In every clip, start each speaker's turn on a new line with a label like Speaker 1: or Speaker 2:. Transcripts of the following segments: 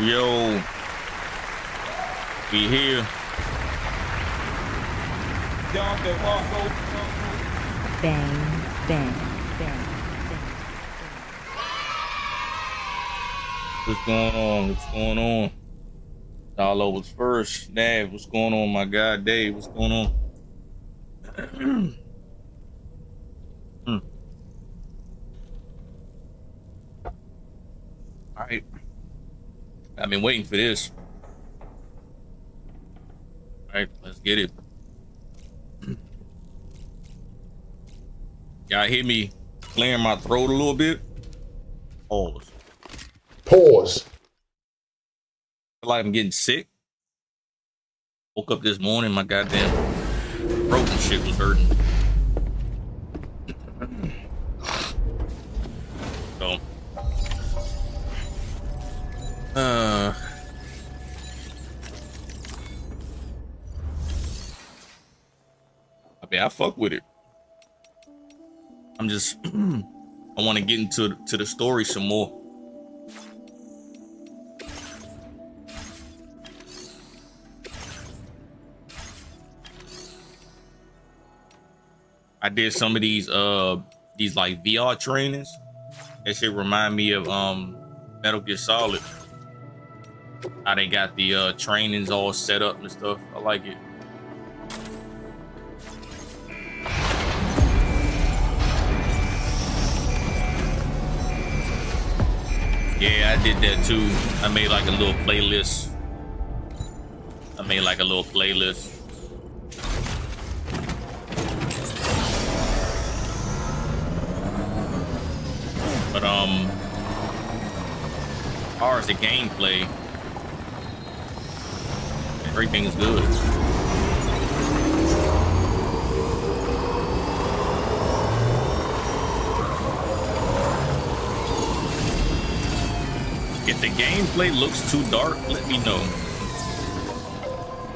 Speaker 1: Yo, we here.
Speaker 2: Bang, bang, bang, bang.
Speaker 1: What's going on? What's going on? Dollar was first. Nav, what's going on, my guy? Dave, what's going on? All right. I've been waiting for this. All right, let's get it. Y'all hear me clearing my throat a little bit? Pause.
Speaker 3: Pause.
Speaker 1: I feel like I'm getting sick. Woke up this morning, my goddamn throat and shit was hurting. So, I mean, I fuck with it. I'm just, I want to get into the story some more. I did some of these like VR trainings. That shit remind me of Metal Gear Solid. How they got the trainings all set up and stuff. I like it. Yeah, I did that too. I made like a little playlist. But as far as the gameplay, everything's good. If the gameplay looks too dark, let me know.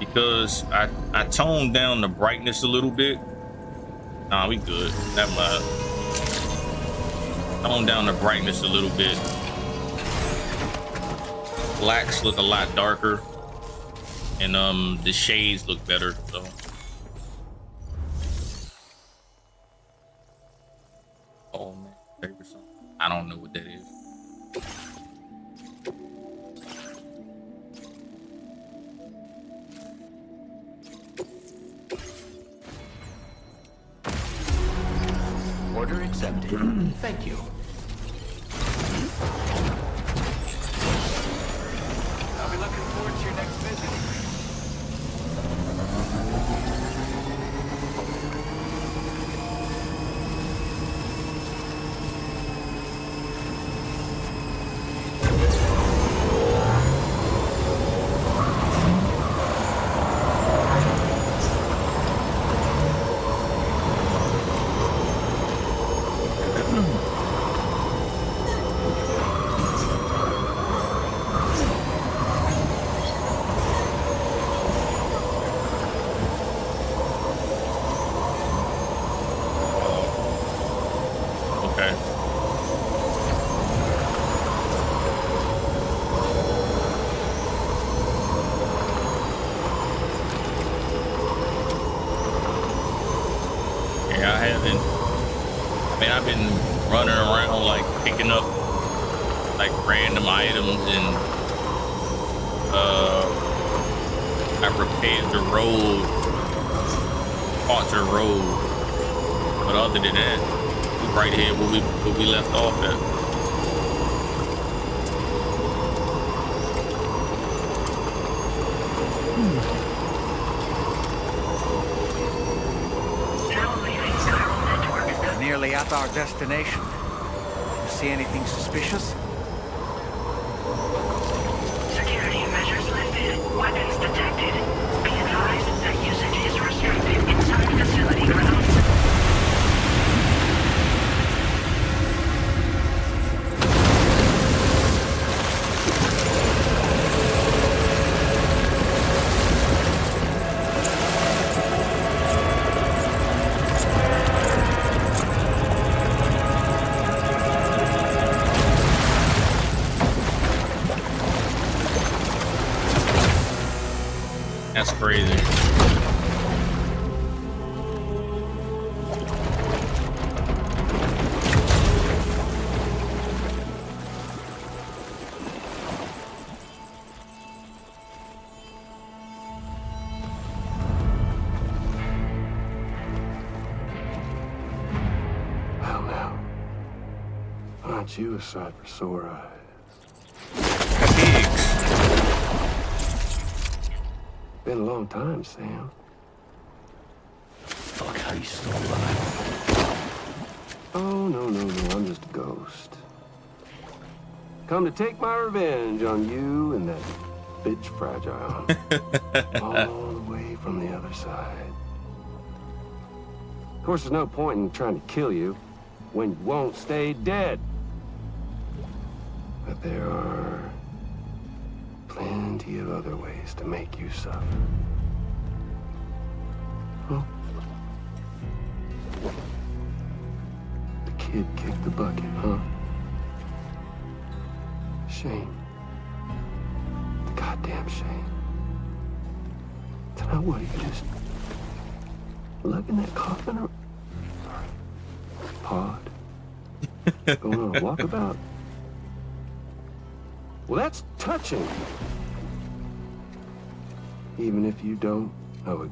Speaker 1: Because I toned down the brightness a little bit. Nah, we good. Never mind. Tone down the brightness a little bit. Blacks look a lot darker, and the shades look better. So oh man, favorite song. I don't know what that is.
Speaker 4: Order accepted. Thank you. I'll be looking forward to your next visit. I've been running around like picking up like random items, and I repaired the road, parts of the road. But other than that, we right here where we left off at. Nearly at our destination. You see anything suspicious?
Speaker 5: Security measures lifted. Weapons detected. Be advised that usage is restricted inside facility grounds.
Speaker 1: That's crazy.
Speaker 6: Well, now, aren't you a sight for sore eyes?
Speaker 1: Pigs.
Speaker 6: Been a long time, Sam.
Speaker 7: Fuck, how you still alive?
Speaker 6: Oh, no, I'm just a ghost. Come to take my revenge on you and that bitch Fragile. All the way from the other side. Of course, there's no point in trying to kill you when you won't stay dead. But there are plenty of other ways to make you suffer. Huh? The kid kicked the bucket, huh? Shame. Goddamn shame. So now what, you just lug in that coffin or pod? Going on a walkabout? Well, that's touching. Even if you don't know a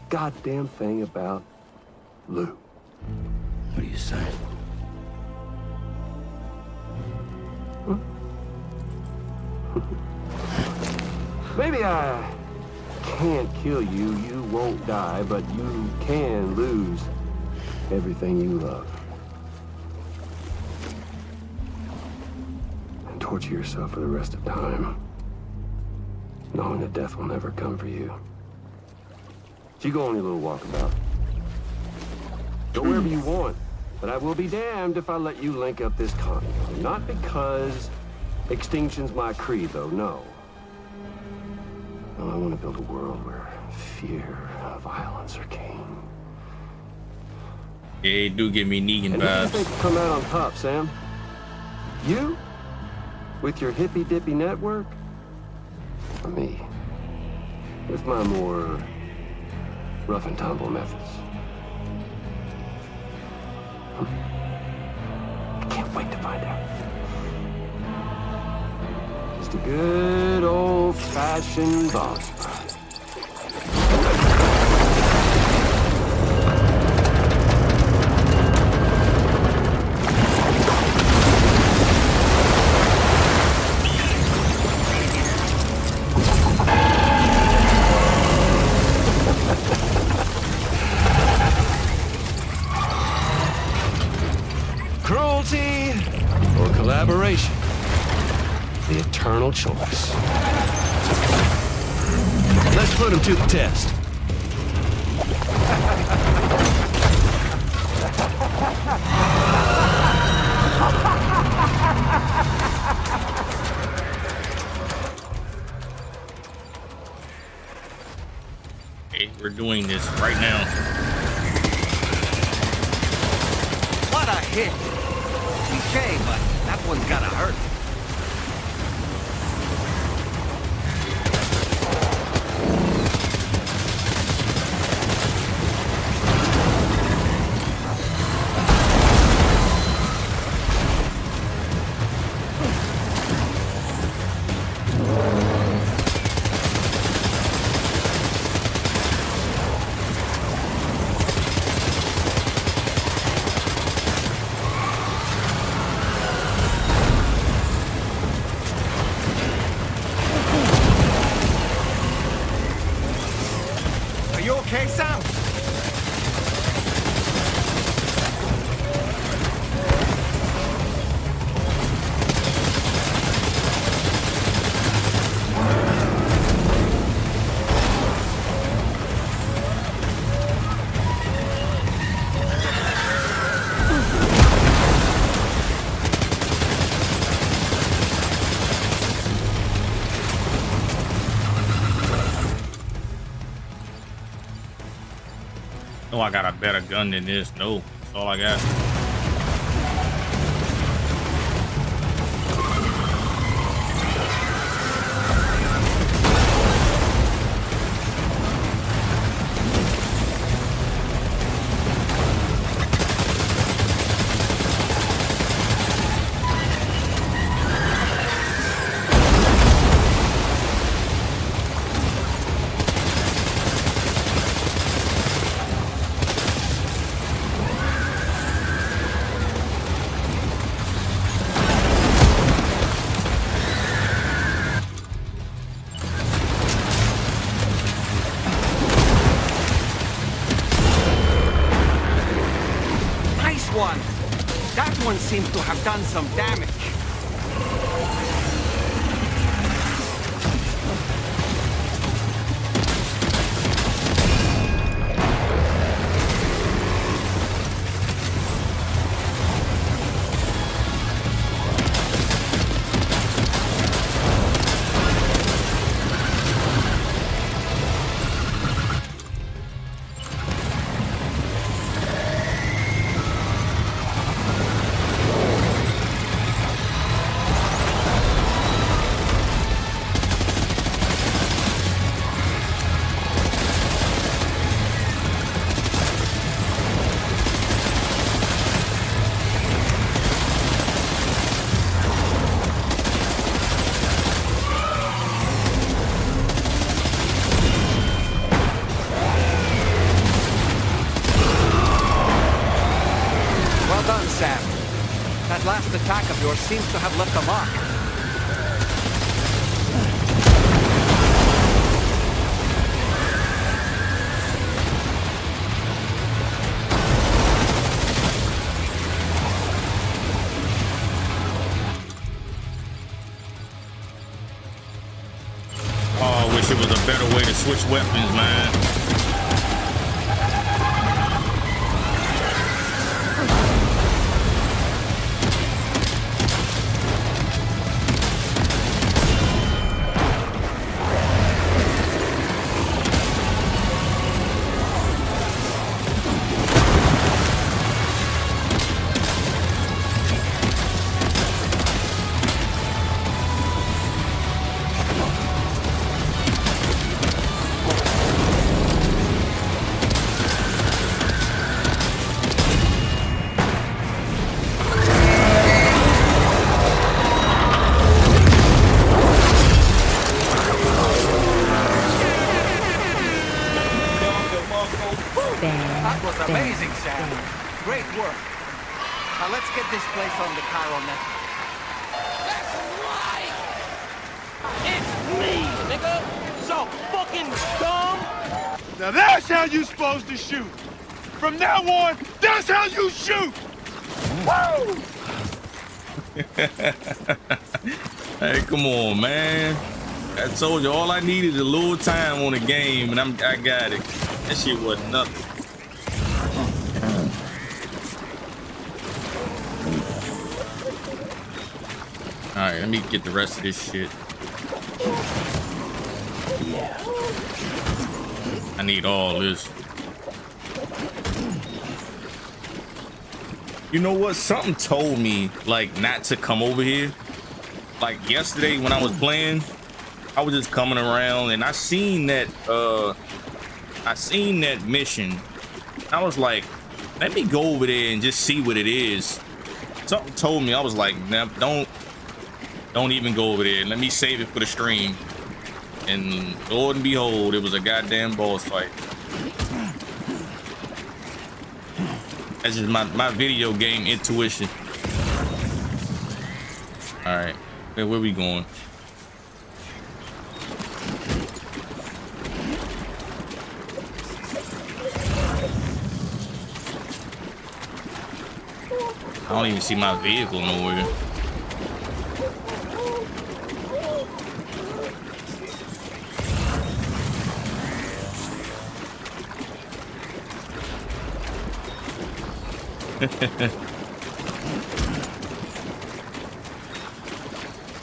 Speaker 6: goddamn thing about Lou.
Speaker 7: What are you saying?
Speaker 6: Maybe I can't kill you, you won't die, but you can lose everything you love. And torture yourself for the rest of time, knowing that death will never come for you. So you go on your little walkabout. Go wherever you want, but I will be damned if I let you link up this continent. Not because extinction's my creed, though, no. No, I want to build a world where fear and violence are king.
Speaker 1: Yeah, it do give me Negan
Speaker 6: And who do you
Speaker 1: vibes.
Speaker 6: think will come out on top, Sam? You? With your hippy-dippy network? Or me? With my more rough and tumble methods? I can't wait to find out. Just a good old-fashioned boss fight. Cruelty or collaboration? The eternal choice. Let's put him to the test.
Speaker 1: Okay, we're doing this right now.
Speaker 8: What a hit! Cliche, but that one's gotta hurt. Are you okay, Sam?
Speaker 1: No, I got a better gun than this. No, that's all I got.
Speaker 8: one seems to have done some damage. Well done, Sam. That last attack of yours seems to have left a mark.
Speaker 1: Oh, I wish it was a better way to switch weapons, man.
Speaker 8: That was amazing, Sam. Great work. Now let's get this place on the Chiral network.
Speaker 9: That's right! It's me, nigga! So fucking dumb!
Speaker 10: Now that's how you supposed to shoot. From now on, that's how you shoot. Woo!
Speaker 1: Hey, come on, man. I told you all I needed is a little time on the game, and I got it. That shit wasn't nothing. All right, let me get the rest of this shit. I need all this. You know what? Something told me like not to come over here. Like yesterday when I was playing, I was just coming around and I seen that mission. I was like, let me go over there and just see what it is. Something told me, I was like, nah, don't even go over there. Let me save it for the stream. And Lord and behold, it was a goddamn boss fight. That's just my video game intuition. All right, where we going? I don't even see my vehicle nowhere.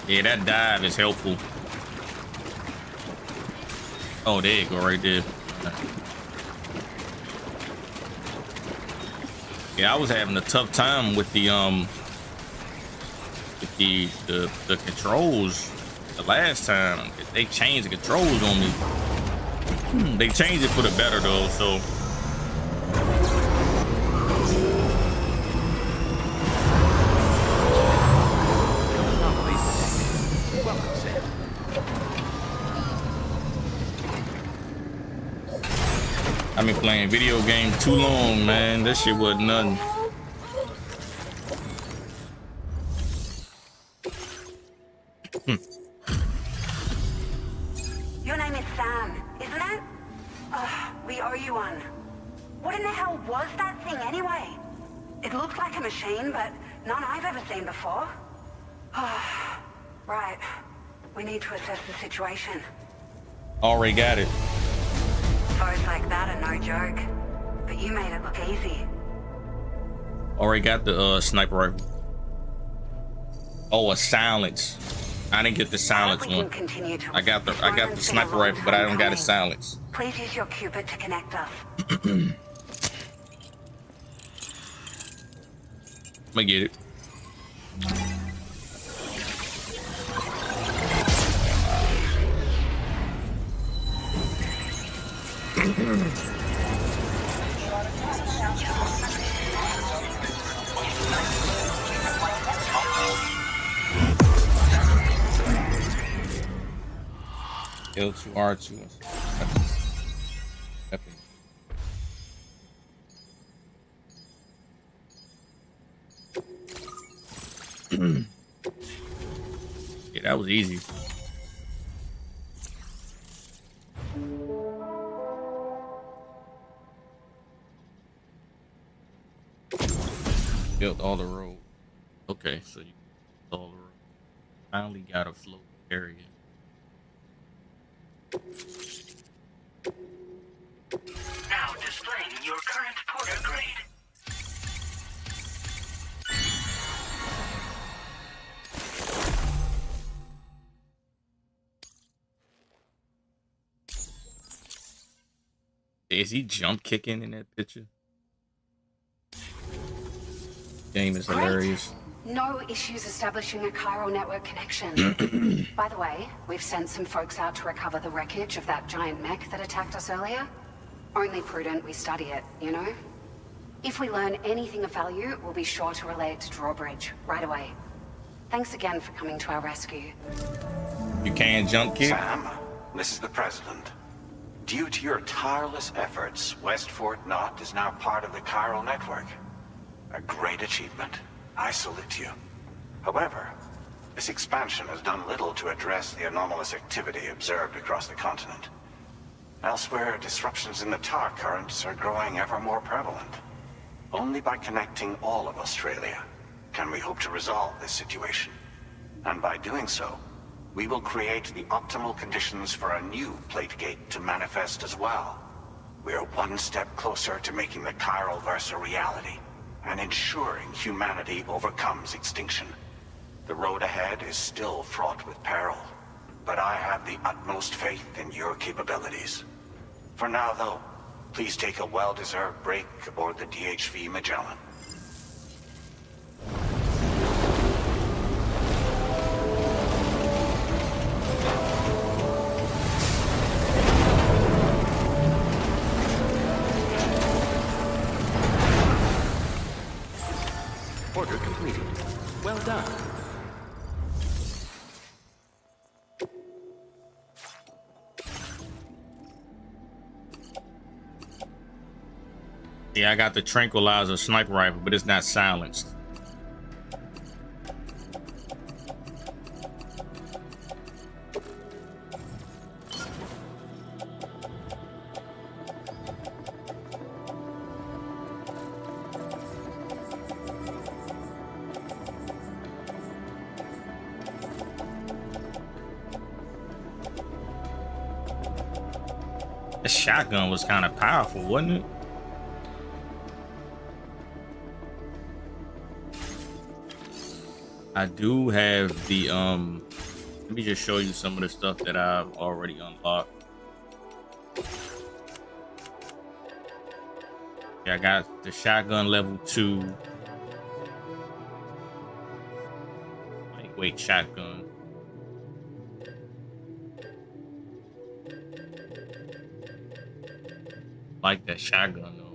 Speaker 1: Yeah, that dive is helpful. Oh, there you go, right there. Yeah, I was having a tough time with the controls the last time. They changed the controls on me. They changed it for the better though, so. I've been playing video games too long, man. That shit wasn't nothing.
Speaker 5: Your name is Sam, isn't it? We owe you one. What in the hell was that thing anyway? It looks like a machine, but None I've ever seen before. Right. We need to assess the situation.
Speaker 1: Already got it.
Speaker 5: Foes like that are no joke. But you made it look easy.
Speaker 1: Already got the sniper rifle. Oh, a silence. I didn't get the silence one. I got the sniper rifle, but I don't got a silence.
Speaker 5: Please use your Cupid to connect us.
Speaker 1: I'm gonna get it. L2 R2. Weapon. Yeah, that was easy. Built all the road. Okay, so you built all the road. Finally got a float area.
Speaker 5: Now displaying your current porter grade.
Speaker 1: Is he jump kicking in that picture? Game is hilarious.
Speaker 11: No issues establishing a chiral network connection. By the way, we've sent some folks out to recover the wreckage of that giant mech that attacked us earlier. Only prudent we study it, you know? If we learn anything of value, we'll be sure to relay it to Drawbridge right away. Thanks again for coming to our rescue.
Speaker 1: You can't jump kick?
Speaker 12: Sam, this is the President. Due to your tireless efforts, West Fort Knot is now part of the chiral network. A great achievement. I salute you. However, this expansion has done little to address the anomalous activity observed across the continent. Elsewhere, disruptions in the tar currents are growing ever more prevalent. Only by connecting all of Australia can we hope to resolve this situation. And by doing so, we will create the optimal conditions for a new Plategate to manifest as well. We are one step closer to making the chiral verse a reality, and ensuring humanity overcomes extinction. The road ahead is still fraught with peril, but I have the utmost faith in your capabilities. For now, though, please take a well-deserved break aboard the DHV Magellan.
Speaker 7: Order completed. Well done.
Speaker 1: Yeah, I got the tranquilizer sniper rifle, but it's not silenced. The shotgun was kind of powerful, wasn't it? I do have the let me just show you some of the stuff that I've already unlocked. Yeah, I got the shotgun level 2. Lightweight shotgun. Like that shotgun though.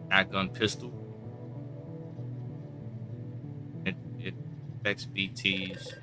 Speaker 1: Shotgun pistol. It affects BTs.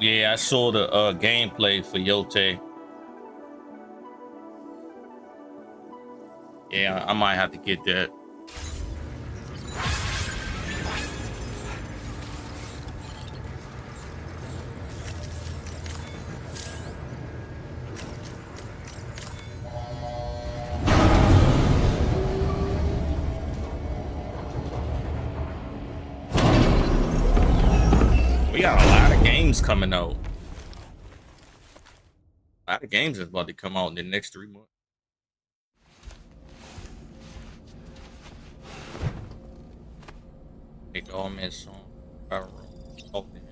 Speaker 1: Yeah, I saw the gameplay for Yote. Yeah, I might have to get that. We got a lot of games coming out. A lot of games is about to come out in the next 3 months. Make all men song. Talk to him.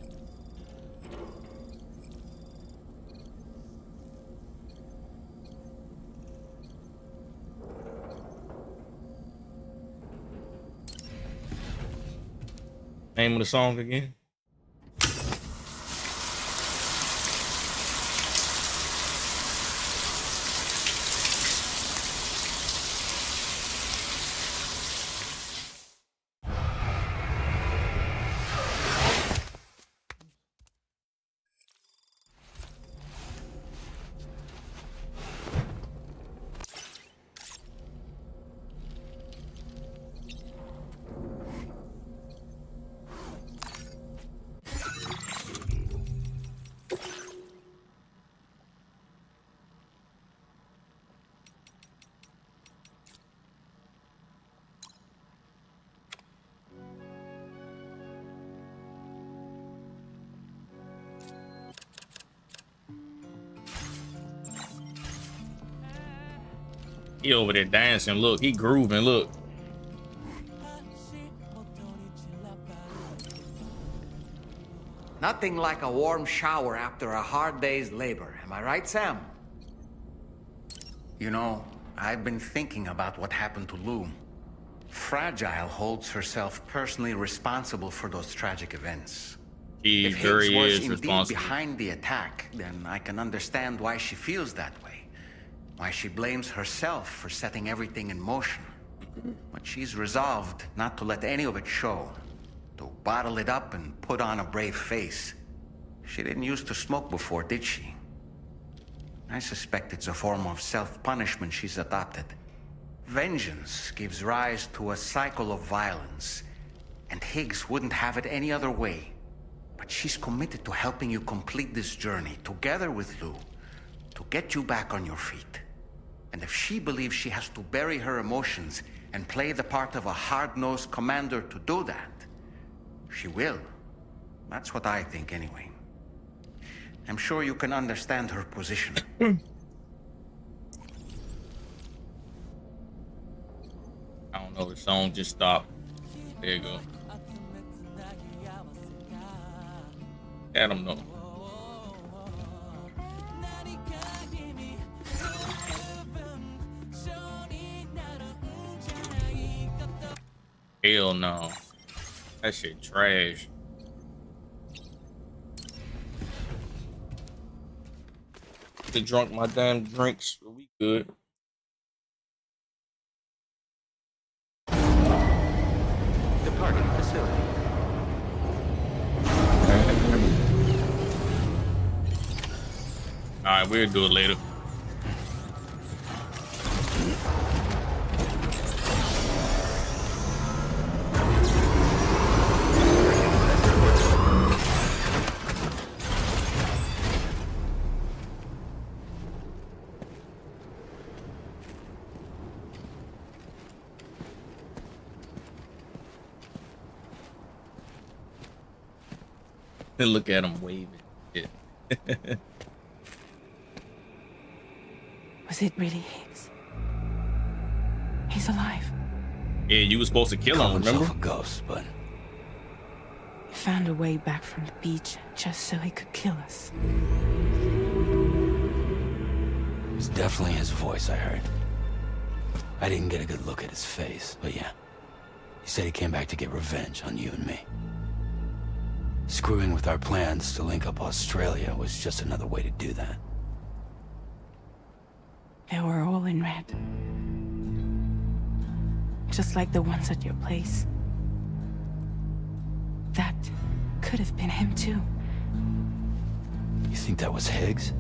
Speaker 1: Name of the song again? He over there dancing. Look, he grooving. Look.
Speaker 8: Nothing like a warm shower after a hard day's labor. Am I right, Sam?
Speaker 6: You know, I've been thinking about what happened to Lou. Fragile holds herself personally responsible for those tragic events.
Speaker 1: He
Speaker 6: If
Speaker 1: very
Speaker 6: Higgs was
Speaker 1: is
Speaker 6: indeed
Speaker 1: responsible.
Speaker 6: behind the attack, then I can understand why she feels that way. Why she blames herself for setting everything in motion. But she's resolved not to let any of it show. To bottle it up and put on a brave face. She didn't used to smoke before, did she? I suspect it's a form of self-punishment she's adopted. Vengeance gives rise to a cycle of violence, and Higgs wouldn't have it any other way. But she's committed to helping you complete this journey, together with Lou, to get you back on your feet. And if she believes she has to bury her emotions and play the part of a hard-nosed commander to do that, she will. That's what I think, anyway. I'm sure you can understand her position.
Speaker 1: I don't know. The song just stopped. There you go. I don't know. Hell no. That shit trash. I drunk my damn drinks. We good.
Speaker 7: Departing facility.
Speaker 1: All right, we'll do it later. And look at him waving. Yeah.
Speaker 13: Was it really Higgs? He's alive.
Speaker 1: Yeah, you were supposed to kill him, remember?
Speaker 14: A ghost, but
Speaker 13: He found a way back from the beach just so he could kill us.
Speaker 14: it was definitely his voice I heard. I didn't get a good look at his face, but yeah. He said he came back to get revenge on you and me. Screwing with our plans to link up Australia was just another way to do that.
Speaker 13: They were all in red. Just like the ones at your place. That could have been him too.
Speaker 14: You think that was Higgs?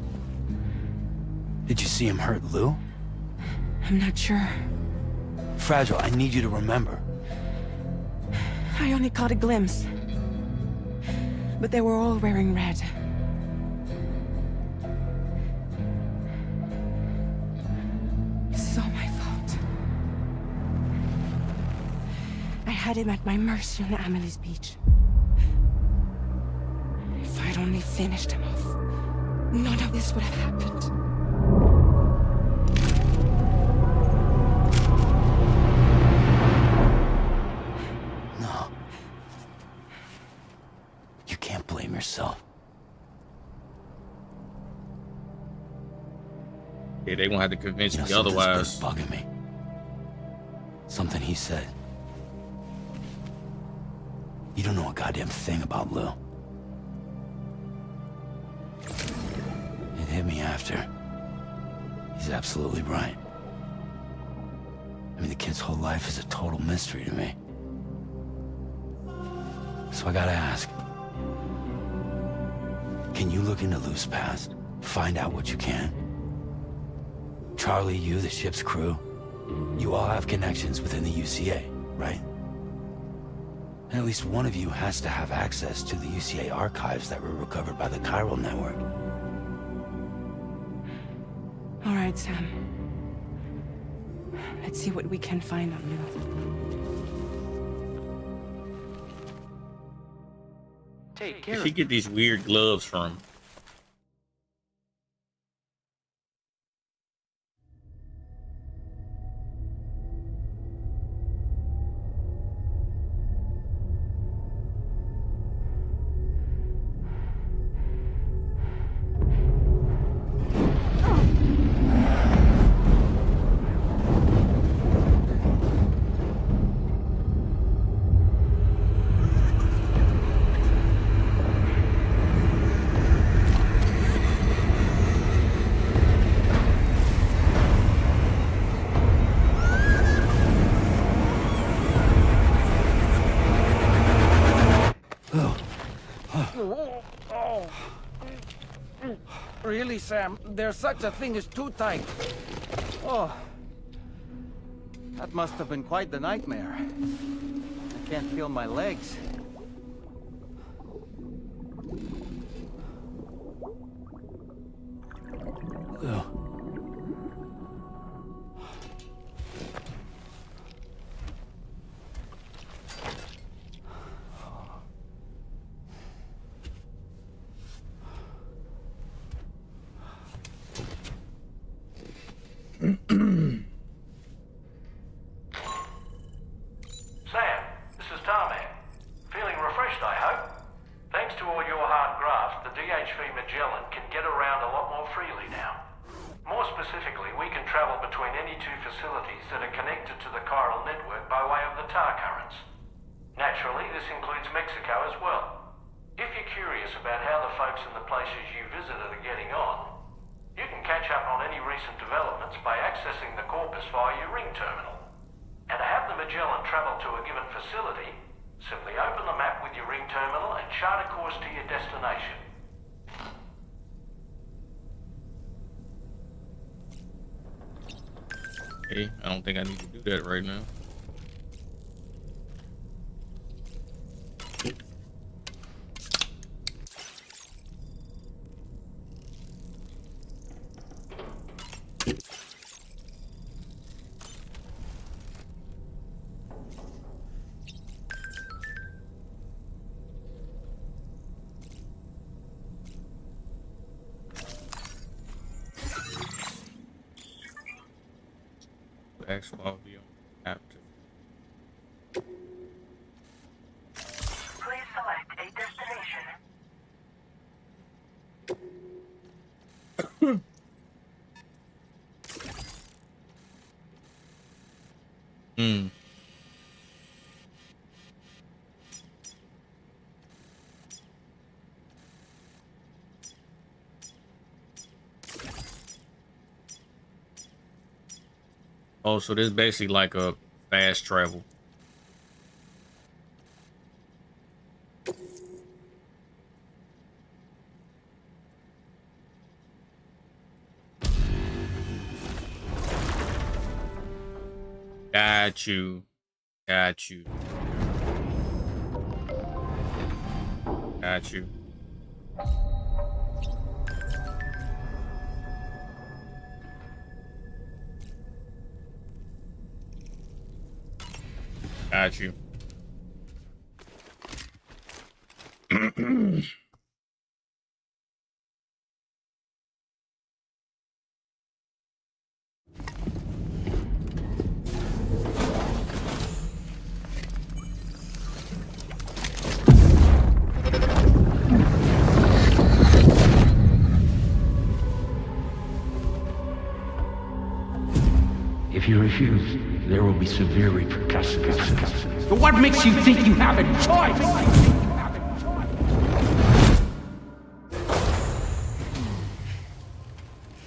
Speaker 14: Did you see him hurt Lou?
Speaker 13: I'm not sure.
Speaker 14: Fragile, I need you to remember.
Speaker 13: I only caught a glimpse. But they were all wearing red. This is all my fault. I had him at my mercy on Amelie's beach. If I'd only finished him off, none of this would have happened.
Speaker 14: No. You can't blame yourself.
Speaker 1: Yeah, they gonna have to convince me
Speaker 14: something's
Speaker 1: otherwise.
Speaker 14: been bugging me. Something he said. You don't know a goddamn thing about Lou. It hit me after. He's absolutely right. I mean, the kid's whole life is a total mystery to me. So I gotta ask. Can you look into Lou's past? Find out what you can? Charlie, you, the ship's crew, you all have connections within the UCA, right? And at least one of you has to have access to the UCA archives that were recovered by the Chiral Network.
Speaker 13: All right, Sam. Let's see what we can find on Lou.
Speaker 7: Take
Speaker 1: Where
Speaker 7: care.
Speaker 1: did she get these weird gloves from?
Speaker 8: Really, Sam? There's such a thing as too tight. Oh. That must have been quite the nightmare. I can't feel my legs.
Speaker 14: Lou.
Speaker 12: Sam, this is Tarmac. Feeling refreshed, I hope? Thanks to all your hard graft, the DHV Magellan can get around a lot more freely now. More specifically, we can travel between any two facilities that are connected to the chiral network by way of the tar currents. Naturally, this includes Mexico as well. If you're curious about how the folks in the places you visited are getting on, you can catch up on any recent developments by accessing the Corpus via your ring terminal. And to have the Magellan travel to a given facility, simply open the map with your ring terminal and chart a course to your destination.
Speaker 1: Okay, I don't think I need to do that right now. X-File view active.
Speaker 5: Please select a destination.
Speaker 1: Hmm. Oh, so this is basically like a fast travel. Got you. Got you. Got you. Got you.
Speaker 15: If you refuse, there will be severe repercussions. But what makes you think you have a choice?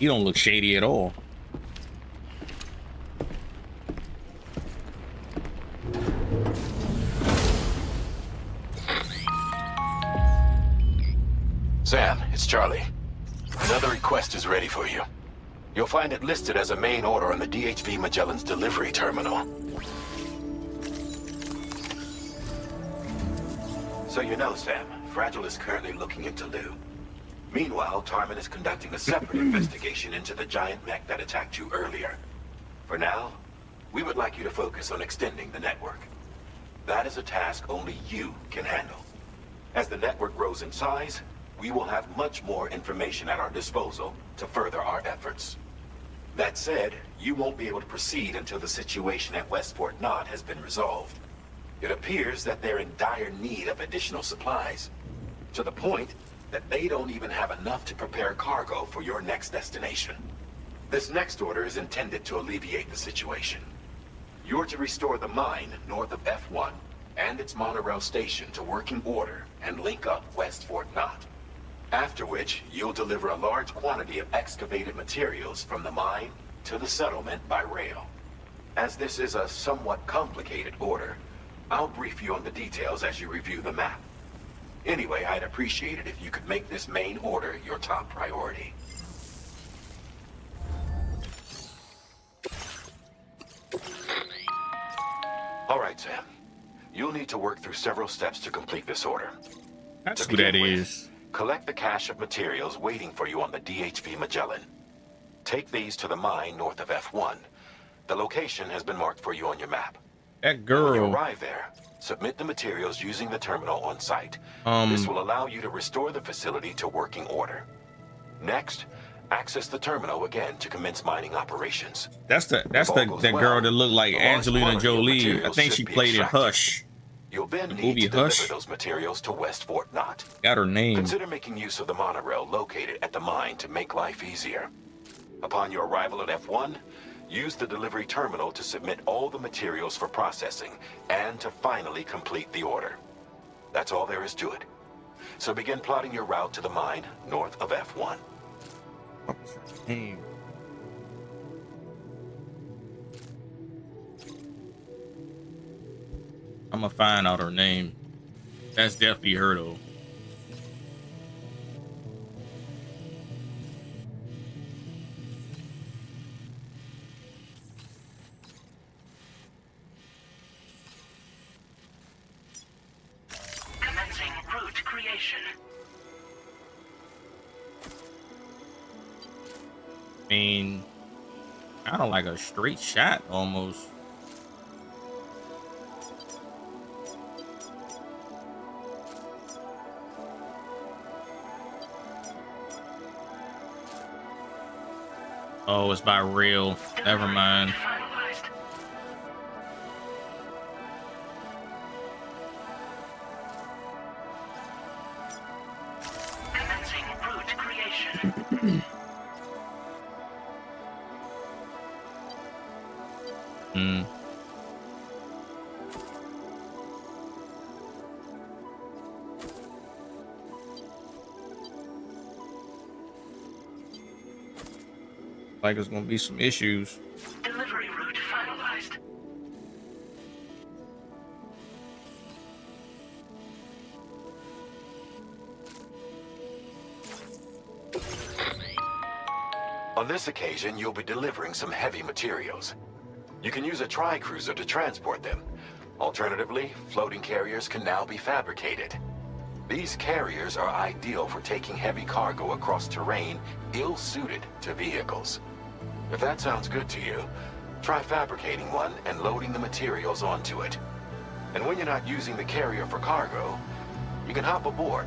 Speaker 1: You don't look shady at all.
Speaker 6: Sam, it's Charlie. Another request is ready for you. You'll find it listed as a main order on the DHV Magellan's delivery terminal. So you know, Sam, Fragile is currently looking into Lou. Meanwhile, Tarman is conducting a separate investigation into the giant mech that attacked you earlier. For now, we would like you to focus on extending the network. That is a task only you can handle. As the network grows in size, we will have much more information at our disposal to further our efforts. That said, you won't be able to proceed until the situation at Westport Knot has been resolved. It appears that they're in dire need of additional supplies, to the point that they don't even have enough to prepare cargo for your next destination. This next order is intended to alleviate the situation. You're to restore the mine north of F1 and its monorail station to working order and link up West Fort Knot. After which, you'll deliver a large quantity of excavated materials from the mine to the settlement by rail. As this is a somewhat complicated order, I'll brief you on the details as you review the map. Anyway, I'd appreciate it if you could make this main order your top priority. All right, Sam. You'll need to work through several steps to complete this order.
Speaker 1: That's who that is.
Speaker 6: Collect the cache of materials waiting for you on the DHV Magellan. Take these to the mine north of F1. The location has been marked for you on your map.
Speaker 1: That girl.
Speaker 6: When you arrive there, submit the materials using the terminal on site. This will allow you to restore the facility to working order. Next, access the terminal again to commence mining operations.
Speaker 1: That's the girl that looked like Angelina Jolie. I think she played in Hush.
Speaker 6: You'll then need to deliver those materials to West Fort Knot.
Speaker 1: Got her name.
Speaker 6: Consider making use of the monorail located at the mine to make life easier. Upon your arrival at F1, use the delivery terminal to submit all the materials for processing and to finally complete the order. That's all there is to it. So begin plotting your route to the mine north of F1.
Speaker 1: What's her name? I'm gonna find out her name. That's definitely her though.
Speaker 5: Commencing route creation.
Speaker 1: I mean, kind of like a straight shot almost. Oh, it's by rail. Never mind.
Speaker 5: Commencing route creation.
Speaker 1: Like it's gonna be some issues.
Speaker 5: Delivery route finalized.
Speaker 6: On this occasion, you'll be delivering some heavy materials.
Speaker 12: You can use a tri-cruiser to transport them. Alternatively, floating carriers can now be fabricated. These carriers are ideal for taking heavy cargo across terrain ill-suited to vehicles. If that sounds good to you, try fabricating one and loading the materials onto it. And when you're not using the carrier for cargo, you can hop aboard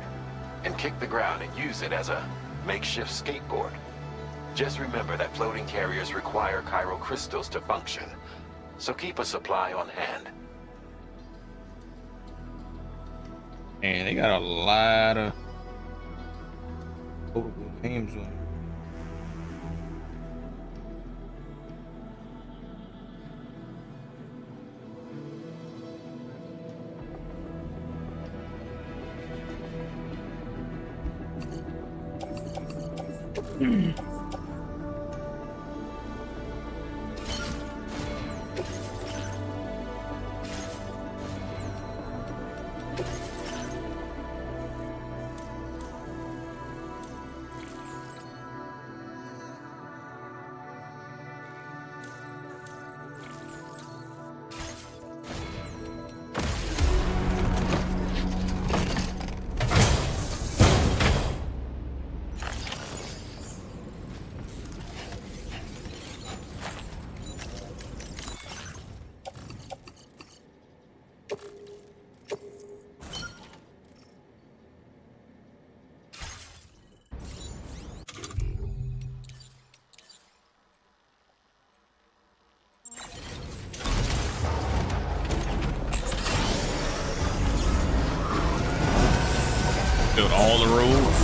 Speaker 12: and kick the ground and use it as a makeshift skateboard. Just remember that floating carriers require chiral crystals to function, so keep a supply on hand.
Speaker 1: Man, they got a lot of quotable names on it. Built all the roads.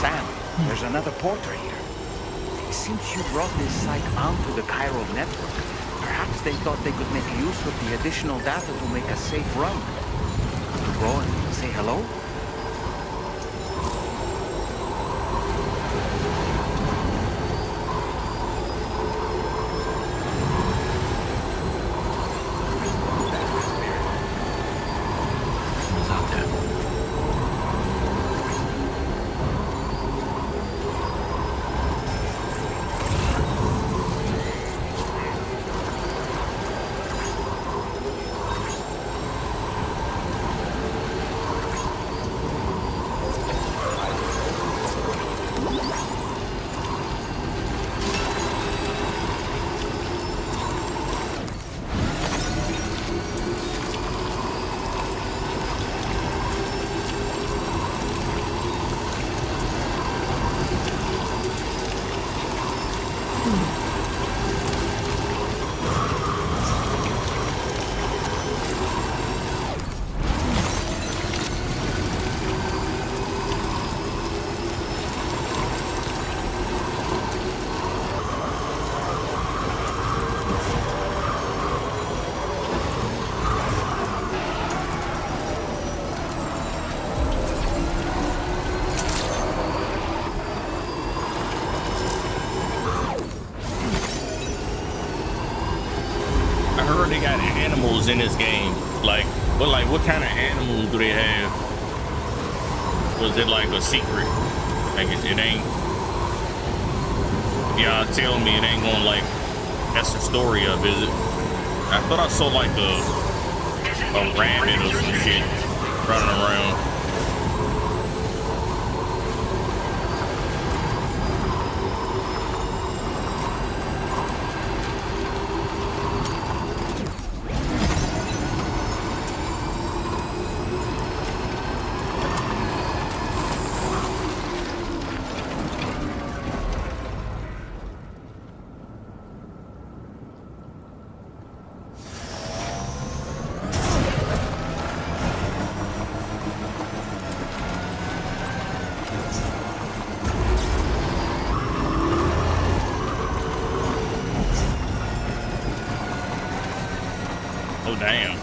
Speaker 8: Sam, there's another porter here. Since you brought this site onto the chiral network, perhaps they thought they could make use of the additional data to make a safe run. Go and say hello?
Speaker 1: They got animals in this game. What kind of animals do they have? Was it like a secret? Like it ain't. Y'all tell me it ain't gonna like. That's the story of, is it? I thought I saw like a rabbit or some shit running around. Oh, damn.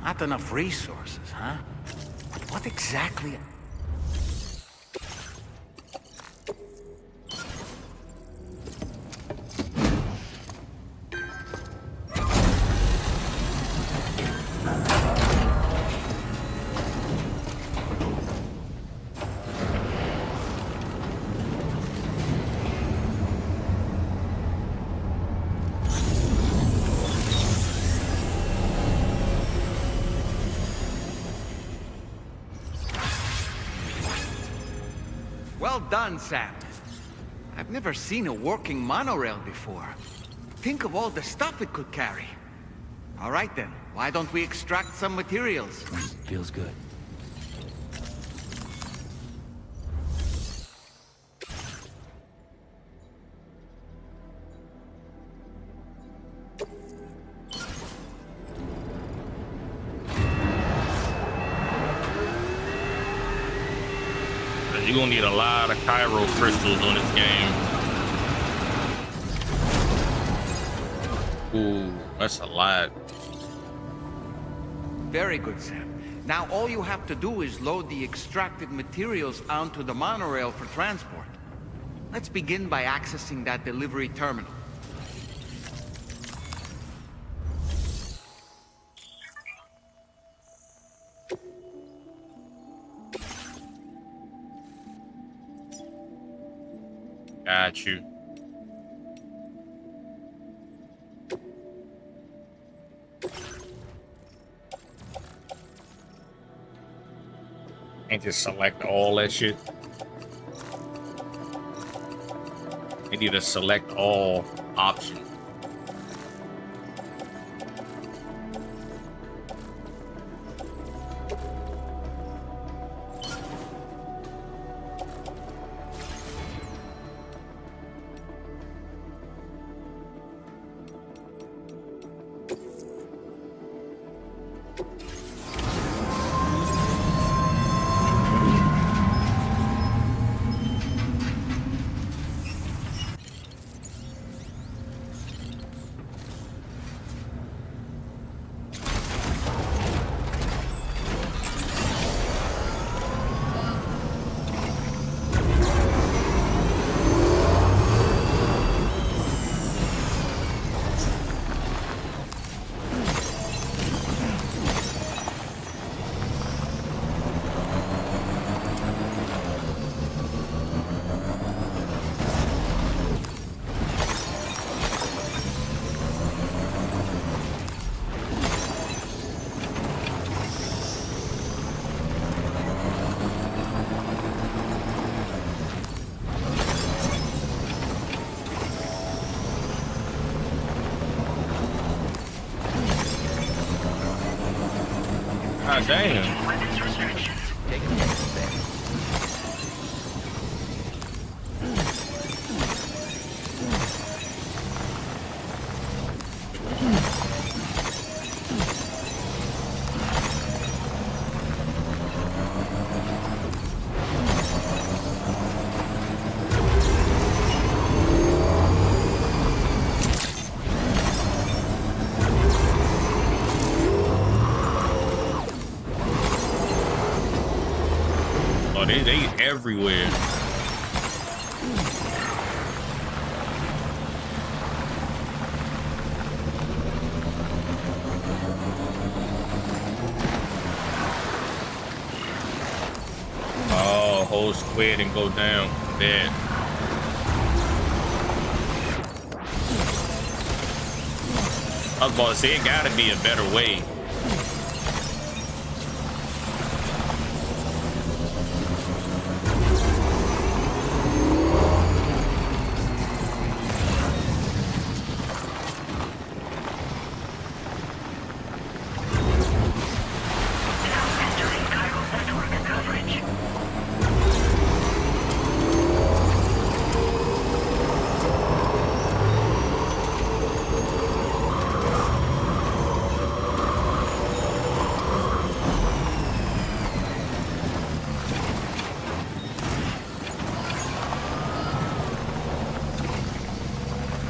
Speaker 8: Not enough resources, huh? But what exactly? Well done, Sam. I've never seen a working monorail before. Think of all the stuff it could carry. All right then, why don't we extract some materials?
Speaker 14: Feels good.
Speaker 1: You're gonna need a lot of Cairo crystals on this game. Ooh, that's a lot.
Speaker 8: Very good, Sam. Now all you have to do is load the extracted materials onto the monorail for transport. Let's begin by accessing that delivery terminal.
Speaker 1: Got you. And just select all that shit. You need to select all options. God damn.
Speaker 5: Weapons restrictions.
Speaker 1: They everywhere. Oh, hold squared and go down. There. I was about to say, it gotta be a better way.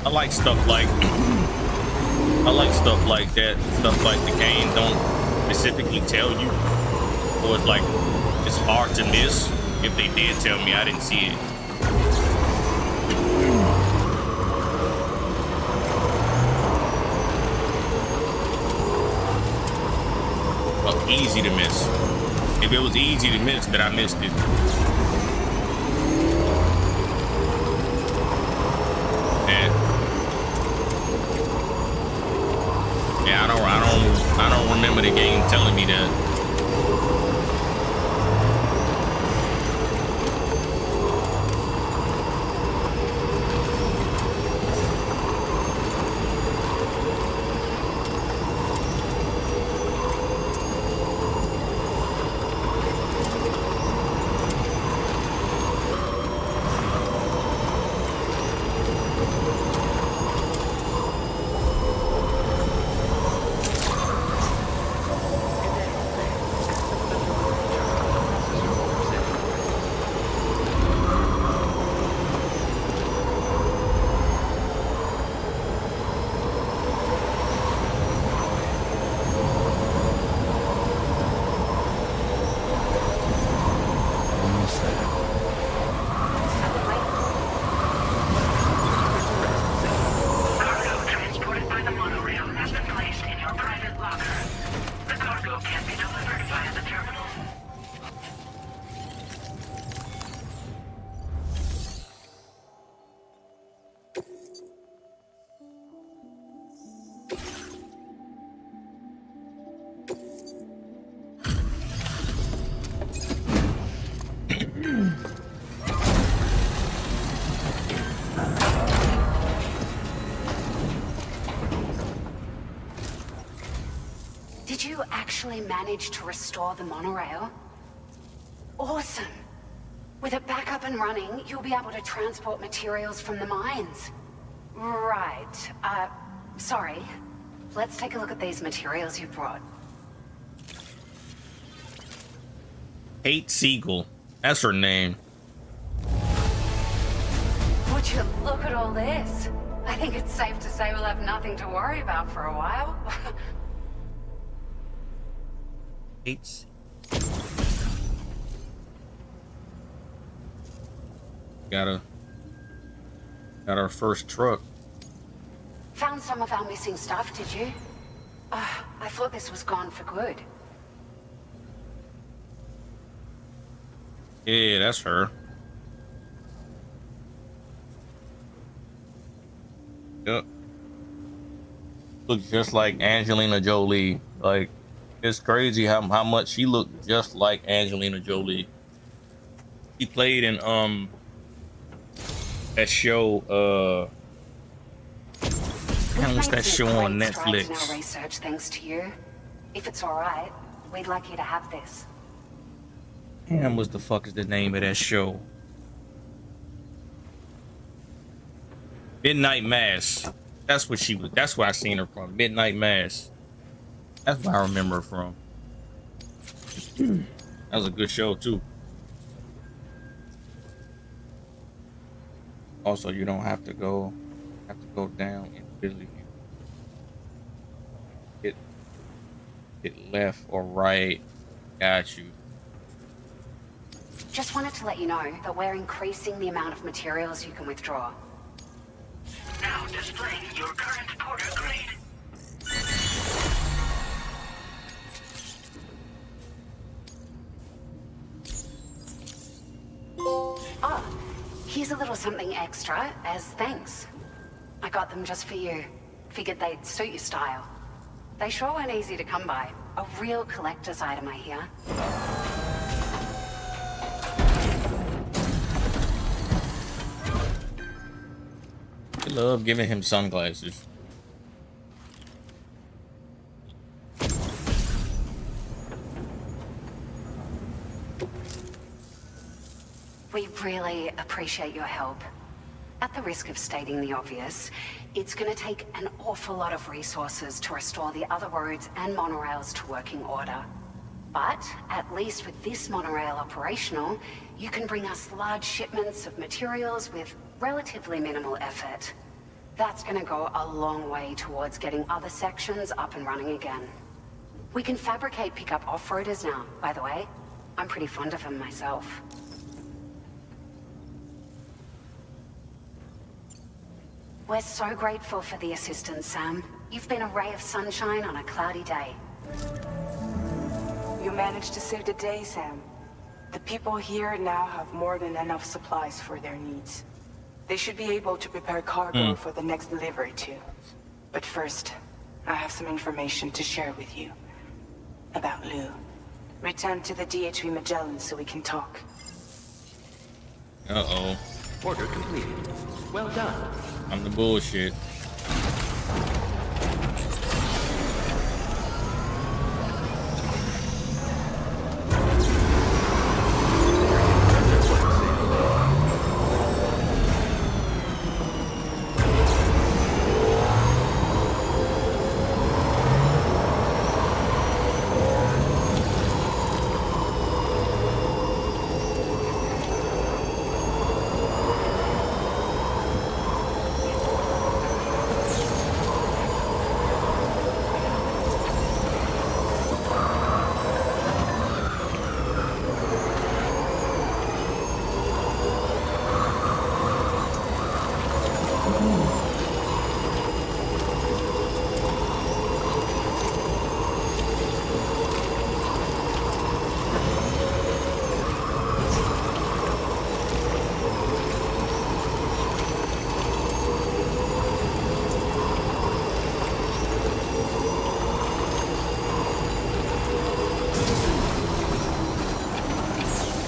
Speaker 1: I like stuff like I like stuff like that. Stuff like the game don't specifically tell you, or it's like it's hard to miss. If they did tell me, I didn't see it. Well, easy to miss. If it was easy to miss, then I missed it. Yeah, I don't remember the game telling me that.
Speaker 11: Did you actually manage to restore the monorail? Awesome! With it back up and running, you'll be able to transport materials from the mines. Right. Sorry. Let's take a look at these materials you brought.
Speaker 1: Kate Siegel. That's her name.
Speaker 11: Would you look at all this? I think it's safe to say we'll have nothing to worry about for a while.
Speaker 1: Kate's. Got our first truck.
Speaker 11: Found some of our missing stuff, did you? I thought this was gone for good.
Speaker 1: Yeah, that's her. Yep. Looks just like Angelina Jolie. Like, it's crazy how much she looked just like Angelina Jolie. She played in that show what's that show on Netflix?
Speaker 11: In our research, thanks to you. If it's all right, we'd like you to have this.
Speaker 1: Damn, what the fuck is the name of that show? Midnight Mass. That's what she was. That's where I seen her from. Midnight Mass. That's where I remember her from. That was a good show too. Also, you don't have to go down individually. Hit left or right. Got you.
Speaker 11: Just wanted to let you know that we're increasing the amount of materials you can withdraw.
Speaker 5: Now displaying your current porter grade.
Speaker 11: Oh, here's a little something extra as thanks. I got them just for you. Figured they'd suit your style. They sure weren't easy to come by. A real collector's item, I hear.
Speaker 1: I love giving him sunglasses.
Speaker 11: We really appreciate your help. At the risk of stating the obvious, it's going to take an awful lot of resources to restore the other roads and monorails to working order. But at least with this monorail operational, you can bring us large shipments of materials with relatively minimal effort. That's gonna go a long way towards getting other sections up and running again. We can fabricate pickup off-roaders now, by the way. I'm pretty fond of them myself. We're so grateful for the assistance, Sam. You've been a ray of sunshine on a cloudy day.
Speaker 16: You managed to save the day, Sam. The people here now have more than enough supplies for their needs. They should be able to prepare cargo for the next delivery too. But first, I have some information to share with you. About Lou. Return to the DHV Magellan so we can talk.
Speaker 1: Uh-oh.
Speaker 7: Order completed. Well done.
Speaker 1: I'm the bullshit.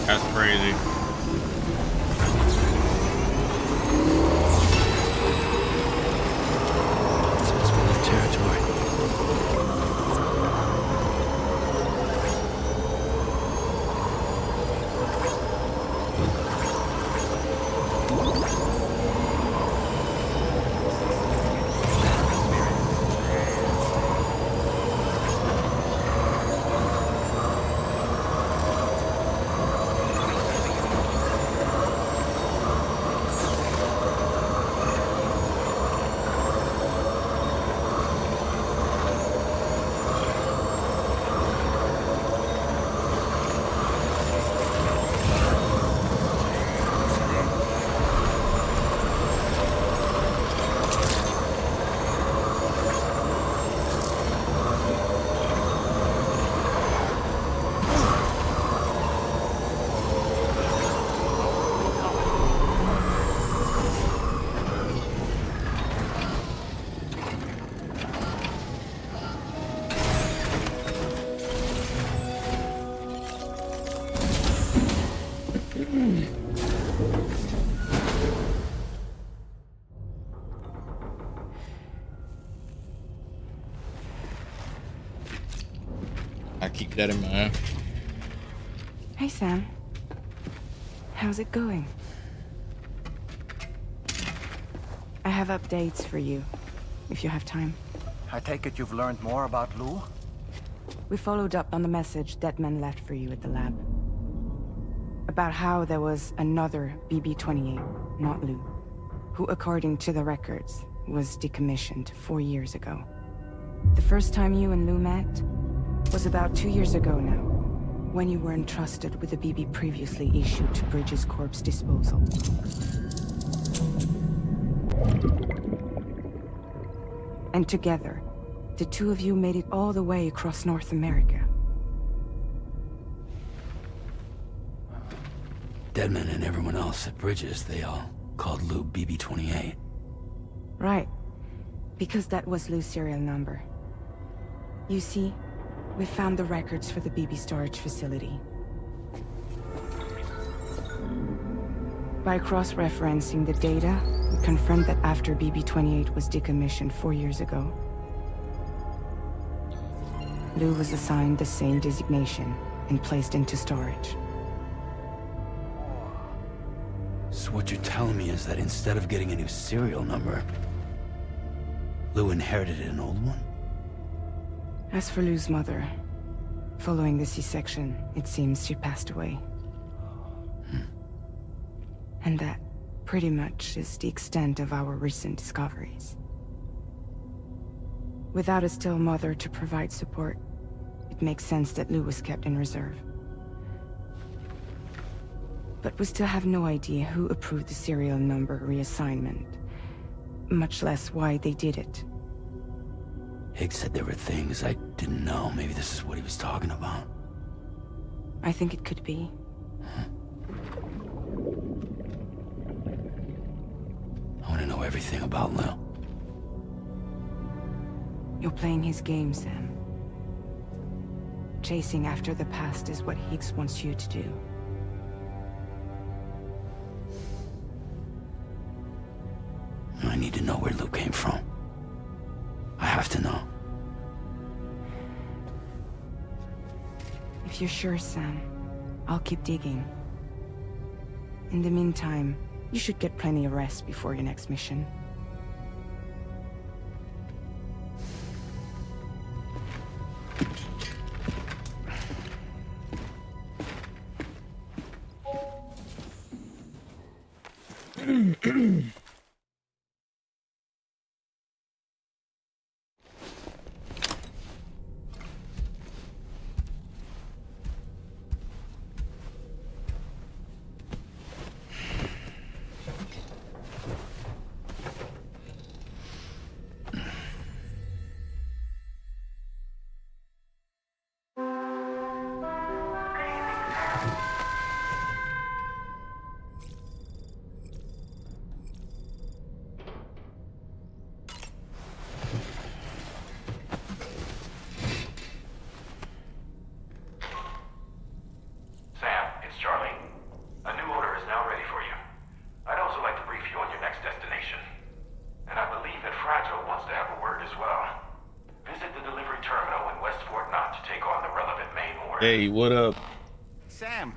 Speaker 1: That's crazy.
Speaker 14: This must be new territory.
Speaker 1: I keep that in mind.
Speaker 13: Hey, Sam. How's it going? I have updates for you, if you have time.
Speaker 8: I take it you've learned more about Lou?
Speaker 13: We followed up on the message Deadman left for you at the lab. About how there was another BB-28, not Lou, who, according to the records, was decommissioned 4 years ago. The first time you and Lou met was about 2 years ago now, when you were entrusted with the BB previously issued to Bridges Corp's disposal. And together, the two of you made it all the way across North America.
Speaker 14: Deadman and everyone else at Bridges, they all called Lou BB-28.
Speaker 13: Right. Because that was Lou's serial number. You see, we found the records for the BB storage facility. By cross-referencing the data, we confirmed that after BB-28 was decommissioned 4 years ago, Lou was assigned the same designation and placed into storage.
Speaker 14: So what you're telling me is that instead of getting a new serial number, Lou inherited an old one?
Speaker 13: As for Lou's mother, following the C-section, it seems she passed away. And that pretty much is the extent of our recent discoveries. Without a still mother to provide support, it makes sense that Lou was kept in reserve. But we still have no idea who approved the serial number reassignment, much less why they did it.
Speaker 14: Higgs said there were things I didn't know. Maybe this is what he was talking about.
Speaker 13: I think it could be.
Speaker 14: I want to know everything about Lil.
Speaker 13: You're playing his game, Sam. Chasing after the past is what Higgs wants you to do.
Speaker 14: I need to know where Lou came from. I have to know.
Speaker 13: If you're sure, Sam, I'll keep digging. In the meantime, you should get plenty of rest before your next mission.
Speaker 12: Sam, it's Charlie. A new order is now ready for you. I'd also like to brief you on your next destination. And I believe that Fragile wants to have a word as well. Visit the delivery terminal in West Fort Knott to take on the relevant main order.
Speaker 1: Hey, what up?
Speaker 8: Sam.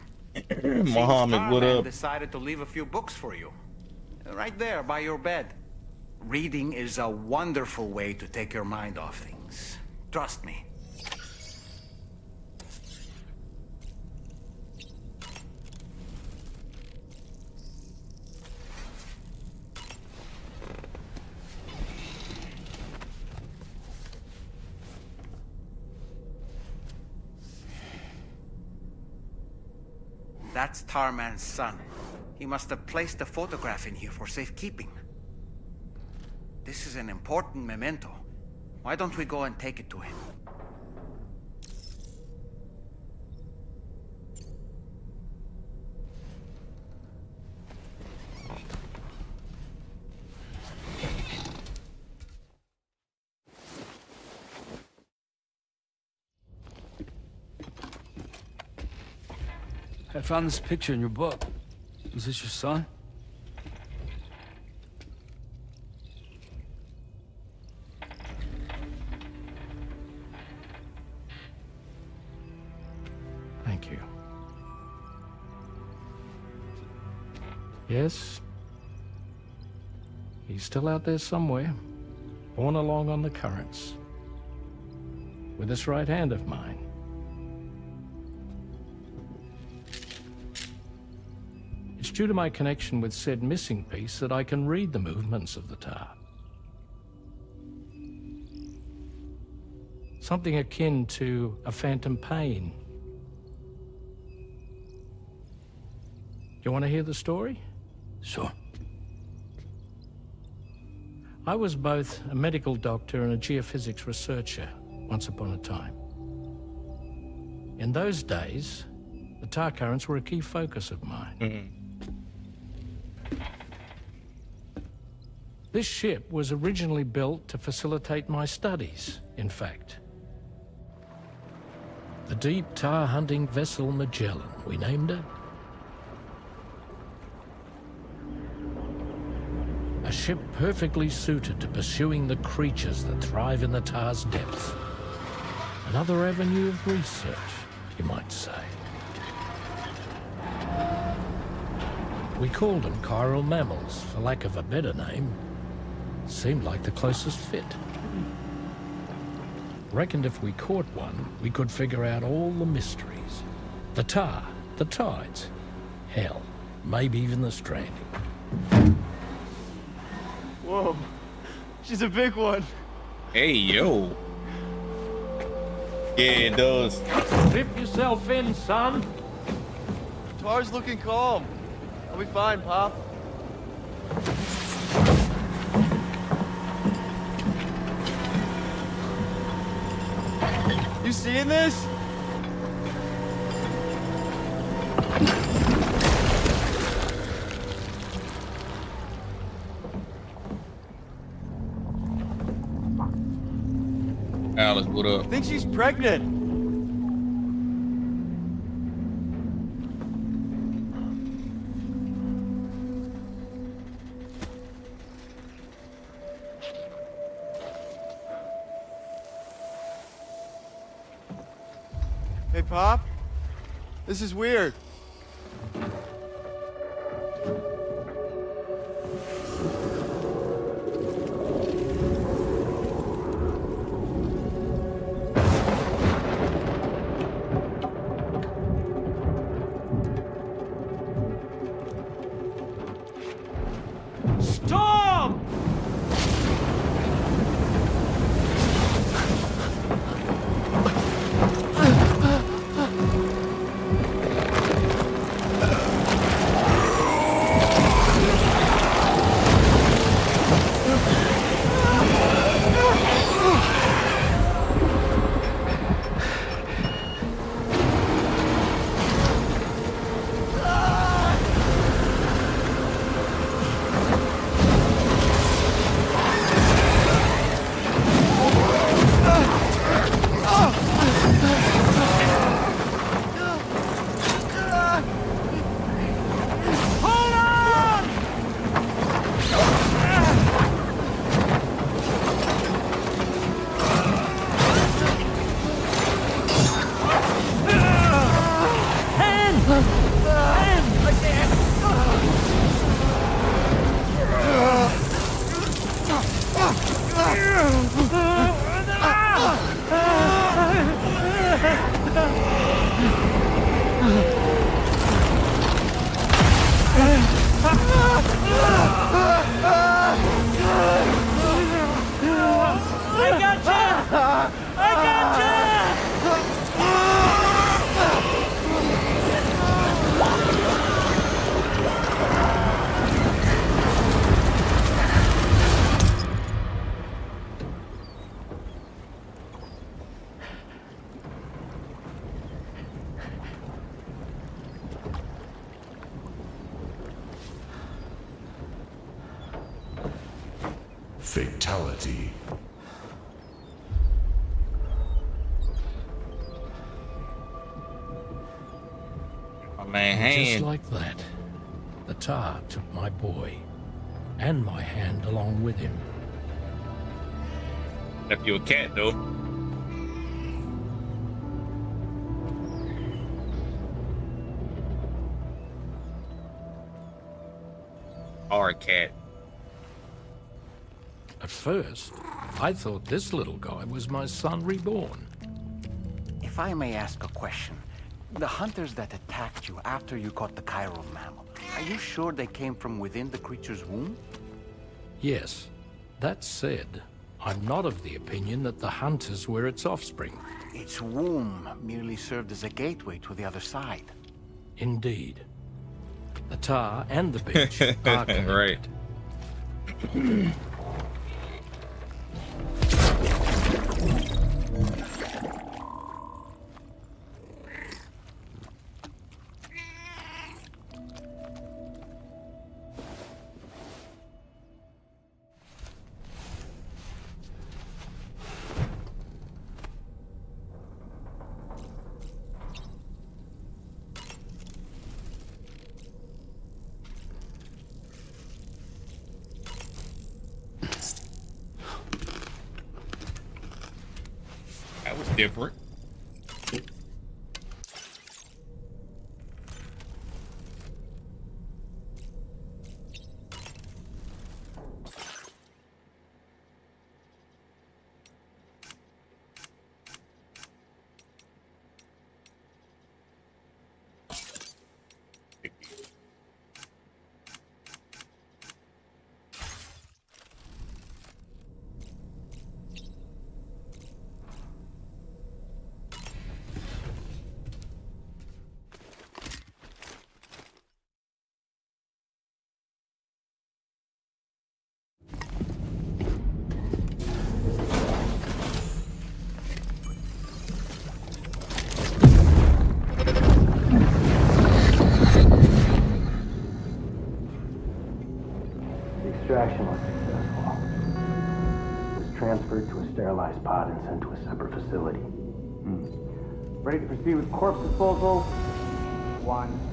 Speaker 1: Mohammed, what up?
Speaker 8: Decided to leave a few books for you. Right there by your bed. Reading is a wonderful way to take your mind off things. Trust me. That's Tarman's son. He must have placed a photograph in here for safekeeping. This is an important memento. Why don't we go and take it to him?
Speaker 15: I found this picture in your book. Is this your son? Thank you. Yes. He's still out there somewhere, borne along on the currents, with this right hand of mine. It's due to my connection with said missing piece that I can read the movements of the tar. Something akin to a phantom pain. You want to hear the story?
Speaker 14: Sure.
Speaker 15: I was both a medical doctor and a geophysics researcher once upon a time. In those days, the tar currents were a key focus of mine. This ship was originally built to facilitate my studies, in fact. The deep tar hunting vessel Magellan, we named it. A ship perfectly suited to pursuing the creatures that thrive in the tar's depths. Another avenue of research, you might say. We called them chiral mammals, for lack of a better name. Seemed like the closest fit. Reckoned if we caught one, we could figure out all the mysteries. The tar, the tides, hell, maybe even the stranding.
Speaker 17: Whoa. She's a big one.
Speaker 1: Hey, yo. Yeah, it does.
Speaker 15: Strip yourself in, son.
Speaker 17: Tar's looking calm. I'll be fine, Pop. You seeing this?
Speaker 1: Alice, what up?
Speaker 17: I think she's pregnant. Hey, Pop. This is weird.
Speaker 9: Storm!
Speaker 3: Fatality.
Speaker 1: My man
Speaker 15: And just
Speaker 1: hand.
Speaker 15: like that, the tar took my boy and my hand along with him.
Speaker 1: Left you a cat though. Or a cat.
Speaker 15: At first, I thought this little guy was my son reborn.
Speaker 8: If I may ask a question, the hunters that attacked you after you caught the chiral mammal, are you sure they came from within the creature's womb?
Speaker 15: Yes. That said, I'm not of the opinion that the hunters were its offspring.
Speaker 8: Its womb merely served as a gateway to the other side.
Speaker 15: Indeed. The tar and the beach are connected.
Speaker 1: Right. That was different.
Speaker 6: extraction was successful. It was transferred to a sterilized pod and sent to a separate facility. Ready to proceed with corpse disposal? 1.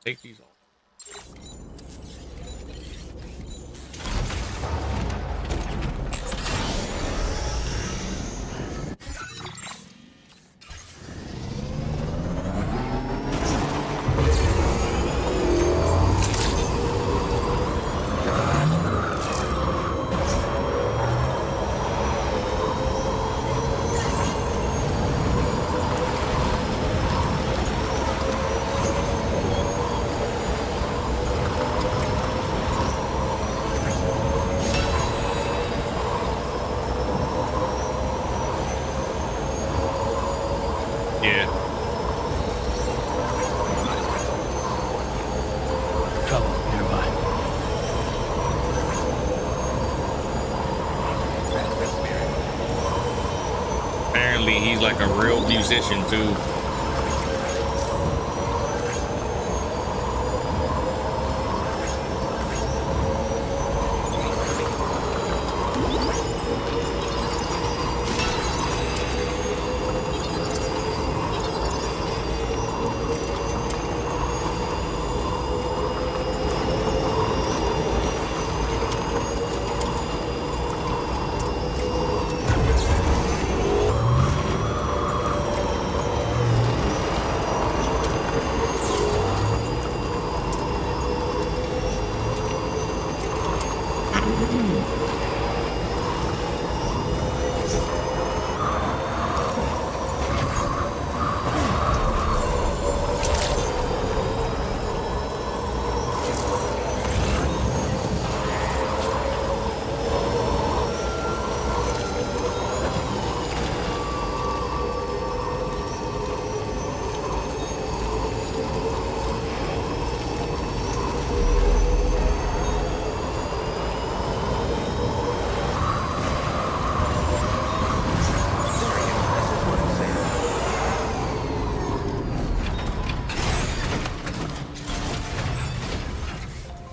Speaker 1: Take these off. Yeah.
Speaker 15: Trouble nearby.
Speaker 1: Apparently he's like a real musician too.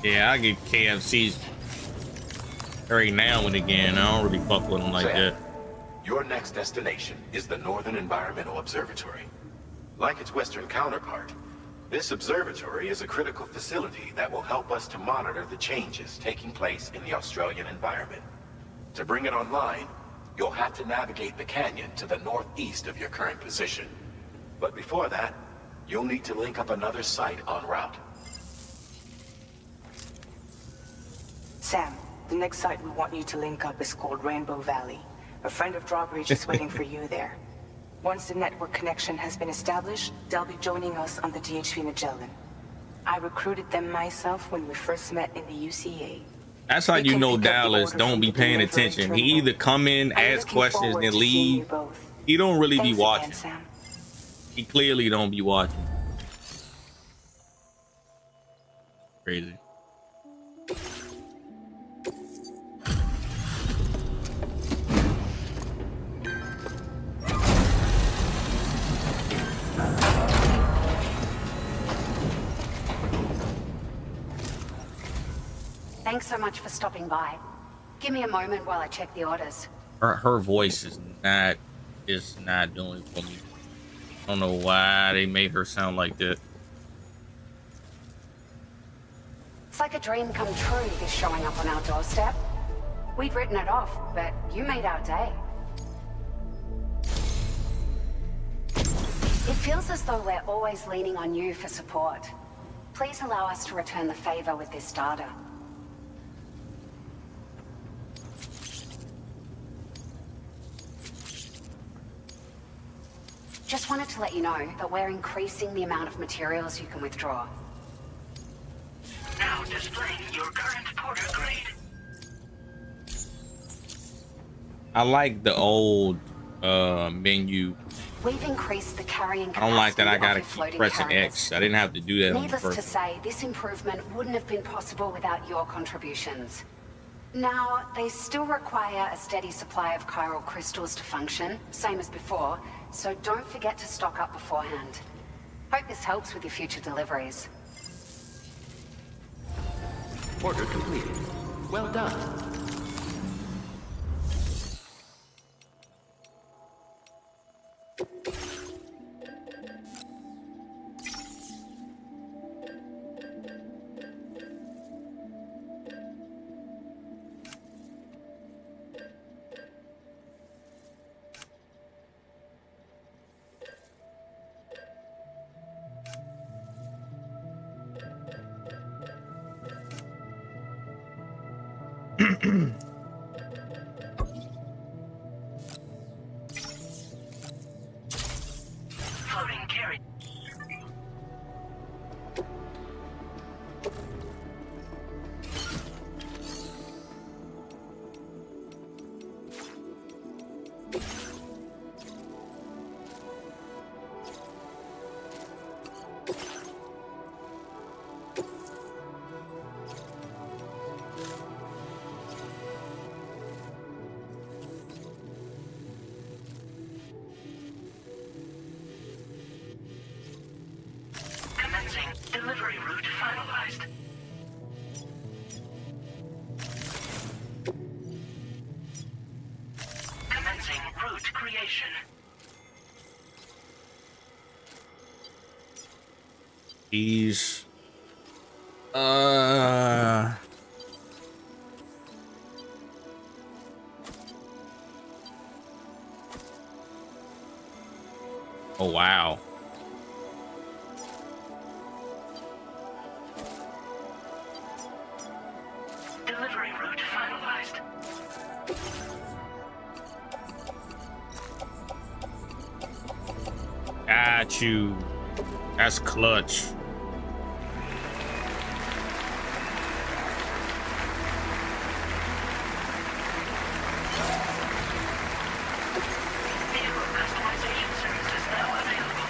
Speaker 1: Yeah, I get KFCs every now and again. I don't really fuck with them like that.
Speaker 12: Your next destination is the Northern Environmental Observatory. Like its Western counterpart, this observatory is a critical facility that will help us to monitor the changes taking place in the Australian environment. To bring it online, you'll have to navigate the canyon to the northeast of your current position. But before that, you'll need to link up another site en route.
Speaker 16: Sam, the next site we want you to link up is called Rainbow Valley. A friend of Drawbridge is waiting for you there. Once the network connection has been established, they'll be joining us on the DHV Magellan. I recruited them myself when we first met in the UCA.
Speaker 1: That's how you know Dallas don't be paying attention. He either come in, ask questions, and leave. He don't really be watching. He clearly don't be watching. Crazy.
Speaker 11: Thanks so much for stopping by. Give me a moment while I check the orders.
Speaker 1: Her voice is not doing for me. I don't know why they made her sound like that.
Speaker 11: It's like a dream come true, this showing up on our doorstep. We'd written it off, but you made our day. It feels as though we're always leaning on you for support. Please allow us to return the favor with this data. Just wanted to let you know that we're increasing the amount of materials you can withdraw.
Speaker 5: Now displaying your current porter grade.
Speaker 1: I like the old menu.
Speaker 11: We've increased the carrying
Speaker 1: I don't like that I
Speaker 11: capacity
Speaker 1: gotta
Speaker 11: of your
Speaker 1: keep
Speaker 11: floating
Speaker 1: pressing
Speaker 11: carriers.
Speaker 1: X. I didn't have to do that on the
Speaker 11: Needless
Speaker 1: first
Speaker 11: to
Speaker 1: one.
Speaker 11: say, this improvement wouldn't have been possible without your contributions. Now, they still require a steady supply of chiral crystals to function, same as before, so don't forget to stock up beforehand. Hope this helps with your future deliveries.
Speaker 7: Order completed. Well done.
Speaker 5: Floating carrier. Commencing delivery route finalized. Commencing route creation.
Speaker 1: These. Oh, wow.
Speaker 5: Delivery route finalized.
Speaker 1: Got you. That's clutch.
Speaker 5: Vehicle customization services now available.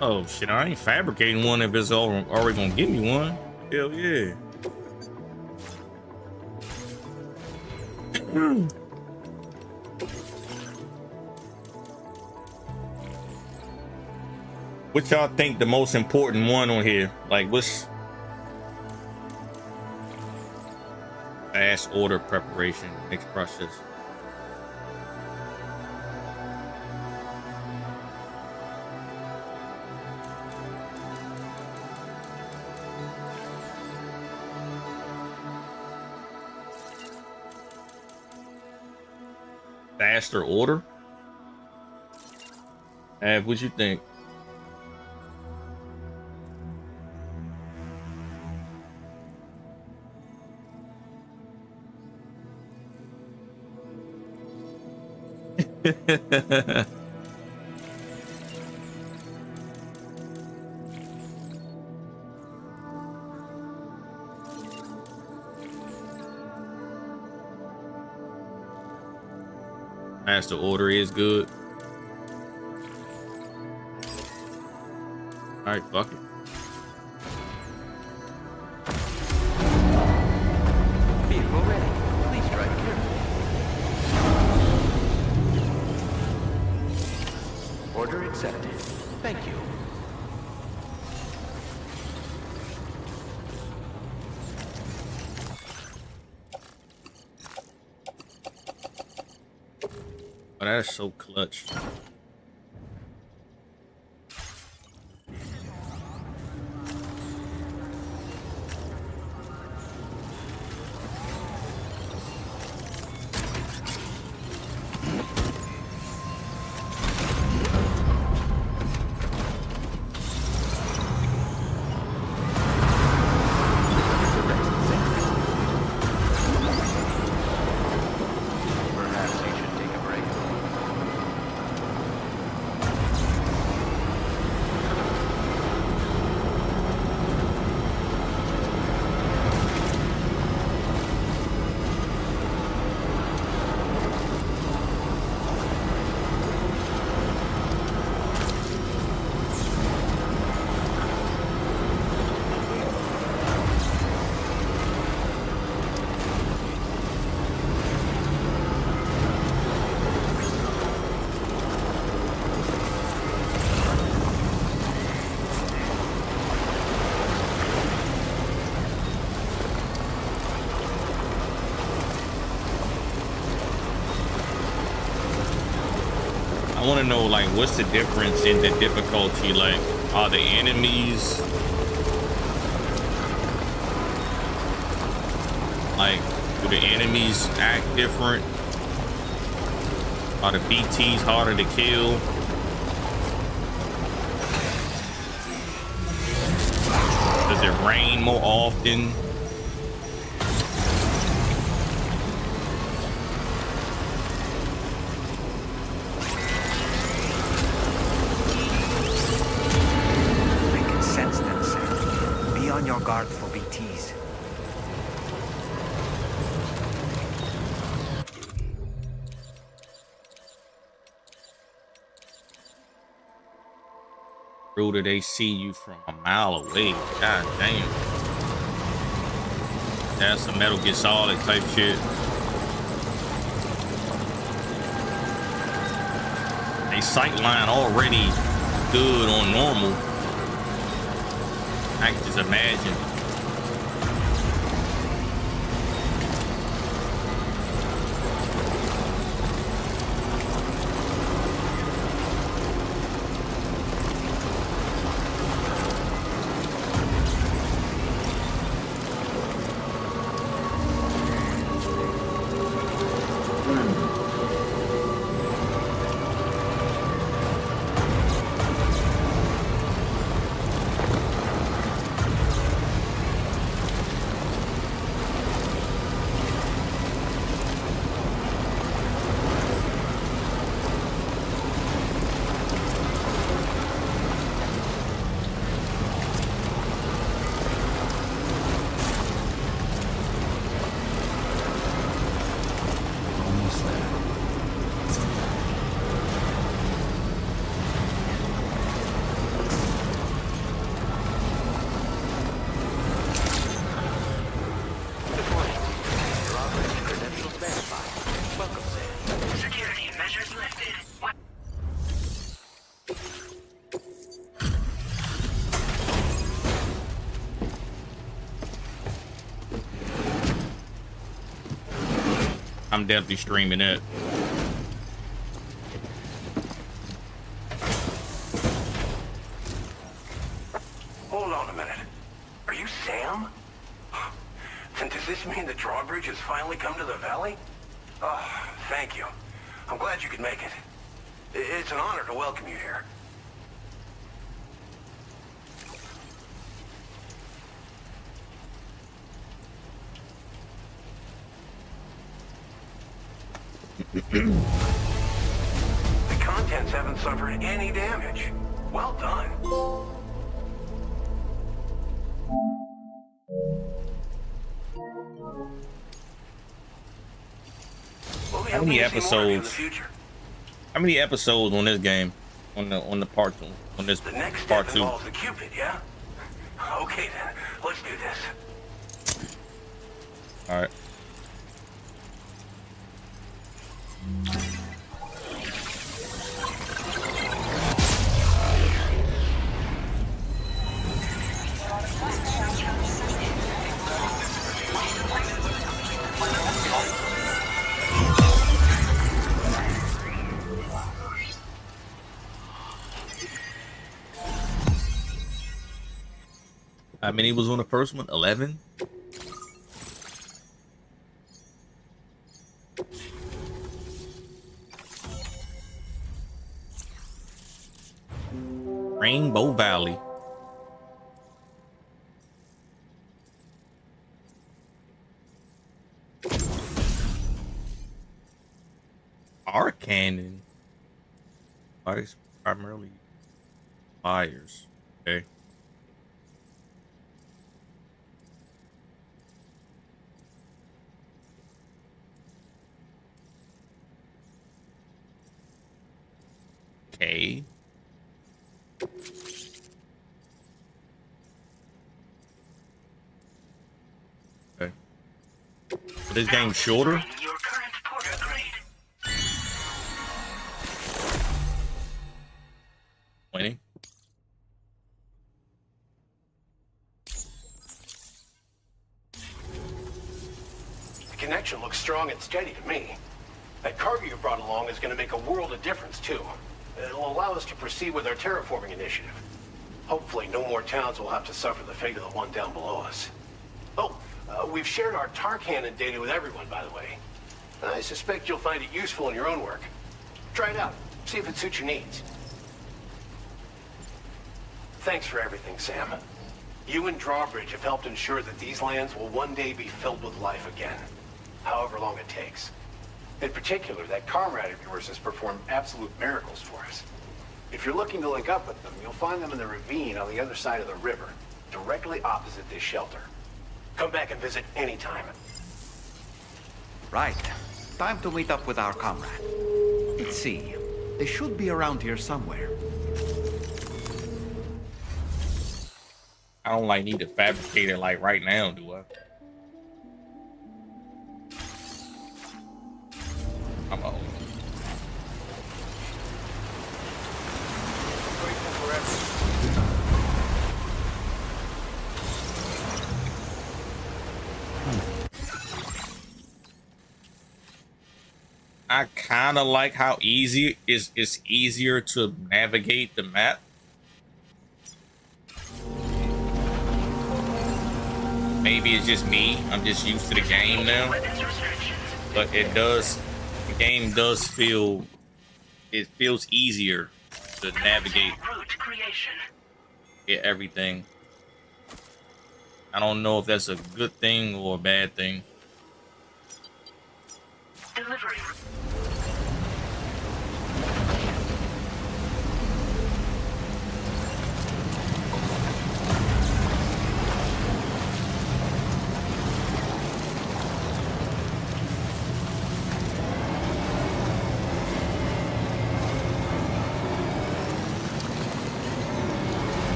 Speaker 1: Oh shit, I ain't fabricating one if it's already gonna give me one. Hell yeah. What y'all think the most important one on here? Like what's fast order preparation, next process? Faster order? What you think? Faster order is good. All right, fuck it.
Speaker 7: Vehicle ready. Please drive carefully. Order accepted. Thank you.
Speaker 1: Oh, that is so clutch. I want to know, like, what's the difference in the difficulty? Like, are the enemies, like, do the enemies act different? Are the BTs harder to kill? Does it rain more often?
Speaker 8: I can sense them, Sam. Be on your guard for BTs.
Speaker 1: Ruder, they see you from a mile away. God damn. That's some Metal Gear Solid type shit. A sight line already good on normal. I can just imagine. I'm definitely streaming it.
Speaker 12: Hold on a minute. Are you Sam? Then does this mean the drawbridge has finally come to the valley? Oh, thank you. I'm glad you could make it. It's an honor to welcome you here. The contents haven't suffered any damage. Well done.
Speaker 1: How many episodes? How many episodes on this game? On the part two? On this part two?
Speaker 12: The Cupid, yeah? Okay then, let's do this.
Speaker 1: All right. How many was on the first one? 11? Rainbow Valley. Cannon. Bodies primarily fires. Okay. Okay. Okay. So this game's shorter. Winning.
Speaker 12: The connection looks strong and steady to me. That cargo you brought along is going to make a world of difference, too.
Speaker 18: It'll allow us to proceed with our terraforming initiative. Hopefully, no more towns will have to suffer the fate of the one down below us. Oh, we've shared our tar cannon data with everyone, by the way. I suspect you'll find it useful in your own work. Try it out. See if it suits your needs. Thanks for everything, Sam. You and Drawbridge have helped ensure that these lands will one day be filled with life again, however long it takes. In particular, that comrade of yours has performed absolute miracles for us. If you're looking to link up with them, you'll find them in the ravine on the other side of the river, directly opposite this shelter. Come back and visit anytime.
Speaker 8: Right. Time to meet up with our comrade. Let's see. They should be around here somewhere.
Speaker 1: I don't like need to fabricate it like right now, do I? I'm old. I kind of like how easy it's easier to navigate the map. Maybe it's just me. I'm just used to the game now. But the game does feel, it feels easier to navigate. Get everything. I don't know if that's a good thing or a bad thing.
Speaker 5: Delivery.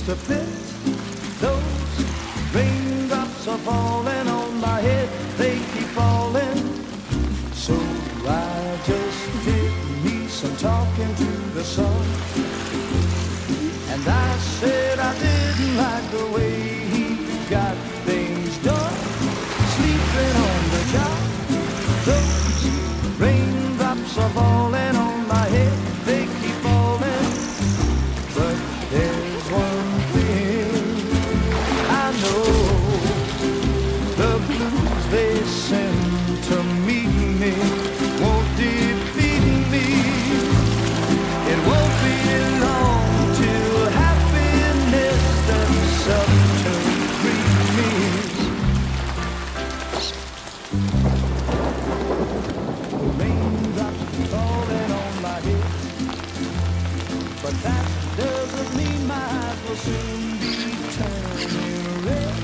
Speaker 19: To fit those raindrops are falling on my head, they keep falling. So I just did me some talking to the sun, and I said I didn't like the way he got things done, sleeping on the job. Those raindrops are falling on my head, they keep falling. But there's one they send to meet me won't defeat me. It won't be long till happiness steps up to greet me. The raindrops falling on my head, but that doesn't mean my eyes will soon be turning red.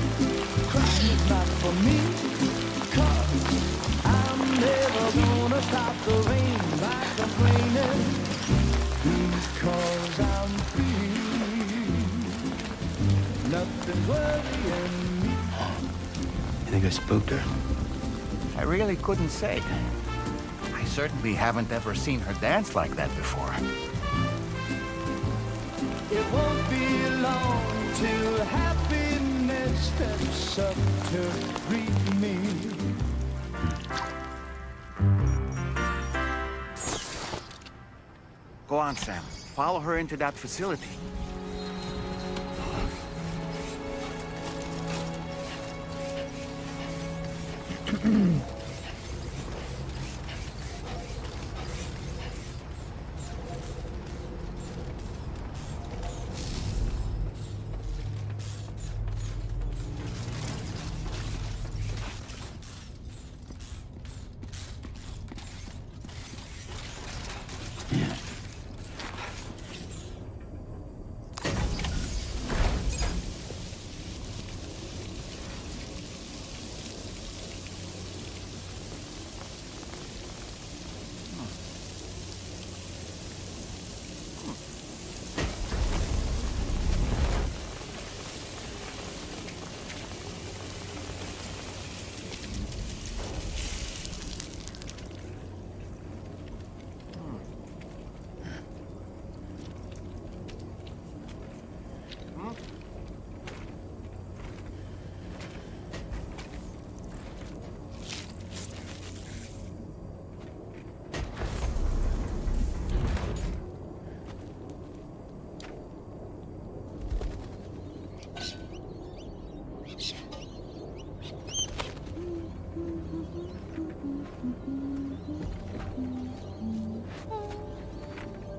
Speaker 19: Crying is not for me. I'm never gonna stop the rain by complaining, because I'm free. Nothing's worrying me.
Speaker 8: You think I spooked her? I really couldn't say. I certainly haven't ever seen her dance like that before.
Speaker 19: It won't be long till happiness steps up to greet me.
Speaker 8: Go on, Sam. Follow her into that facility.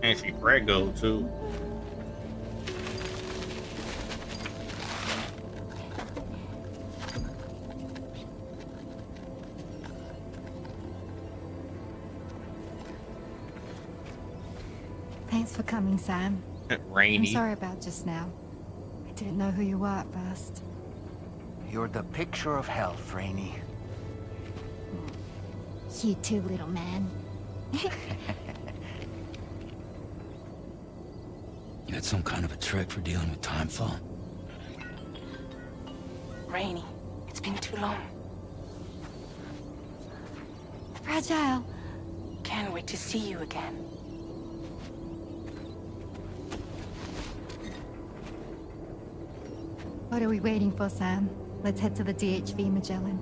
Speaker 1: And she crack gold too.
Speaker 20: Thanks for coming, Sam.
Speaker 1: Rainy.
Speaker 20: I'm sorry about just now. I didn't know who you were at first.
Speaker 8: You're the picture of health, Rainey.
Speaker 20: You too, little man.
Speaker 14: You had some kind of a trick for dealing with time fall?
Speaker 16: Rainey, it's been too long.
Speaker 20: Fragile.
Speaker 16: Can't wait to see you again.
Speaker 20: What are we waiting for, Sam? Let's head to the DHV Magellan.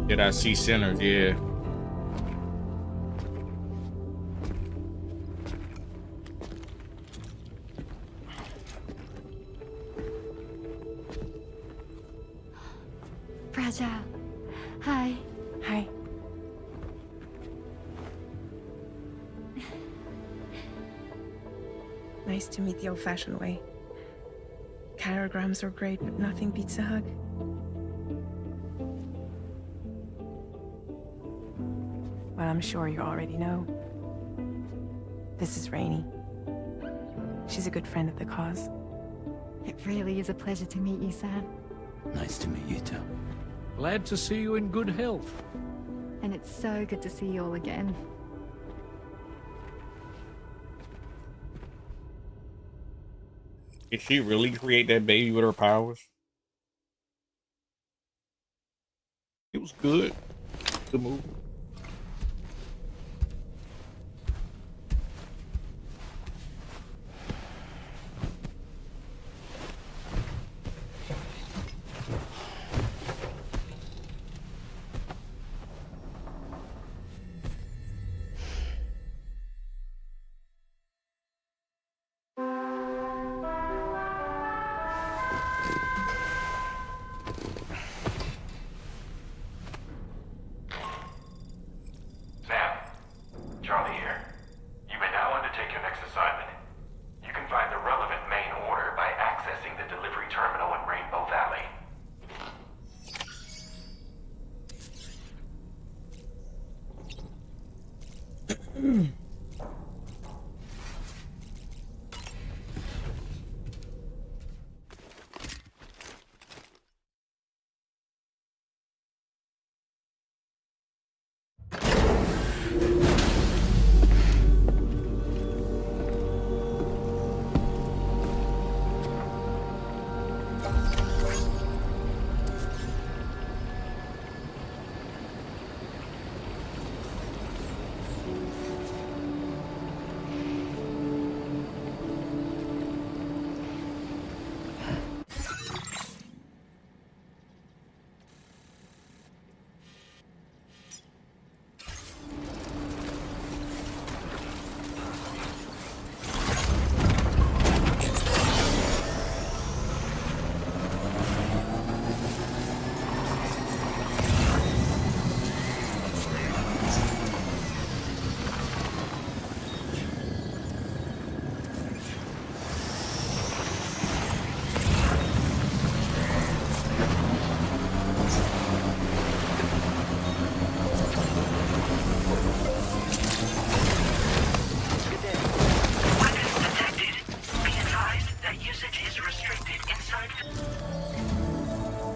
Speaker 1: Did I see sinners? Yeah.
Speaker 20: Fragile. Hi.
Speaker 16: Hi. Nice to meet the old-fashioned way. Chirograms are great, but nothing beats a hug. Well, I'm sure you already know. This is Rainey. She's a good friend of the cause.
Speaker 20: It really is a pleasure to meet you, Sam.
Speaker 14: Nice to meet you too.
Speaker 15: Glad to see you in good health.
Speaker 20: And it's so good to see you all again.
Speaker 1: Did she really create that baby with her powers? It was good. Good move.
Speaker 12: Sam, Charlie here. You may now undertake your next assignment. You can find the relevant main order by accessing the delivery terminal in Rainbow Valley.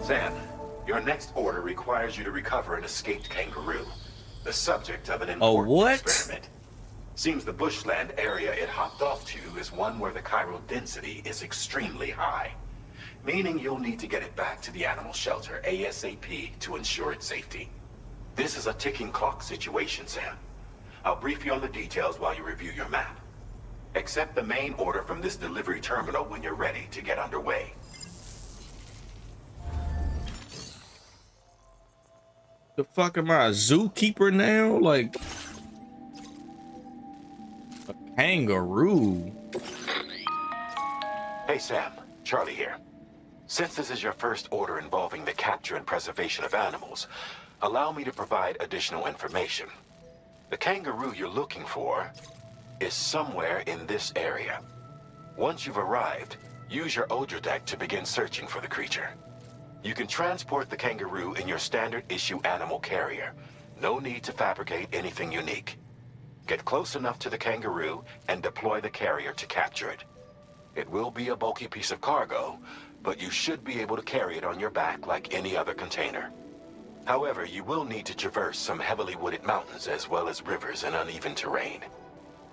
Speaker 12: Sam, your next order requires you to recover an escaped kangaroo, the subject of an important experiment. Seems the bushland area it hopped off to is one where the chiral density is extremely high, meaning you'll need to get it back to the animal shelter ASAP to ensure its safety. This is a ticking clock situation, Sam. I'll brief you on the details while you review your map. Accept the main order from this delivery terminal when you're ready to get underway.
Speaker 1: The fuck am I, a zookeeper now? Like a kangaroo.
Speaker 12: Hey, Sam. Charlie here. Since this is your first order involving the capture and preservation of animals, allow me to provide additional information. The kangaroo you're looking for is somewhere in this area. Once you've arrived, use your Odra deck to begin searching for the creature. You can transport the kangaroo in your standard issue animal carrier. No need to fabricate anything unique. Get close enough to the kangaroo and deploy the carrier to capture it. It will be a bulky piece of cargo, but you should be able to carry it on your back like any other container. However, you will need to traverse some heavily wooded mountains as well as rivers and uneven terrain.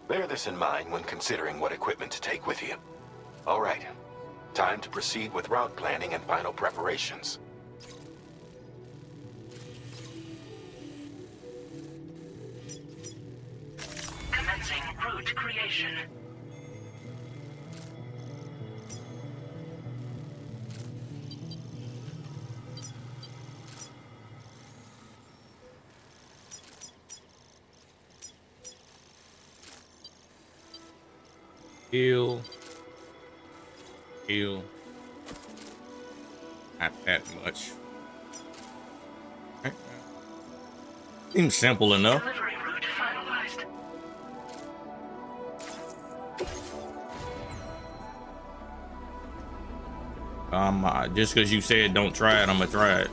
Speaker 12: Bear this in mind when considering what equipment to take with you. All right, time to proceed with route planning and final preparations.
Speaker 5: Commencing route creation.
Speaker 1: Heal. Not that much. Okay. Seems simple enough.
Speaker 5: Delivery route finalized.
Speaker 1: Just because you said don't try it, I'm gonna try it.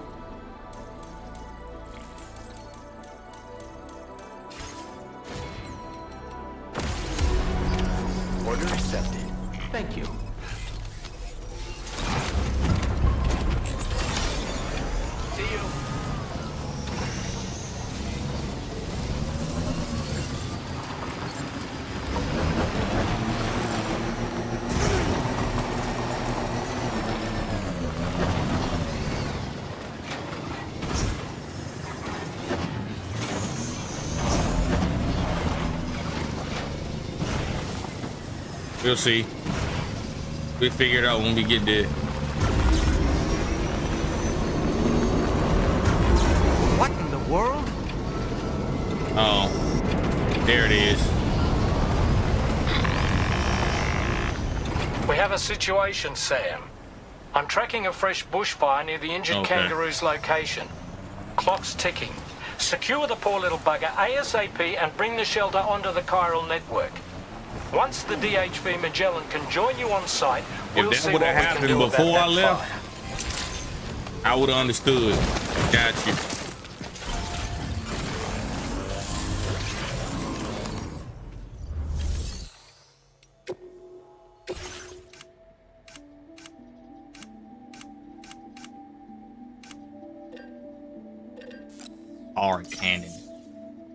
Speaker 7: Order accepted. Thank you. See you.
Speaker 1: We'll see. We figure it out when we get there.
Speaker 8: What in the world?
Speaker 1: Oh, there it is.
Speaker 15: We have a situation, Sam. I'm tracking a fresh bushfire near the injured kangaroo's location. Clock's ticking. Secure the poor little bugger ASAP and bring the shelter onto the chiral network. Once the DHV Magellan can join you on site, we'll see what we can do about that
Speaker 1: before I
Speaker 15: fire.
Speaker 1: left, I would have understood. Got you. Hard cannon.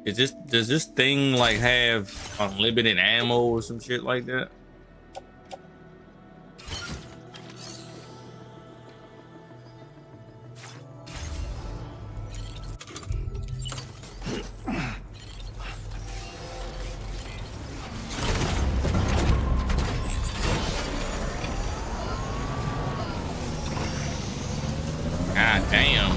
Speaker 1: Does this thing like have unlimited ammo or some shit like that? God damn.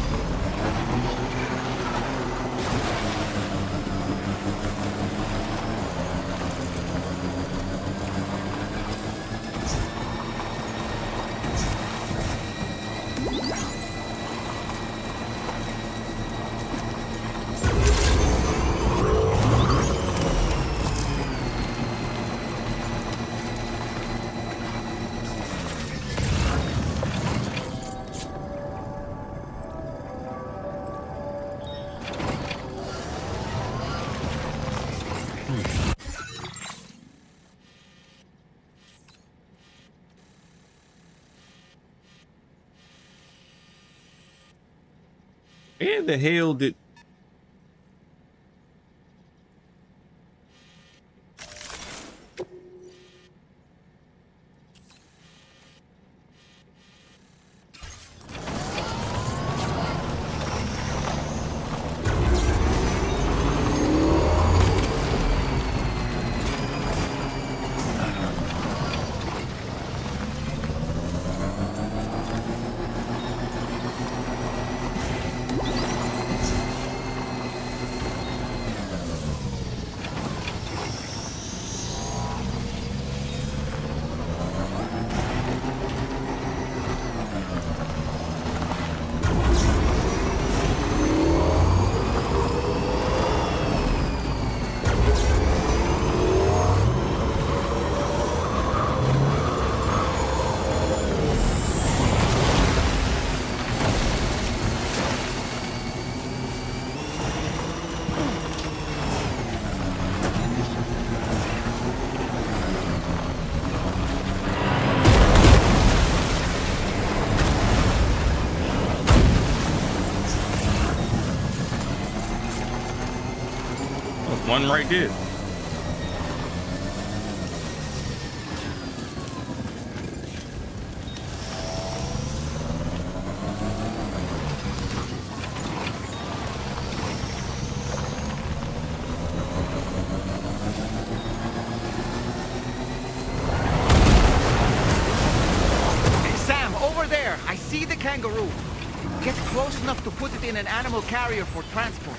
Speaker 1: Where the hell did... There's one right there.
Speaker 8: Sam, over there! I see the kangaroo. Get close enough to put it in an animal carrier for transport.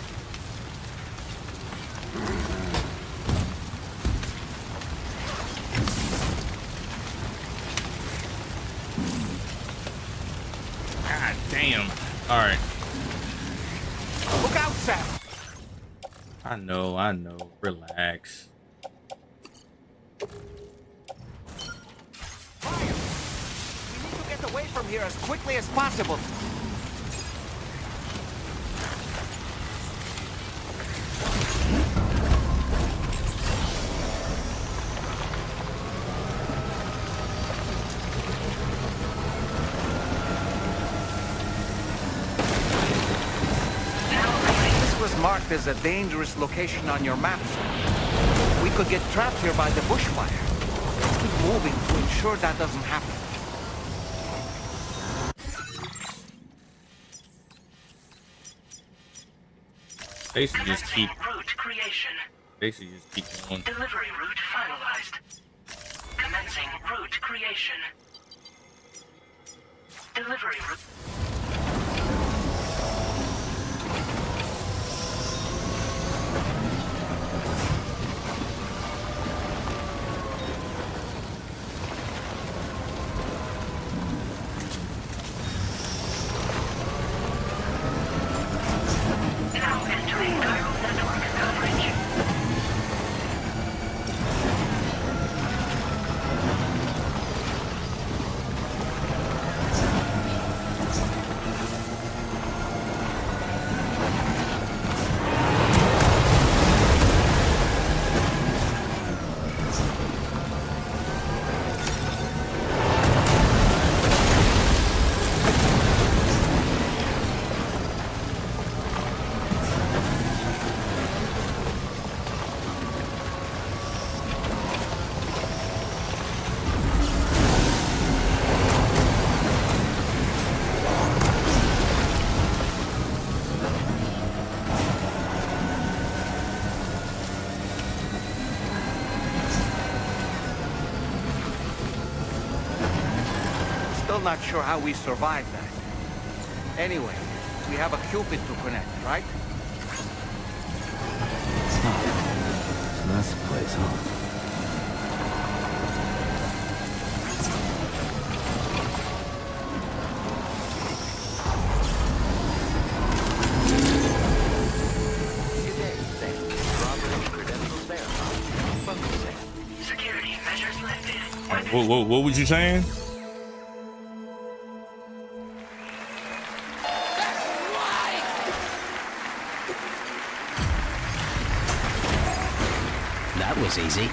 Speaker 1: God damn. All right.
Speaker 8: Look out, Sam!
Speaker 1: I know. Relax.
Speaker 8: We need to get away from here as quickly as possible. This was marked as a dangerous location on your map, sir. We could get trapped here by the bushfire. Let's keep moving to ensure that doesn't happen.
Speaker 1: Basically, just keep.
Speaker 5: Route creation.
Speaker 1: Basically, just keep going.
Speaker 5: Delivery route finalized. Commencing route creation. Delivery route. Now entering chiral network coverage.
Speaker 8: Still not sure how we survived that. Anyway, we have a Cupid to connect, right?
Speaker 14: So that's the place, huh?
Speaker 5: Security measures lifted.
Speaker 1: What was you saying?
Speaker 21: That was easy.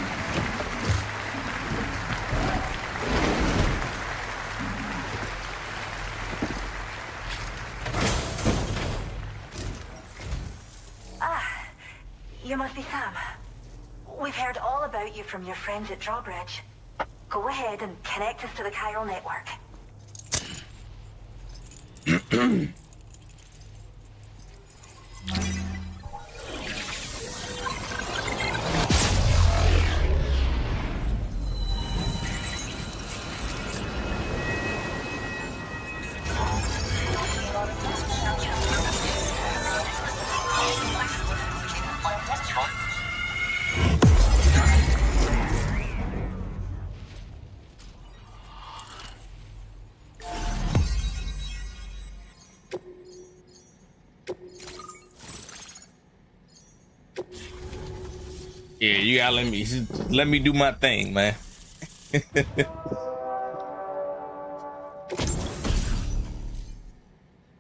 Speaker 22: Ah, you must be Sam. We've heard all about you from your friends at Drawbridge. Go ahead and connect us to the chiral network.
Speaker 1: Yeah, you gotta let me do my thing, man.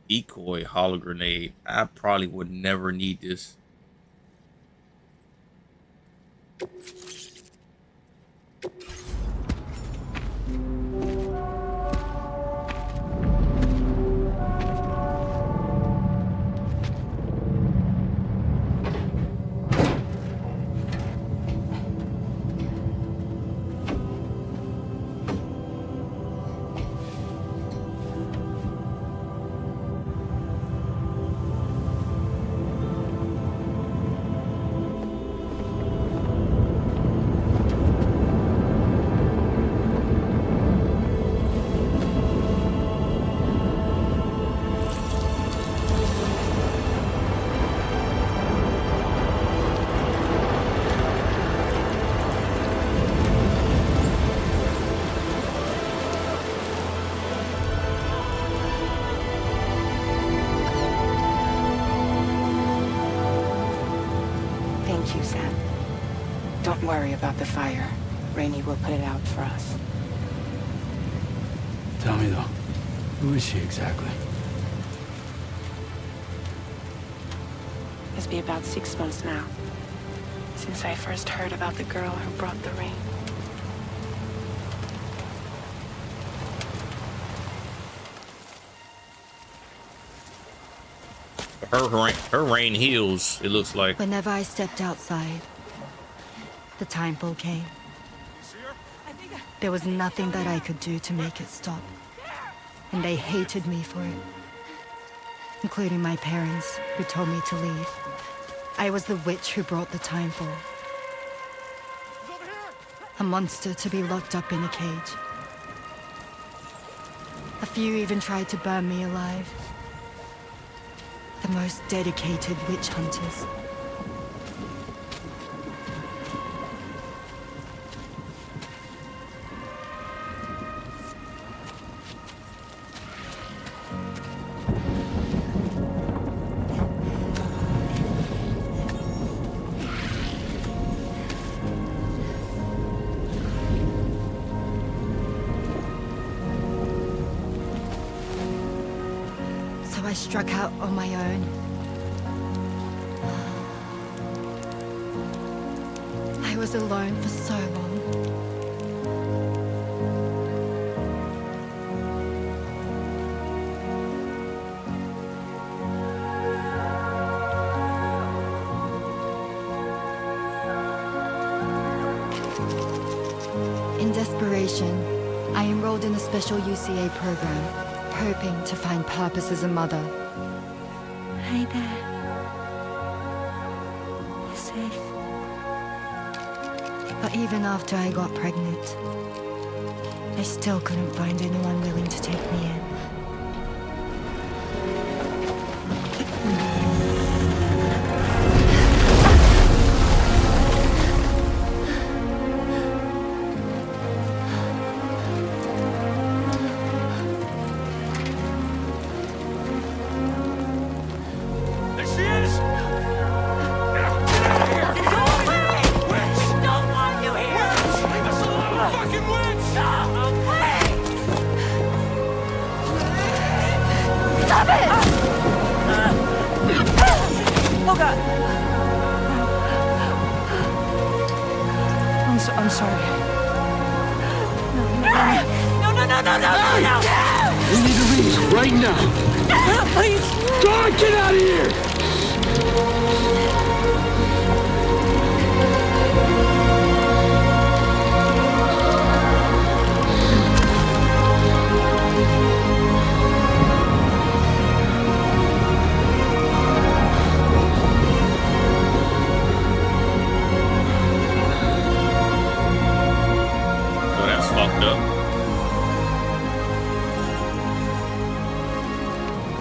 Speaker 1: Decoy hollow grenade. I probably would never need this.
Speaker 13: Thank you, Sam. Don't worry about the fire. Rainey will put it out for us.
Speaker 14: Tell me though, who is she exactly?
Speaker 13: It's been about 6 months now, since I first heard about the girl who brought the rain.
Speaker 1: Her rain heals, it looks like.
Speaker 20: Whenever I stepped outside, the timefall came. There was nothing that I could do to make it stop. And they hated me for it. Including my parents, who told me to leave. I was the witch who brought the timefall. A monster to be locked up in a cage. A few even tried to burn me alive. The most dedicated witch hunters. I struck out on my own. I was alone for so long. In desperation, I enrolled in a special UCA program. Hoping to find purpose as a mother. Hi there. You're safe. But even after I got pregnant, I still couldn't find anyone willing to take me in.
Speaker 13: I'm sorry.
Speaker 19: No! We need to leave right now.
Speaker 13: Please!
Speaker 19: God, get out of here!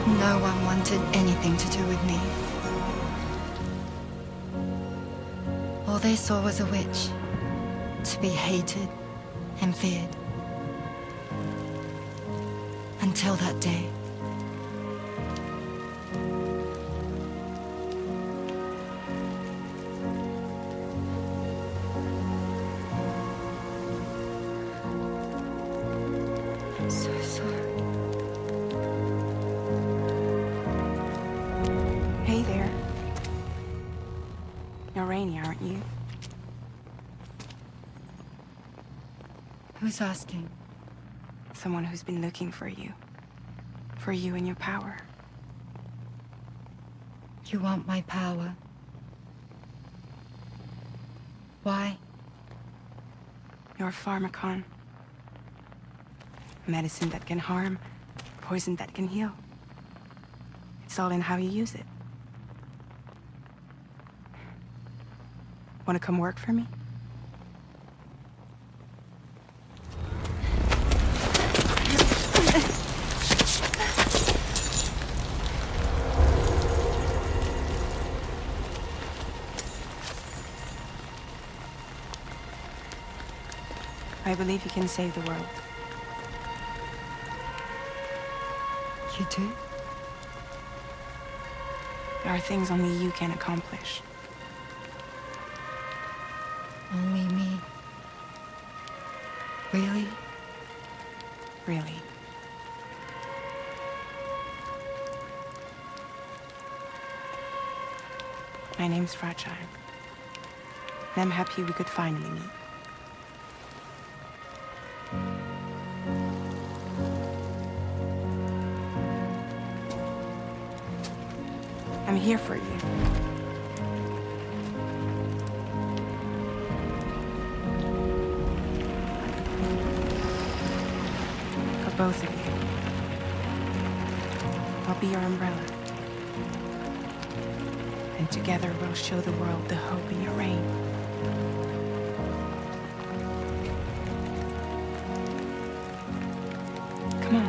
Speaker 20: No one wanted anything to do with me. All they saw was a witch, to be hated and feared. Until that day. I'm so sorry.
Speaker 13: Hey there. You're Rainey, aren't you?
Speaker 20: Who's asking?
Speaker 13: Someone who's been looking for you. For you and your power.
Speaker 20: You want my power? Why?
Speaker 13: You're a pharmacon. Medicine that can harm, poison that can heal. It's all in how you use it. Want to come work for me? I believe you can save the world.
Speaker 20: You do?
Speaker 13: There are things only you can accomplish. Really? Really? My name's Fragile. And I'm happy we could finally meet. I'm here for you. For both of you. I'll be your umbrella. And together we'll show the world the hope in your reign. Come on.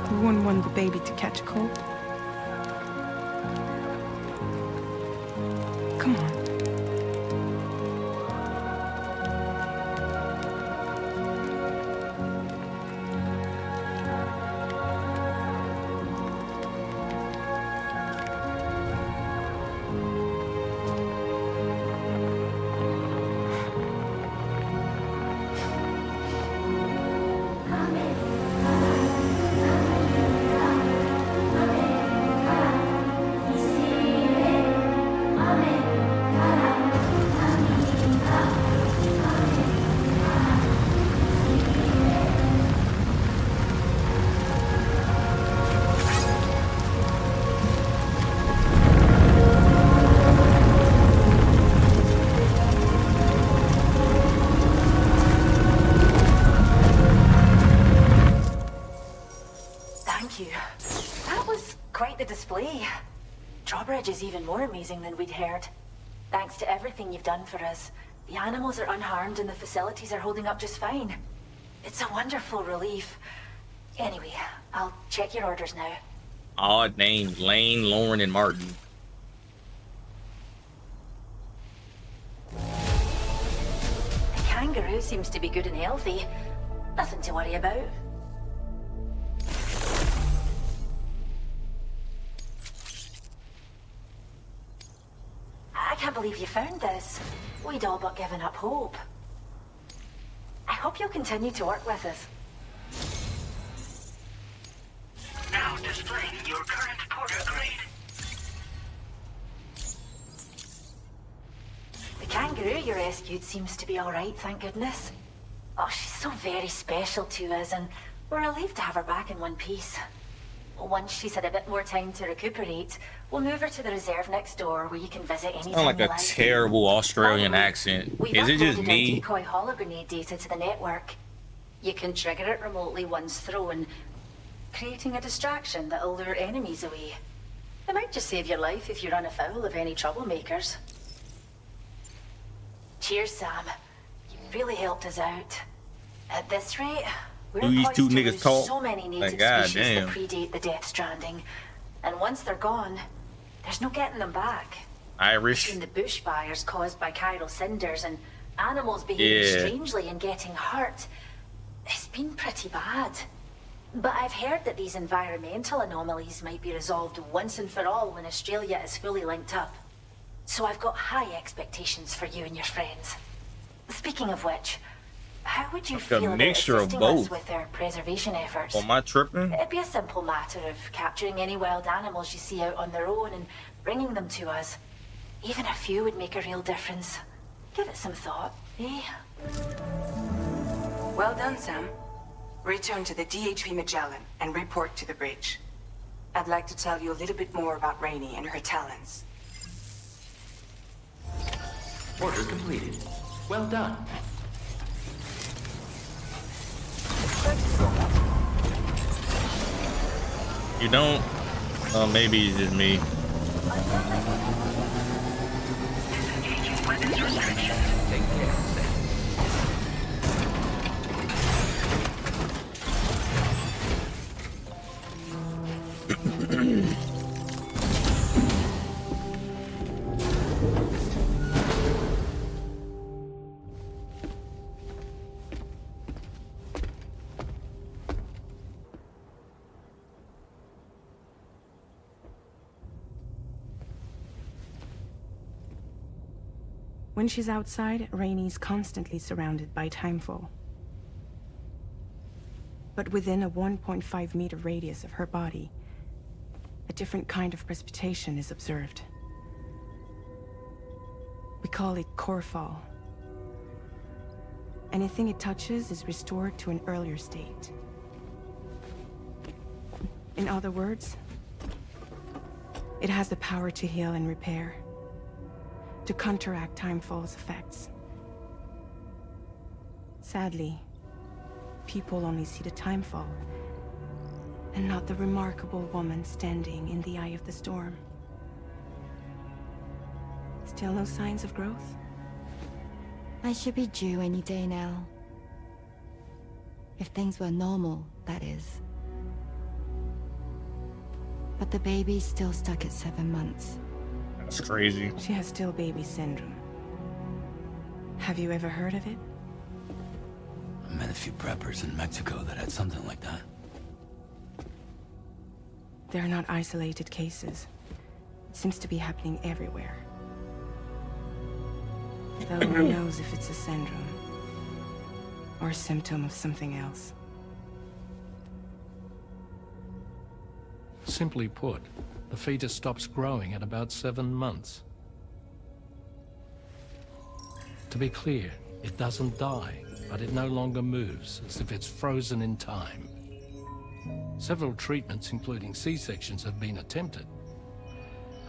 Speaker 13: Who wouldn't want the baby to catch a cold? Come on.
Speaker 22: Thank you. That was quite the display. Drawbridge is even more amazing than we'd heard. Thanks to everything you've done for us, the animals are unharmed and the facilities are holding up just fine. It's a wonderful relief. Anyway, I'll check your orders now.
Speaker 1: Odd names: Lane, Lauren, and Martin.
Speaker 22: The kangaroo seems to be good and healthy. Nothing to worry about. I can't believe you found this. We'd all but given up hope. I hope you'll continue to work with us.
Speaker 5: Now displaying your current porter grade.
Speaker 22: The kangaroo you rescued seems to be all right, thank goodness. Oh, she's so very special to us, and we're relieved to have her back in one piece. Once she's had a bit more time to recuperate, we'll move her to the reserve next door where you can visit anytime
Speaker 1: Sound like
Speaker 22: you
Speaker 1: a
Speaker 22: like.
Speaker 1: terrible Australian accent.
Speaker 22: We've
Speaker 1: Is it just
Speaker 22: uploaded
Speaker 1: me?
Speaker 22: our decoy hologrenade data to the network. You can trigger it remotely once thrown, creating a distraction that'll lure enemies away. It might just save your life if you run afoul of any troublemakers. Cheers, Sam. You really helped us out. At this rate, we're
Speaker 1: Do these
Speaker 22: poised
Speaker 1: two
Speaker 22: to
Speaker 1: niggas
Speaker 22: lose
Speaker 1: talk?
Speaker 22: so many native
Speaker 1: Like, God
Speaker 22: species
Speaker 1: damn.
Speaker 22: that predate the Death Stranding. And once they're gone, there's no getting them back.
Speaker 1: Irish.
Speaker 22: Between the bushfires caused by chiral cinders and animals behaving
Speaker 1: Yeah.
Speaker 22: strangely and getting hurt, it's been pretty bad. But I've heard that these environmental anomalies might be resolved once and for all when Australia is fully linked up. So I've got high expectations for you and your friends. Speaking of which, how would you
Speaker 1: Like a
Speaker 22: feel about
Speaker 1: mixture of
Speaker 22: assisting us
Speaker 1: both.
Speaker 22: with our preservation efforts?
Speaker 1: Am I tripping?
Speaker 22: It'd be a simple matter of capturing any wild animals you see out on their own and bringing them to us. Even a few would make a real difference. Give it some thought, eh?
Speaker 16: Well done, Sam. Return to the DHV Magellan and report to the bridge. I'd like to tell you a little bit more about Rainey and her talents.
Speaker 7: Order completed. Well done.
Speaker 1: You don't? Maybe it's just me.
Speaker 7: Take care, Sam.
Speaker 13: When she's outside, Rainie's constantly surrounded by timefall. But within a 1.5-meter radius of her body, a different kind of precipitation is observed. We call it core fall. Anything it touches is restored to an earlier state. In other words, it has the power to heal and repair, to counteract timefall's effects. Sadly, people only see the timefall, and not the remarkable woman standing in the eye of the storm. Still no signs of growth?
Speaker 20: I should be due any day now. If things were normal, that is. But the baby's still stuck at 7 months.
Speaker 1: That's crazy.
Speaker 13: She has still baby syndrome. Have you ever heard of it?
Speaker 14: I met a few preppers in Mexico that had something like that.
Speaker 13: They're not isolated cases. It seems to be happening everywhere. Though who knows if it's a syndrome or a symptom of something else.
Speaker 15: Simply put, the fetus stops growing at about 7 months. To be clear, it doesn't die, but it no longer moves, as if it's frozen in time. Several treatments, including C-sections, have been attempted.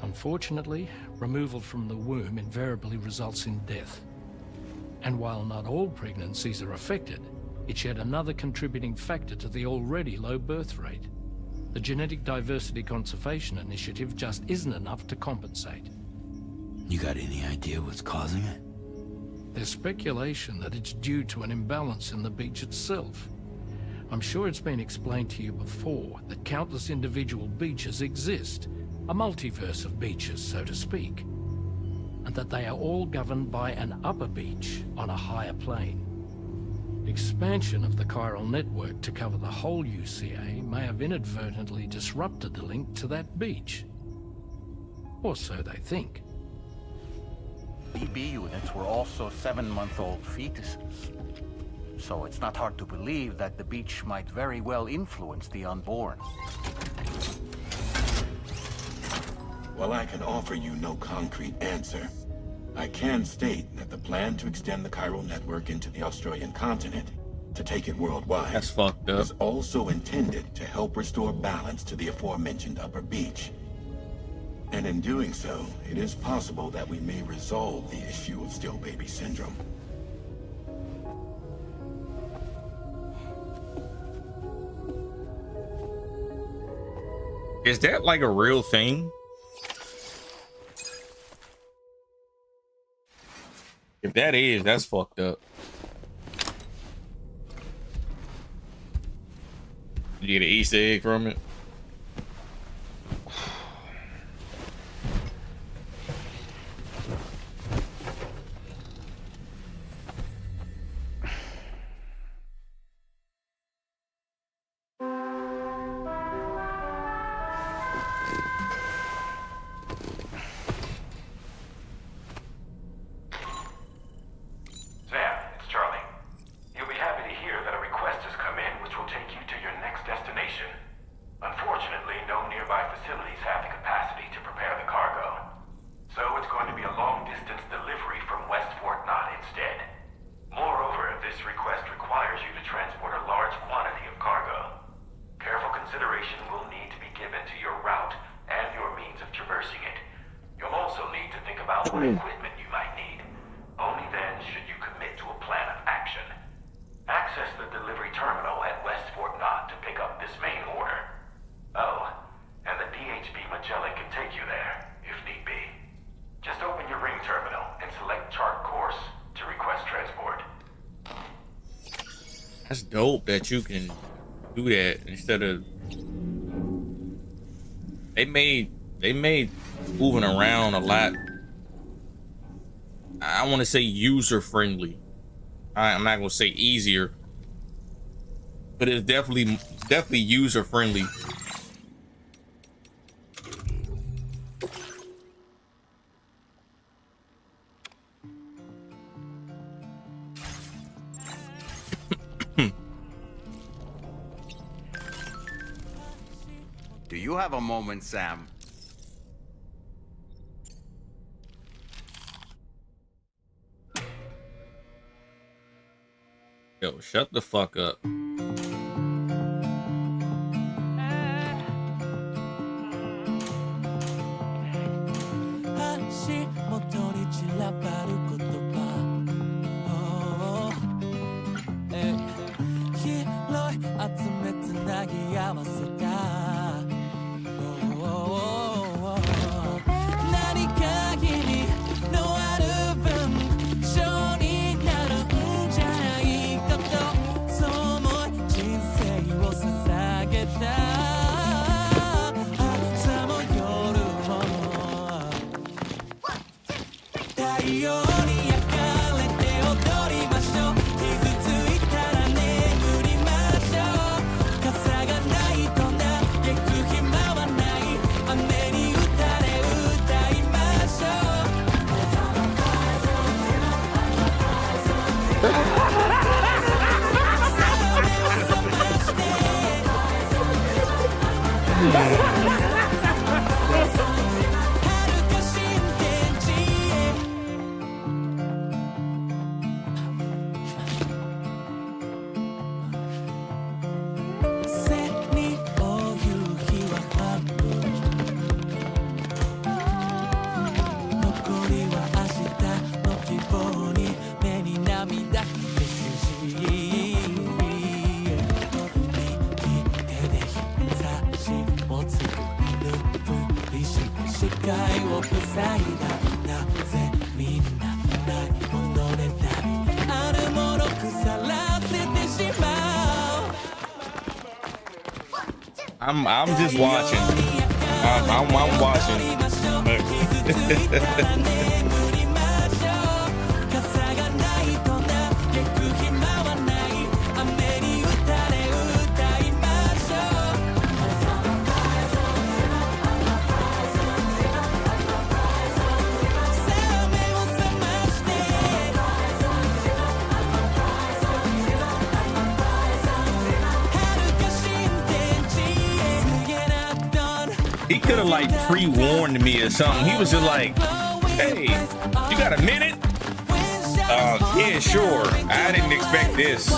Speaker 15: Unfortunately, removal from the womb invariably results in death. And while not all pregnancies are affected, it's yet another contributing factor to the already low birth rate. The Genetic Diversity Conservation Initiative just isn't enough to compensate.
Speaker 14: You got any idea what's causing it?
Speaker 15: There's speculation that it's due to an imbalance in the beach itself. I'm sure it's been explained to you before that countless individual beaches exist, a multiverse of beaches, so to speak, and that they are all governed by an upper beach on a higher plane. Expansion of the chiral network to cover the whole UCA may have inadvertently disrupted the link to that beach. Or so they think.
Speaker 8: BB units were also 7-month-old fetuses. So it's not hard to believe that the beach might very well influence the unborn.
Speaker 2: While I can offer you no concrete answer, I can state that the plan to extend the chiral network into the Australian continent, to take it worldwide,
Speaker 1: that's fucked up,
Speaker 2: is also intended to help restore balance to the aforementioned upper beach. And in doing so, it is possible that we may resolve the issue of still baby syndrome.
Speaker 1: Is that like a real thing? If that is, that's fucked up. Did you get an Easter egg from it? That's dope that you can do that instead of they made moving around a lot. I want to say user friendly. I'm not gonna say easier, but it's definitely user friendly.
Speaker 8: you have a moment, Sam?
Speaker 1: Yo, shut the fuck up. I'm just watching. I'm watching. He could have like pre-warned me or something. He was just like, "Hey, you got a minute?" Yeah, sure. I didn't expect this.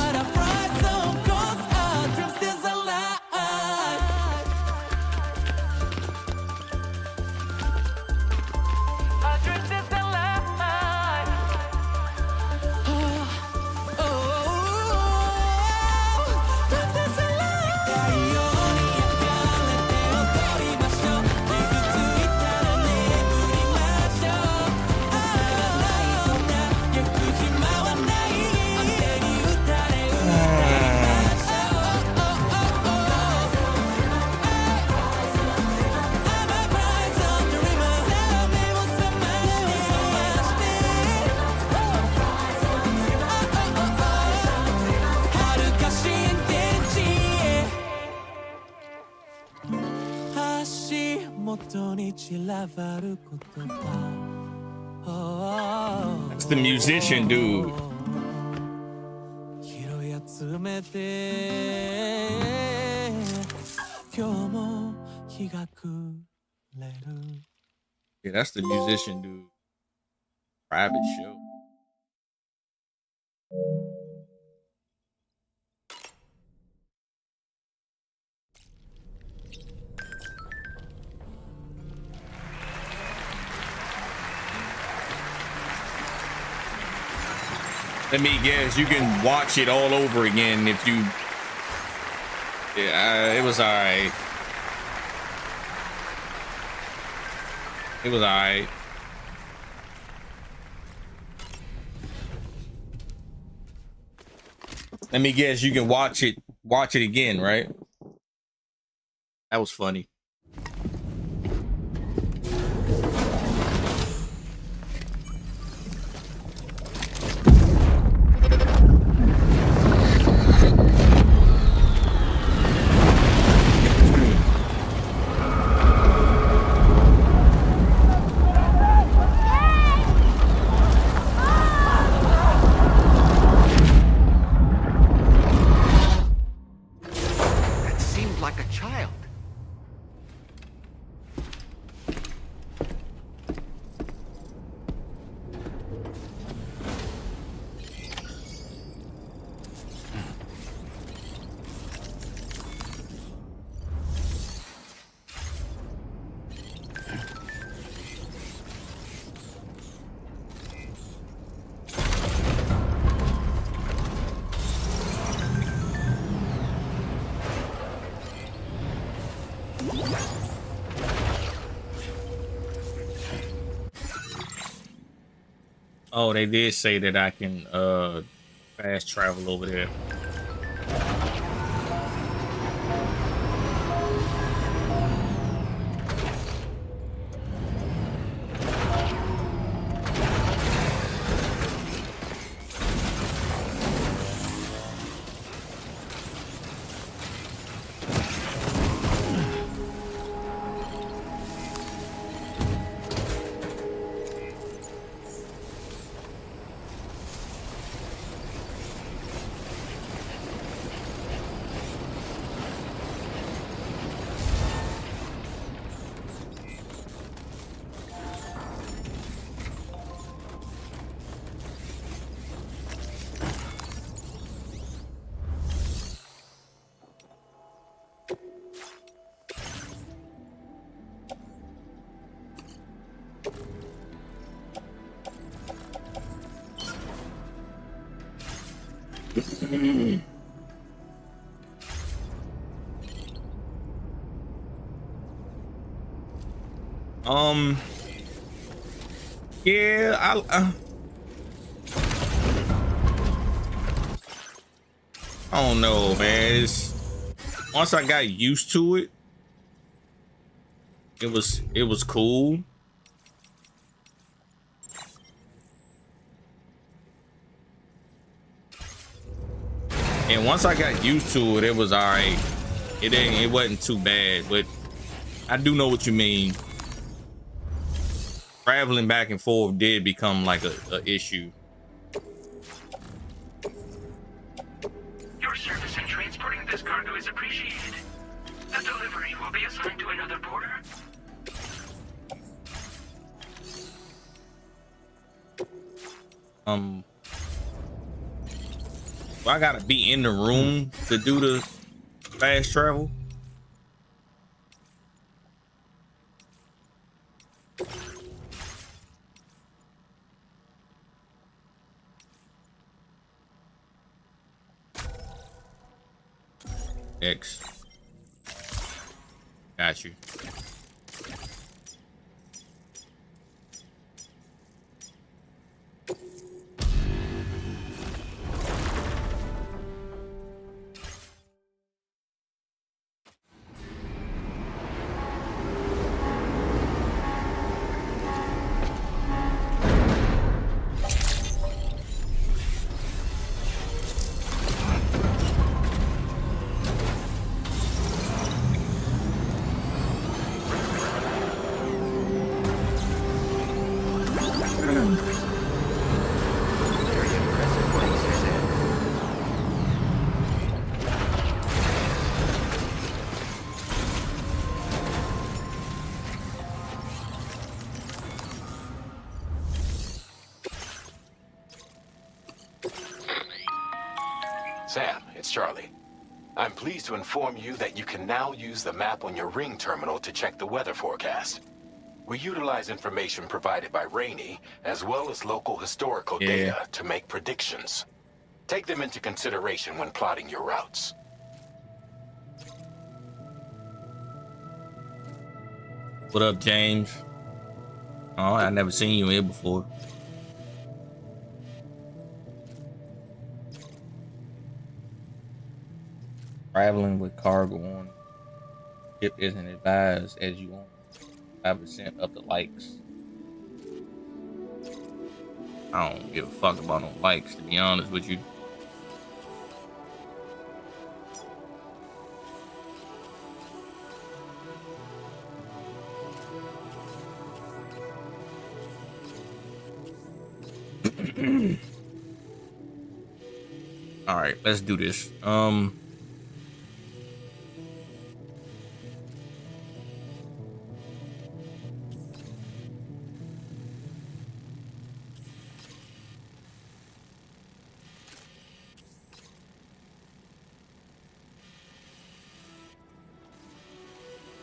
Speaker 1: That's the musician dude. Yeah, that's the musician dude. Private show. Let me guess, you can watch it all over again if you... Yeah, it was alright. It was alright. Let me guess, you can watch it again, right? That was funny. Oh, they did say that I can fast travel over there. Yeah, I don't know, man. Once I got used to it, it was cool. And once I got used to it, it was all right. It wasn't too bad, but I do know what you mean. Traveling back and forth did become like a issue.
Speaker 5: Your service in transporting this cargo is appreciated. The delivery will be assigned to another porter.
Speaker 1: Well, I gotta be in the room to do the fast travel. X. Got you.
Speaker 12: Sam, it's Charlie. I'm pleased to inform you that you can now use the map on your ring terminal to check the weather forecast. We utilize information provided by Rainey, as well as local historical data to make predictions. Take them into consideration when plotting your routes.
Speaker 1: What up, James? Oh, I never seen you here before. Traveling with cargo on ship isn't advised as you own 5% of the likes. I don't give a fuck about no likes, to be honest with you. All right, let's do this.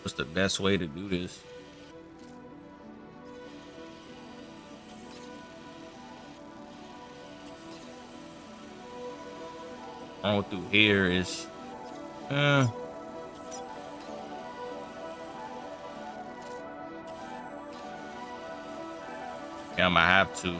Speaker 1: What's the best way to do this? Going through here is yeah, I might have to.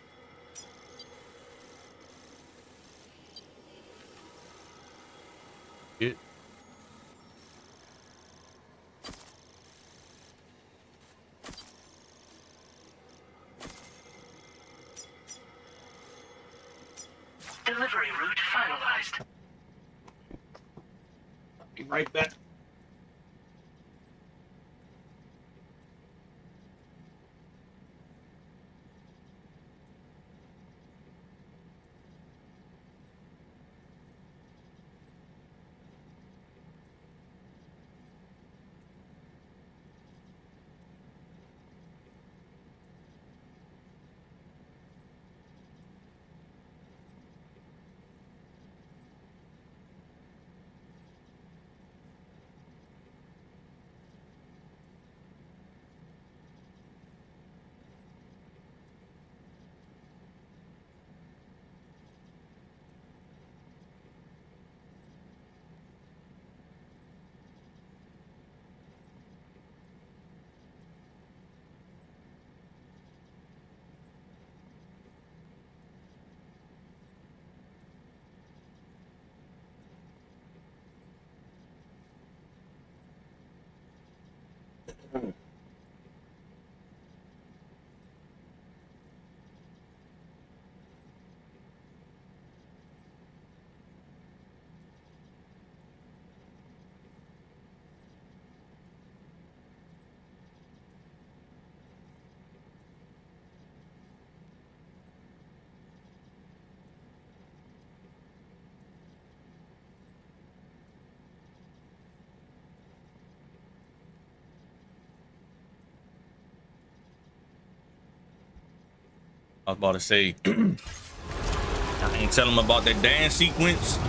Speaker 5: Delivery route finalized.
Speaker 1: Be right back. I was about to say, I ain't tell him about that dance sequence.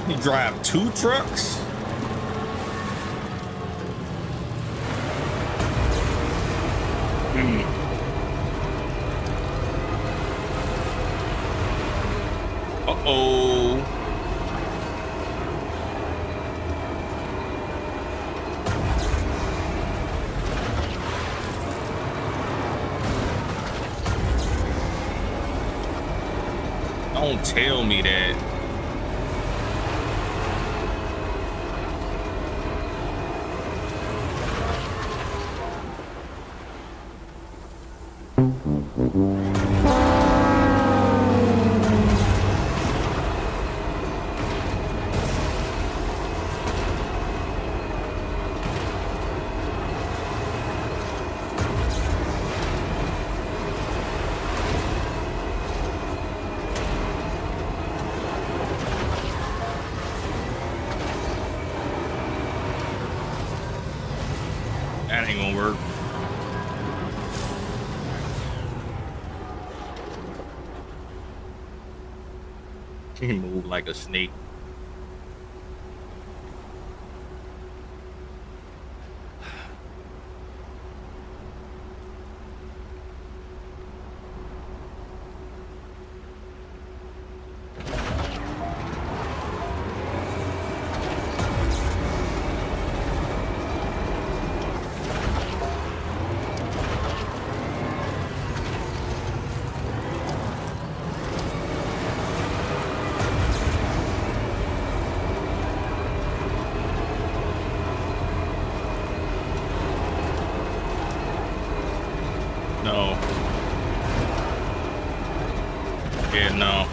Speaker 1: He drive 2 trucks? Uh-oh. Don't tell me that. He moved like a snake. No. Yeah, no.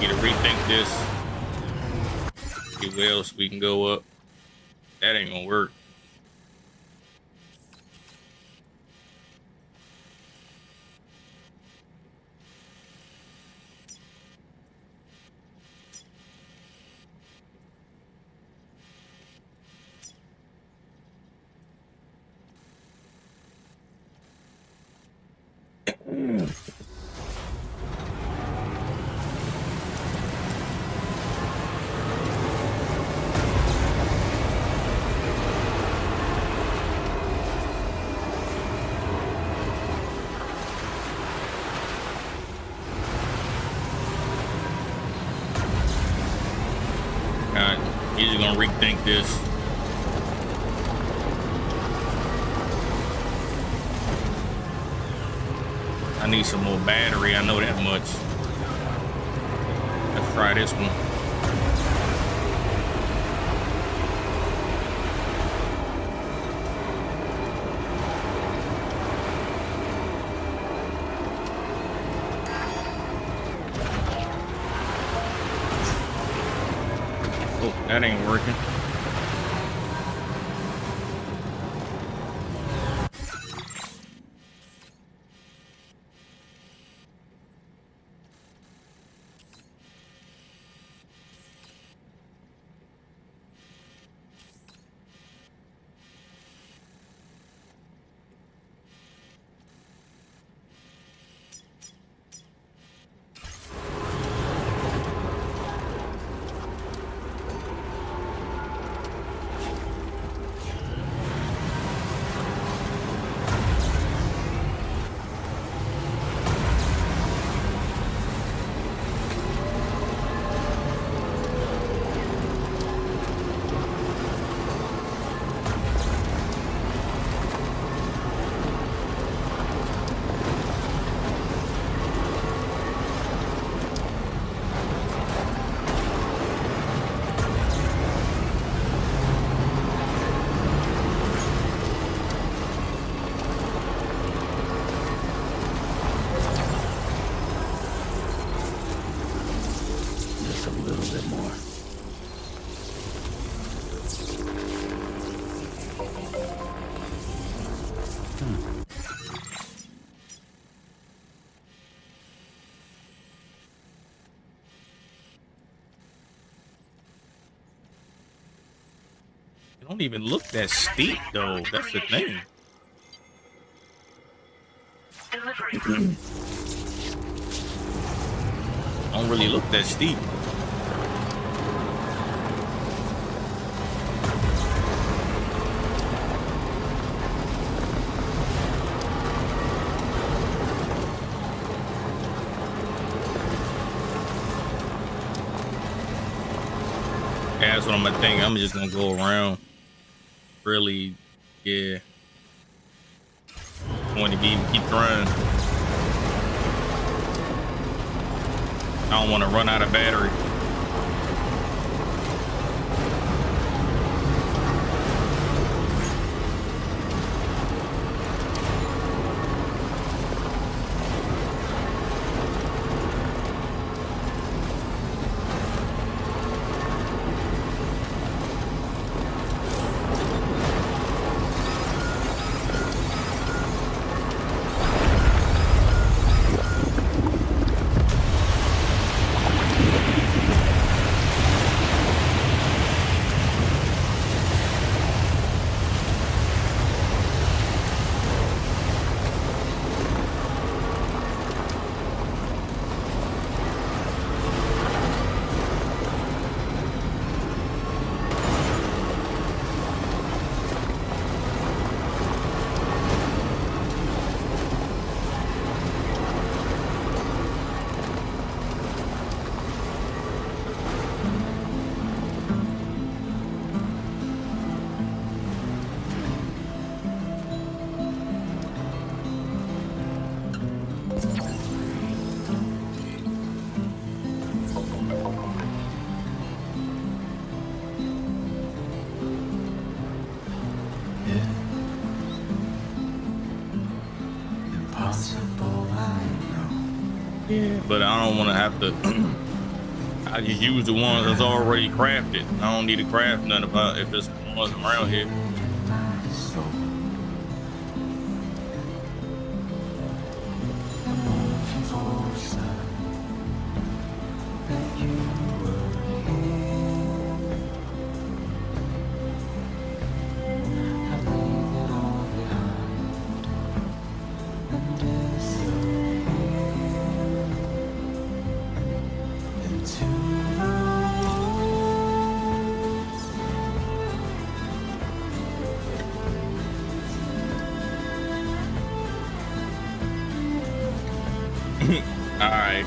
Speaker 1: Need to rethink this. See where else we can go up. That ain't gonna work. He's gonna rethink this. I need some more battery, I know that much. Let's try this one. Oh, that ain't working. It don't even look that steep though. That's the thing. Don't really look that steep. Yeah, that's what I'm gonna think. I'm just gonna go around. Really, yeah. 20 B, keep trying. I don't want to run out of battery. Yeah, but I don't want to have to. I just use the ones that's already crafted. I don't need to craft nothing about if it's ones around here. All right.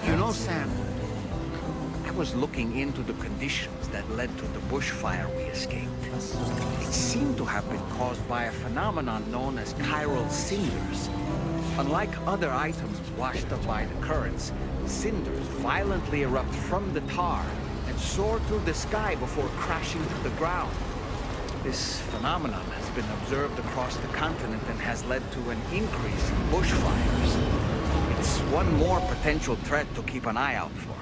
Speaker 8: You know, Sam, I was looking into the conditions that led to the bushfire we escaped. It seemed to have been caused by a phenomenon known as chiral cinders. Unlike other items washed up by the currents, cinders violently erupt from the tar and soar through the sky before crashing to the ground. This phenomenon has been observed across the continent and has led to an increase in bushfires. It's one more potential threat to keep an eye out for.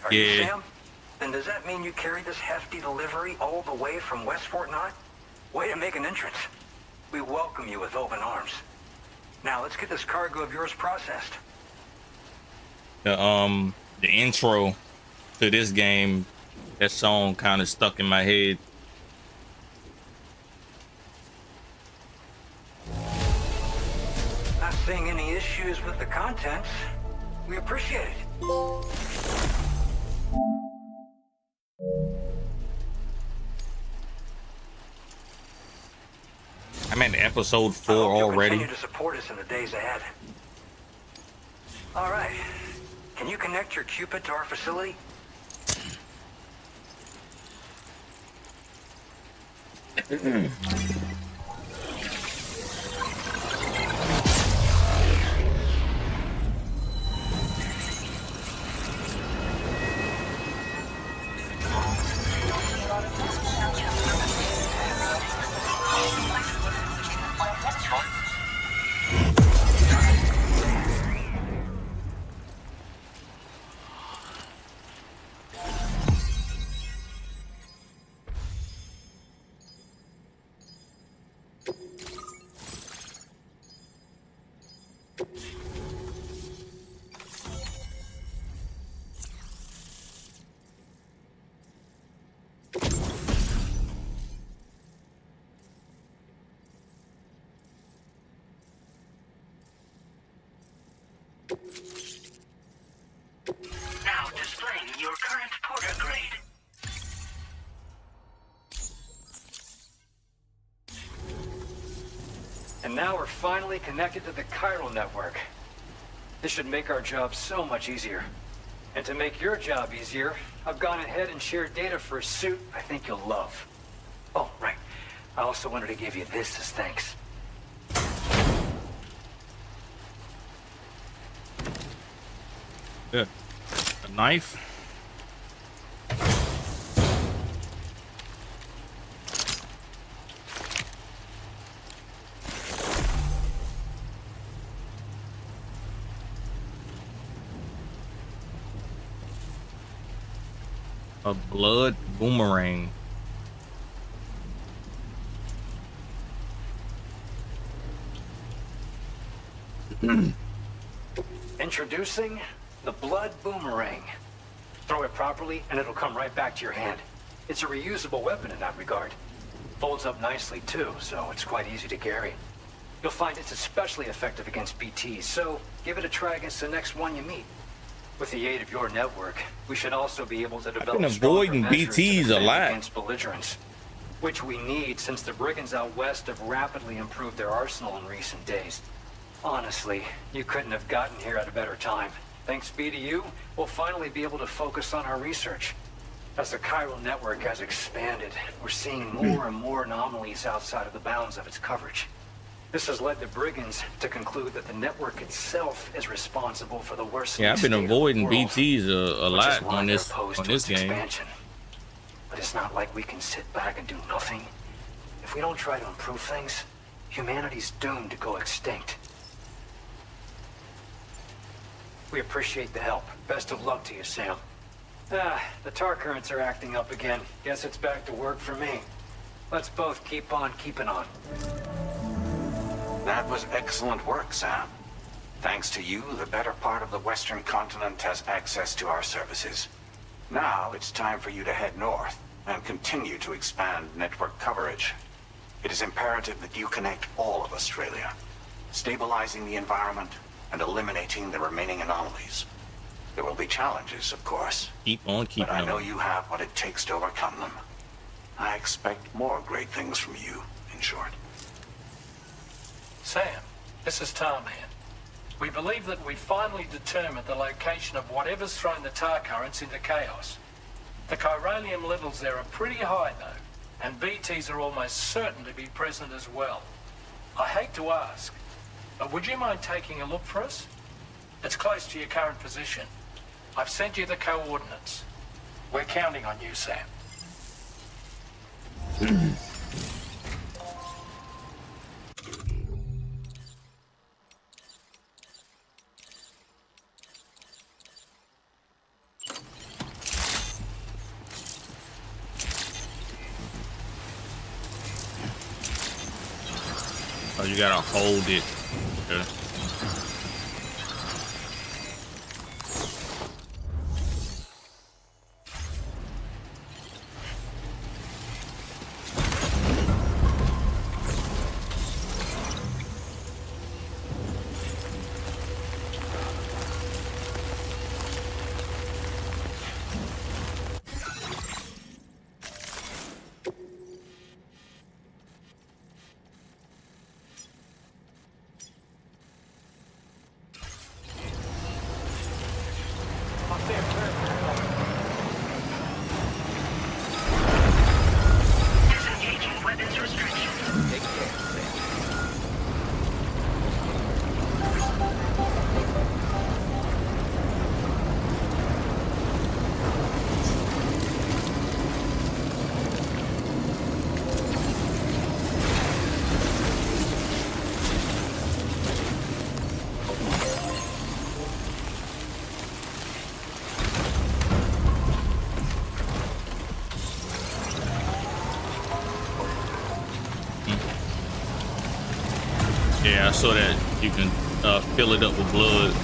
Speaker 18: Are you Sam? Then does that mean you carried this hefty delivery all the way from West Fort Knott? Way to make an entrance. We welcome you with open arms. Now let's get this cargo of yours processed.
Speaker 1: The intro to this game, that song kind of stuck in my head.
Speaker 18: Not seeing any issues with the contents. We appreciate it.
Speaker 1: I'm at episode 4 already.
Speaker 18: Continue to support us in the days ahead. All right. Can you connect your Cupid to our facility? And now we're finally connected to the chiral network. This should make our job so much easier. And to make your job easier, I've gone ahead and shared data for a suit I think you'll love. Oh, right. I also wanted to give you this as thanks.
Speaker 1: Yeah. A knife. A blood boomerang.
Speaker 18: Introducing the blood boomerang. Throw it properly and it'll come right back to your hand. It's a reusable weapon in that regard. Folds up nicely too, so it's quite easy to carry. You'll find it's especially effective against BTs, so give it a try against the next one you meet. With the aid of your network, we should also be able to develop
Speaker 1: I've been avoiding BTs a lot
Speaker 18: against belligerents, which we need since the brigands out west have rapidly improved their arsenal in recent days. Honestly, you couldn't have gotten here at a better time. Thanks be to you, we'll finally be able to focus on our research. As the chiral network has expanded, we're seeing more and more anomalies outside of the bounds of its coverage. This has led the brigands to conclude that the network itself is responsible for the worsening.
Speaker 1: Yeah, I've been avoiding
Speaker 18: world,
Speaker 1: BTs a lot on this game.
Speaker 18: Expansion. But it's not like we can sit back and do nothing. If we don't try to improve things, humanity's doomed to go extinct. We appreciate the help. Best of luck to you, Sam. The tar currents are acting up again. Guess it's back to work for me. Let's both keep on keeping on.
Speaker 12: That was excellent work, Sam. Thanks to you, the better part of the Western continent has access to our services. Now it's time for you to head north and continue to expand network coverage. It is imperative that you connect all of Australia, stabilizing the environment and eliminating the remaining anomalies. There will be challenges, of course.
Speaker 1: Keep on keeping
Speaker 12: but I know
Speaker 1: on.
Speaker 12: you have what it takes to overcome them. I expect more great things from you, in short.
Speaker 15: Sam, this is Tarman. We believe that we finally determined the location of whatever's thrown the tar currents into chaos. The chiralium levels there are pretty high, though, and BTs are almost certain to be present as well. I hate to ask, but would you mind taking a look for us? It's close to your current position. I've sent you the coordinates. We're counting on you, Sam.
Speaker 1: Oh, you gotta hold it. Okay.
Speaker 5: Disengaging weapons restrictions. Take care,
Speaker 1: Yeah, I saw that you can fill it up with blood.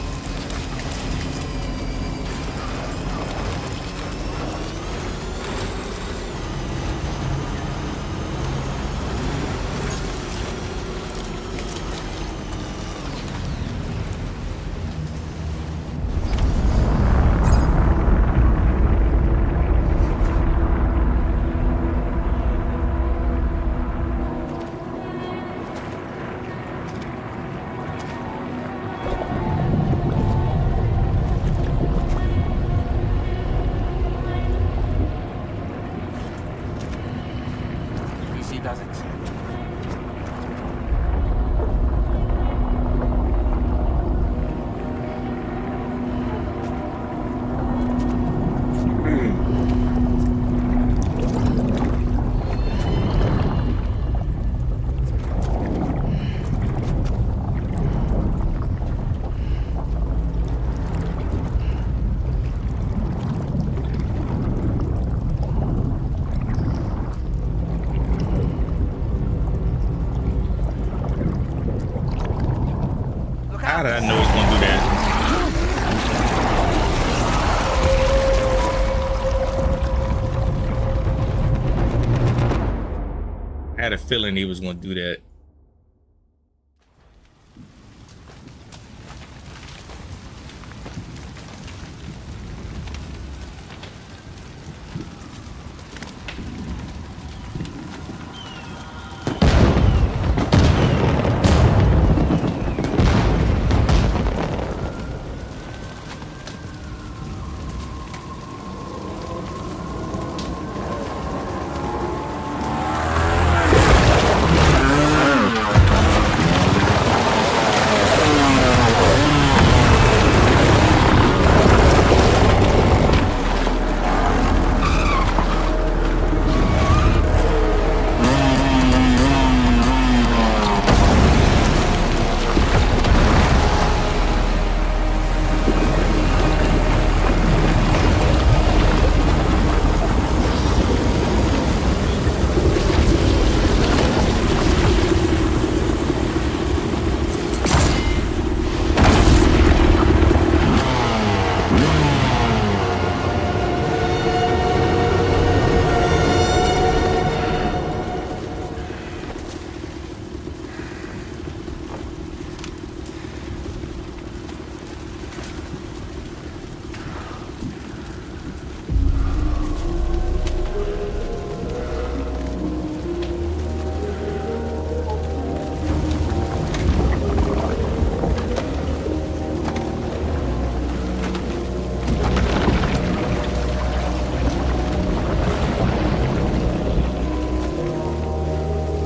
Speaker 1: How did I know it's gonna do that? I had a feeling he was gonna do that.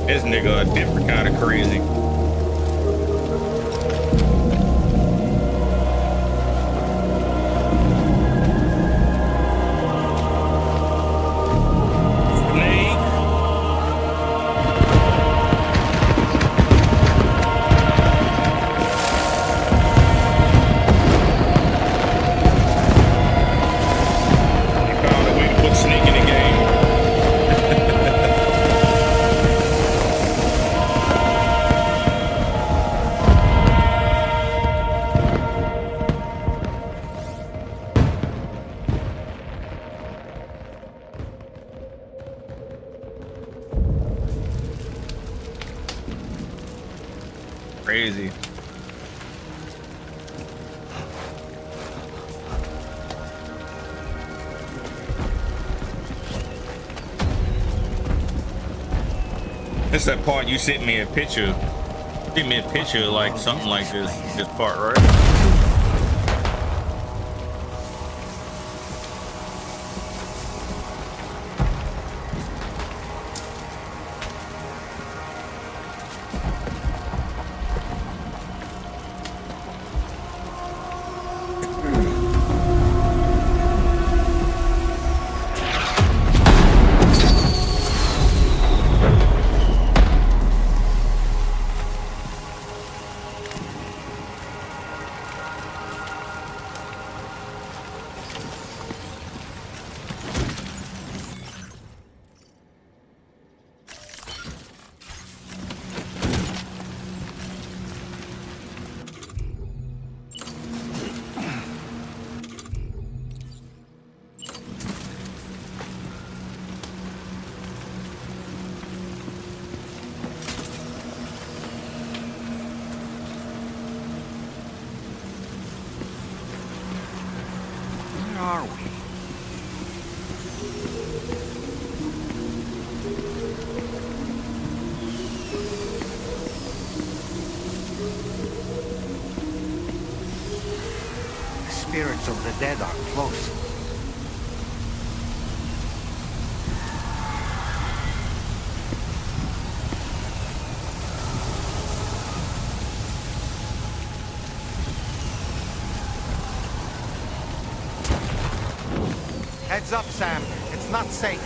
Speaker 1: This nigga a different kind of crazy. Crazy. It's that part you sent me a picture. Sent me a picture like something like this part, right?
Speaker 8: Are we? The spirits of the dead are close.
Speaker 4: Heads up, Sam. It's not safe.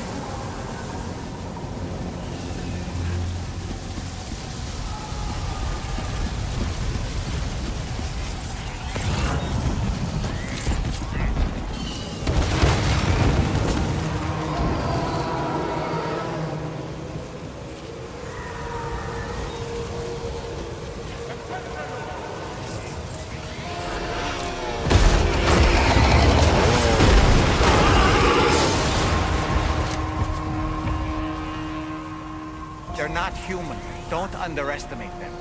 Speaker 8: underestimate them.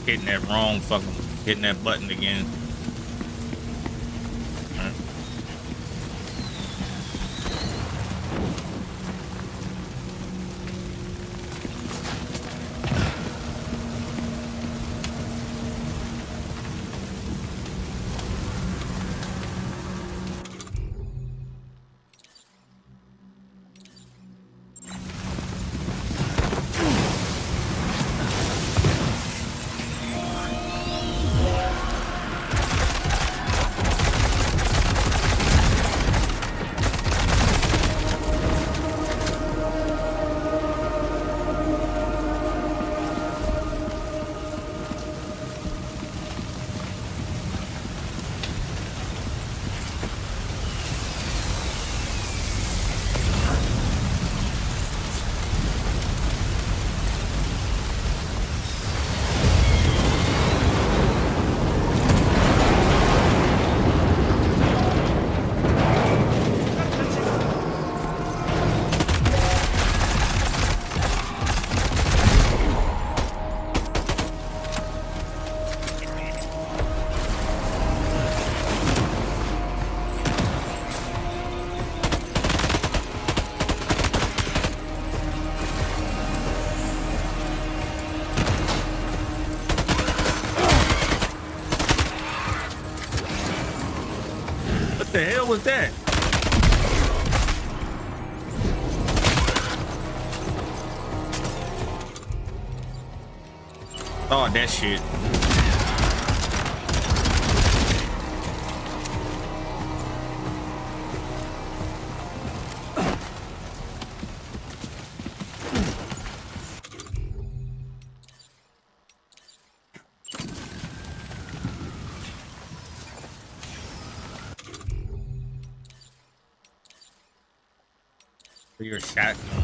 Speaker 1: Hitting that wrong fucking, hitting that button again. What the hell was that? Oh, that shit. For your shotgun.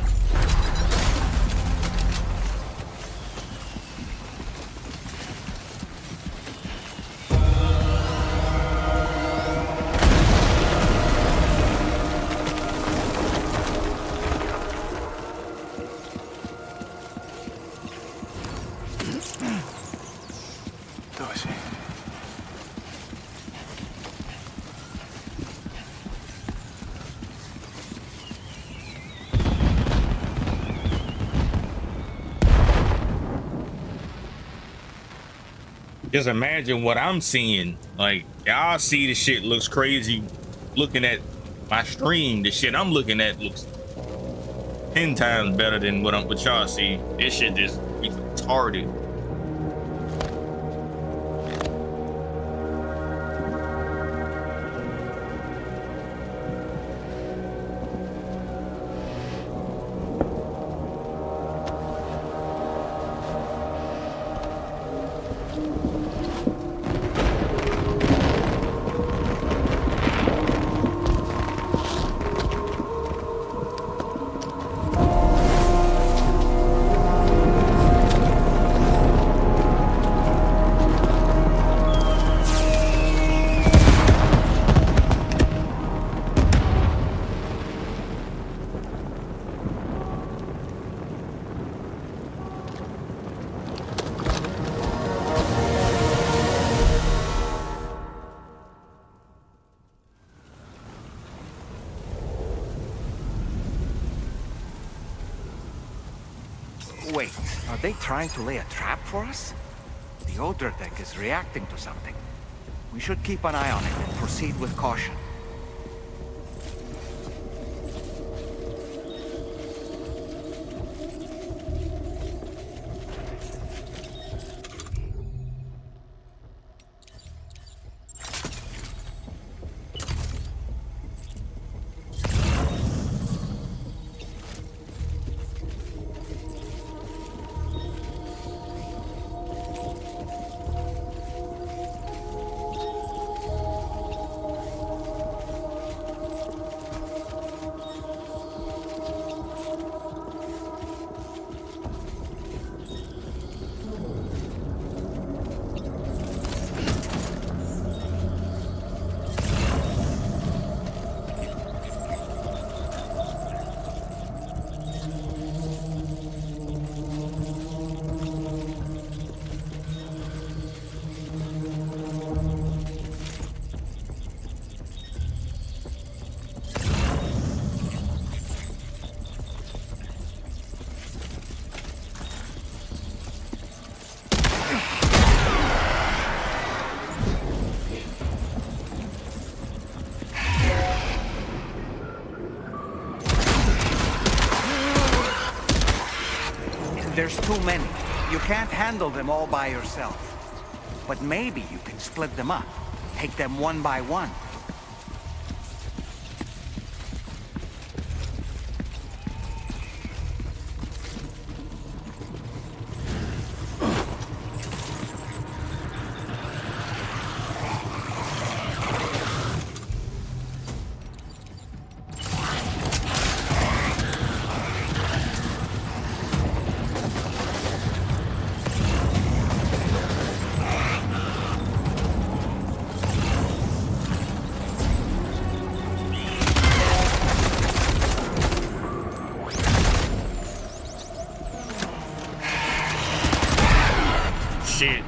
Speaker 1: Just imagine what I'm seeing. Like, y'all see the shit looks crazy. Looking at my stream, the shit I'm looking at looks 10 times better than what y'all see. This shit just be retarded.
Speaker 8: Wait, are they trying to lay a trap for us? The Odra deck is reacting to something. We should keep an eye on it and proceed with caution. There's too many. You can't handle them all by yourself. But maybe you can split them up. Take them one by one.
Speaker 1: Shit.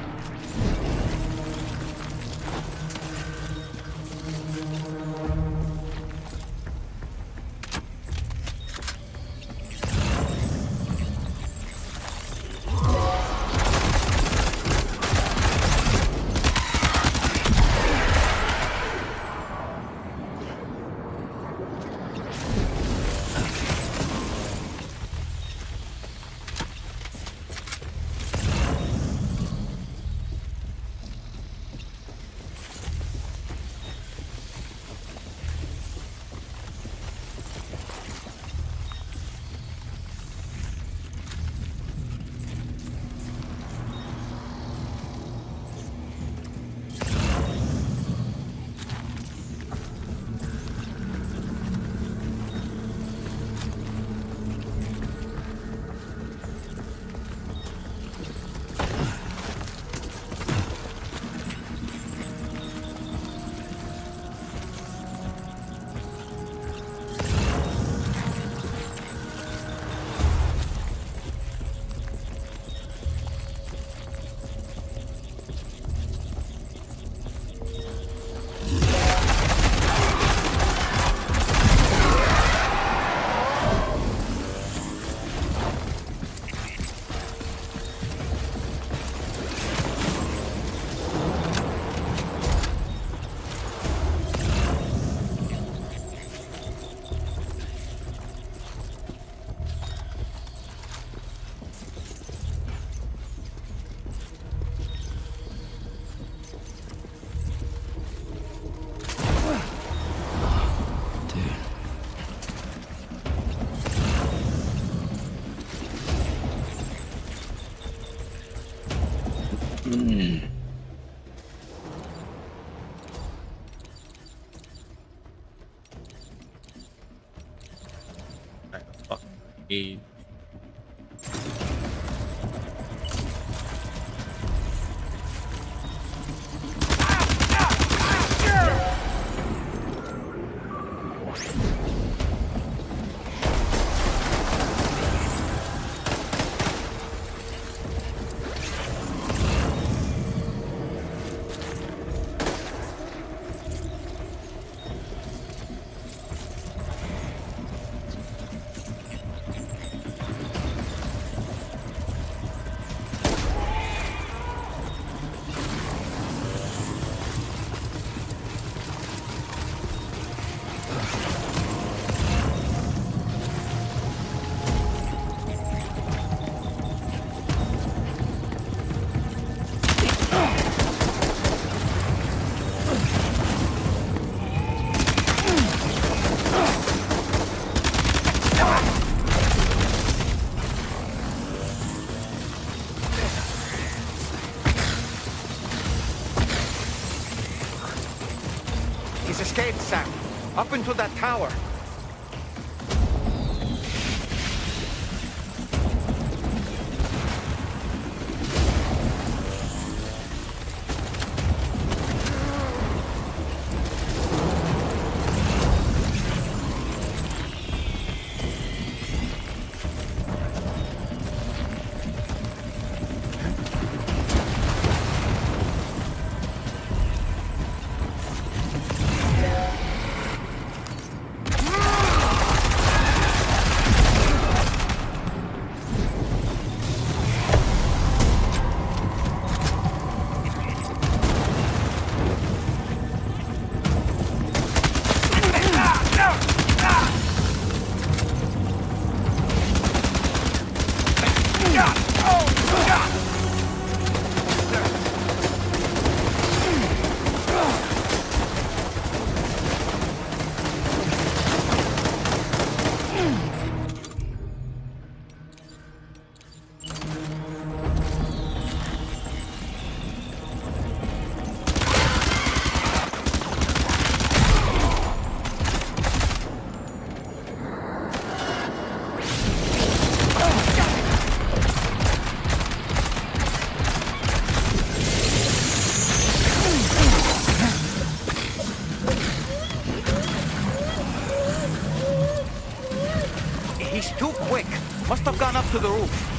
Speaker 4: it, Sam. Up into that tower. He's too quick. Must have gone up to the roof.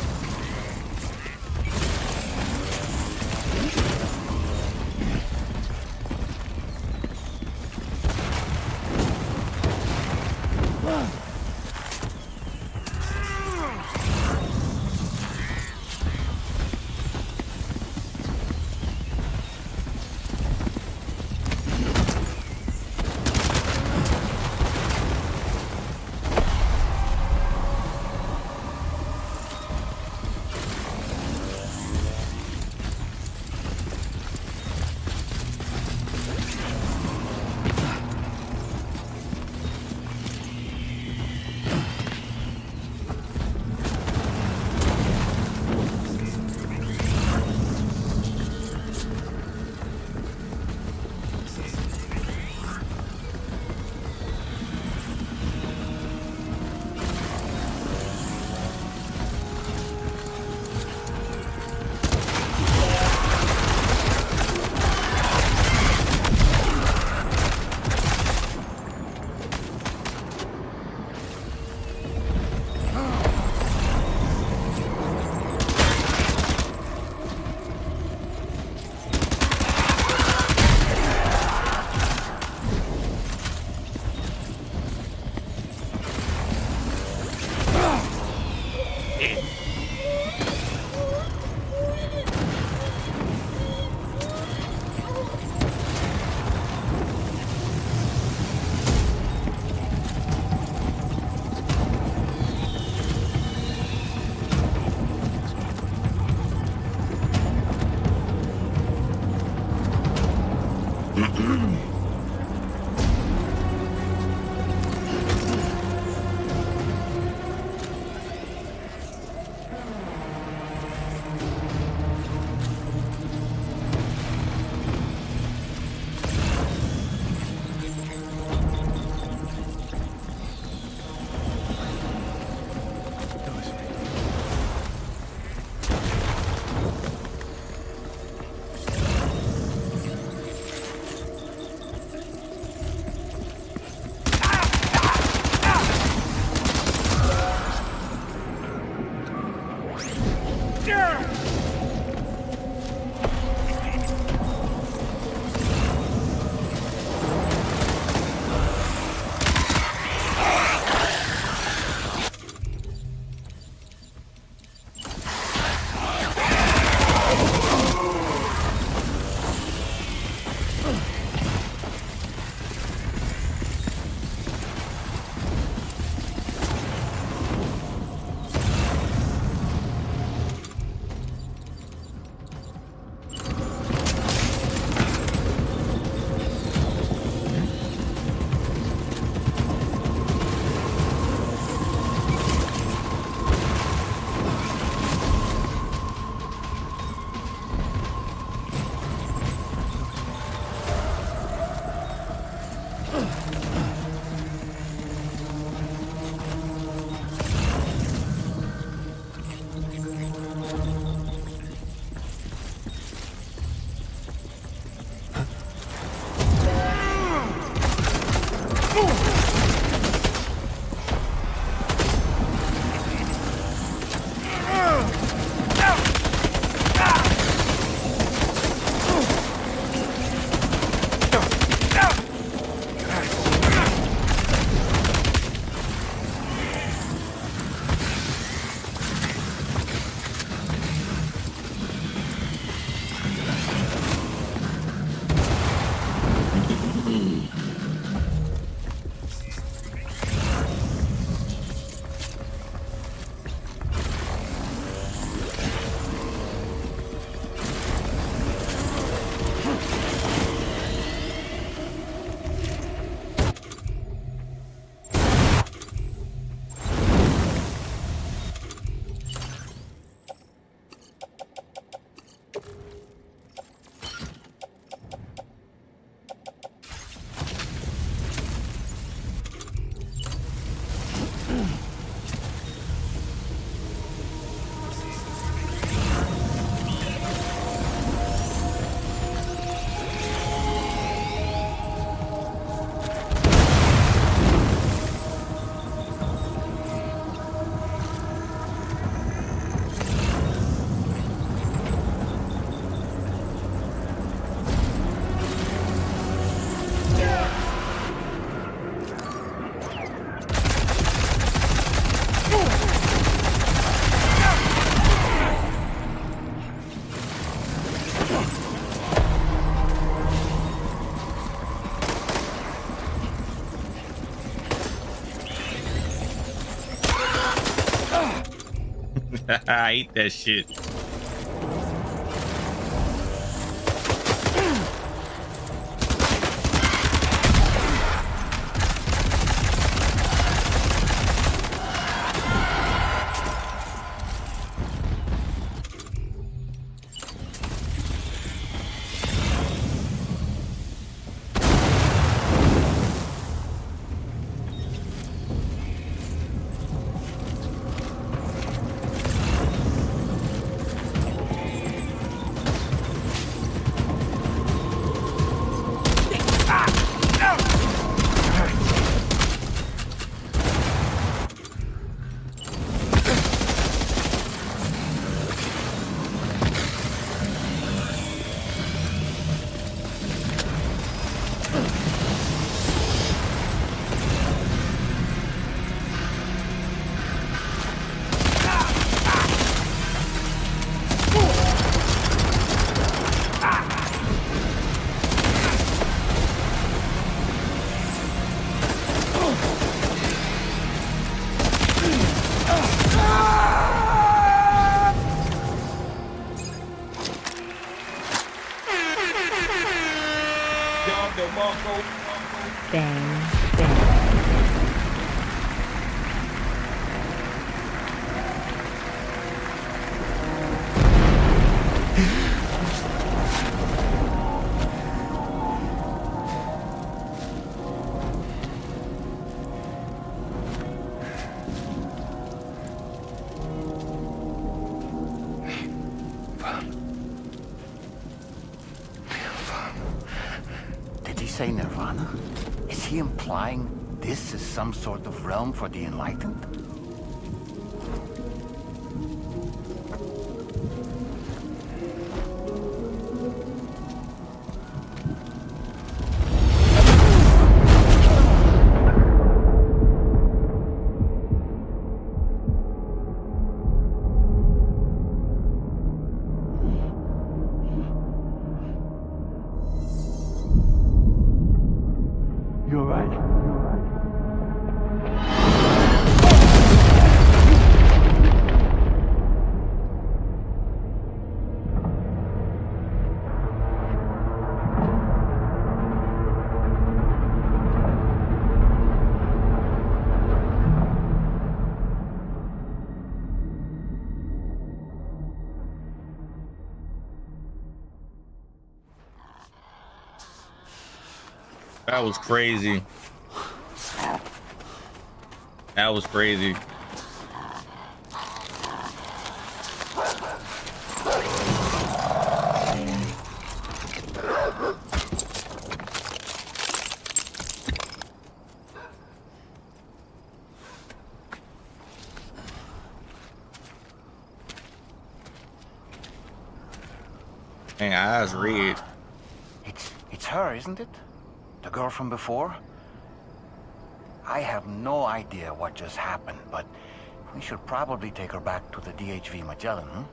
Speaker 1: I hate that shit.
Speaker 13: Bang,
Speaker 8: Did he say Nirvana? Is he implying this is some sort of realm for the enlightened?
Speaker 6: You're right.
Speaker 1: That was crazy. That was crazy. Dang, eyes red.
Speaker 8: It's her, isn't it? The girl from before? I have no idea what just happened, but we should probably take her back to the DHV Magellan, hmm?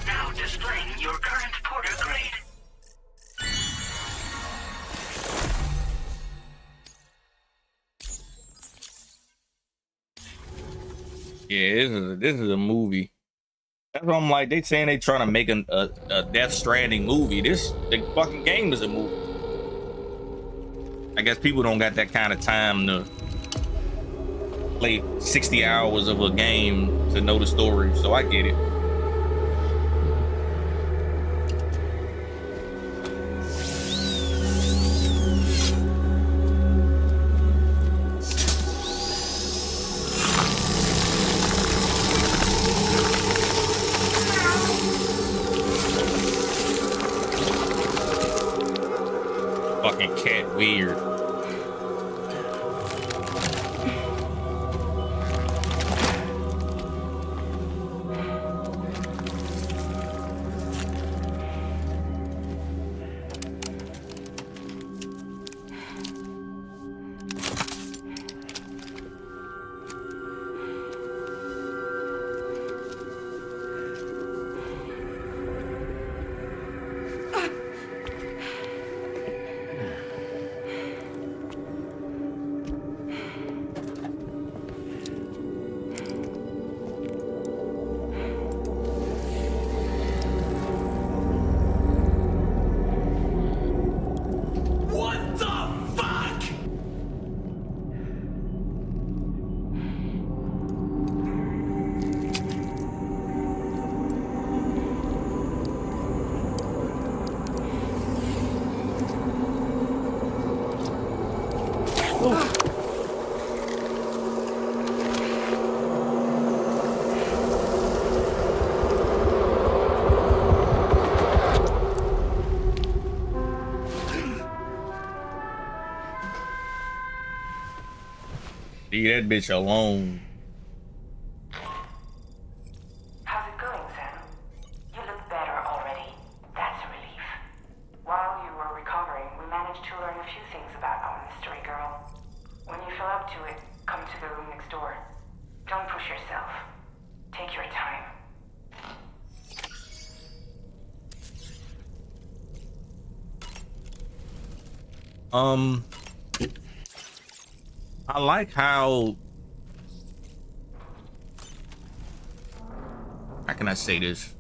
Speaker 5: Now displaying your current porter grade.
Speaker 1: Yeah, this is a movie. That's what I'm like. They saying they trying to make a Death Stranding movie. The fucking game is a movie. I guess people don't got that kind of time to play 60 hours of a game to know the story, so I get it. Fucking cat weird. Leave that bitch alone.
Speaker 22: How's it going, Sam? You look better already. That's a relief. While you were recovering, we managed to learn a few things about our mystery girl. When you feel up to it, come to the room next door. Don't push yourself. Take your time.
Speaker 1: I like how can I say this?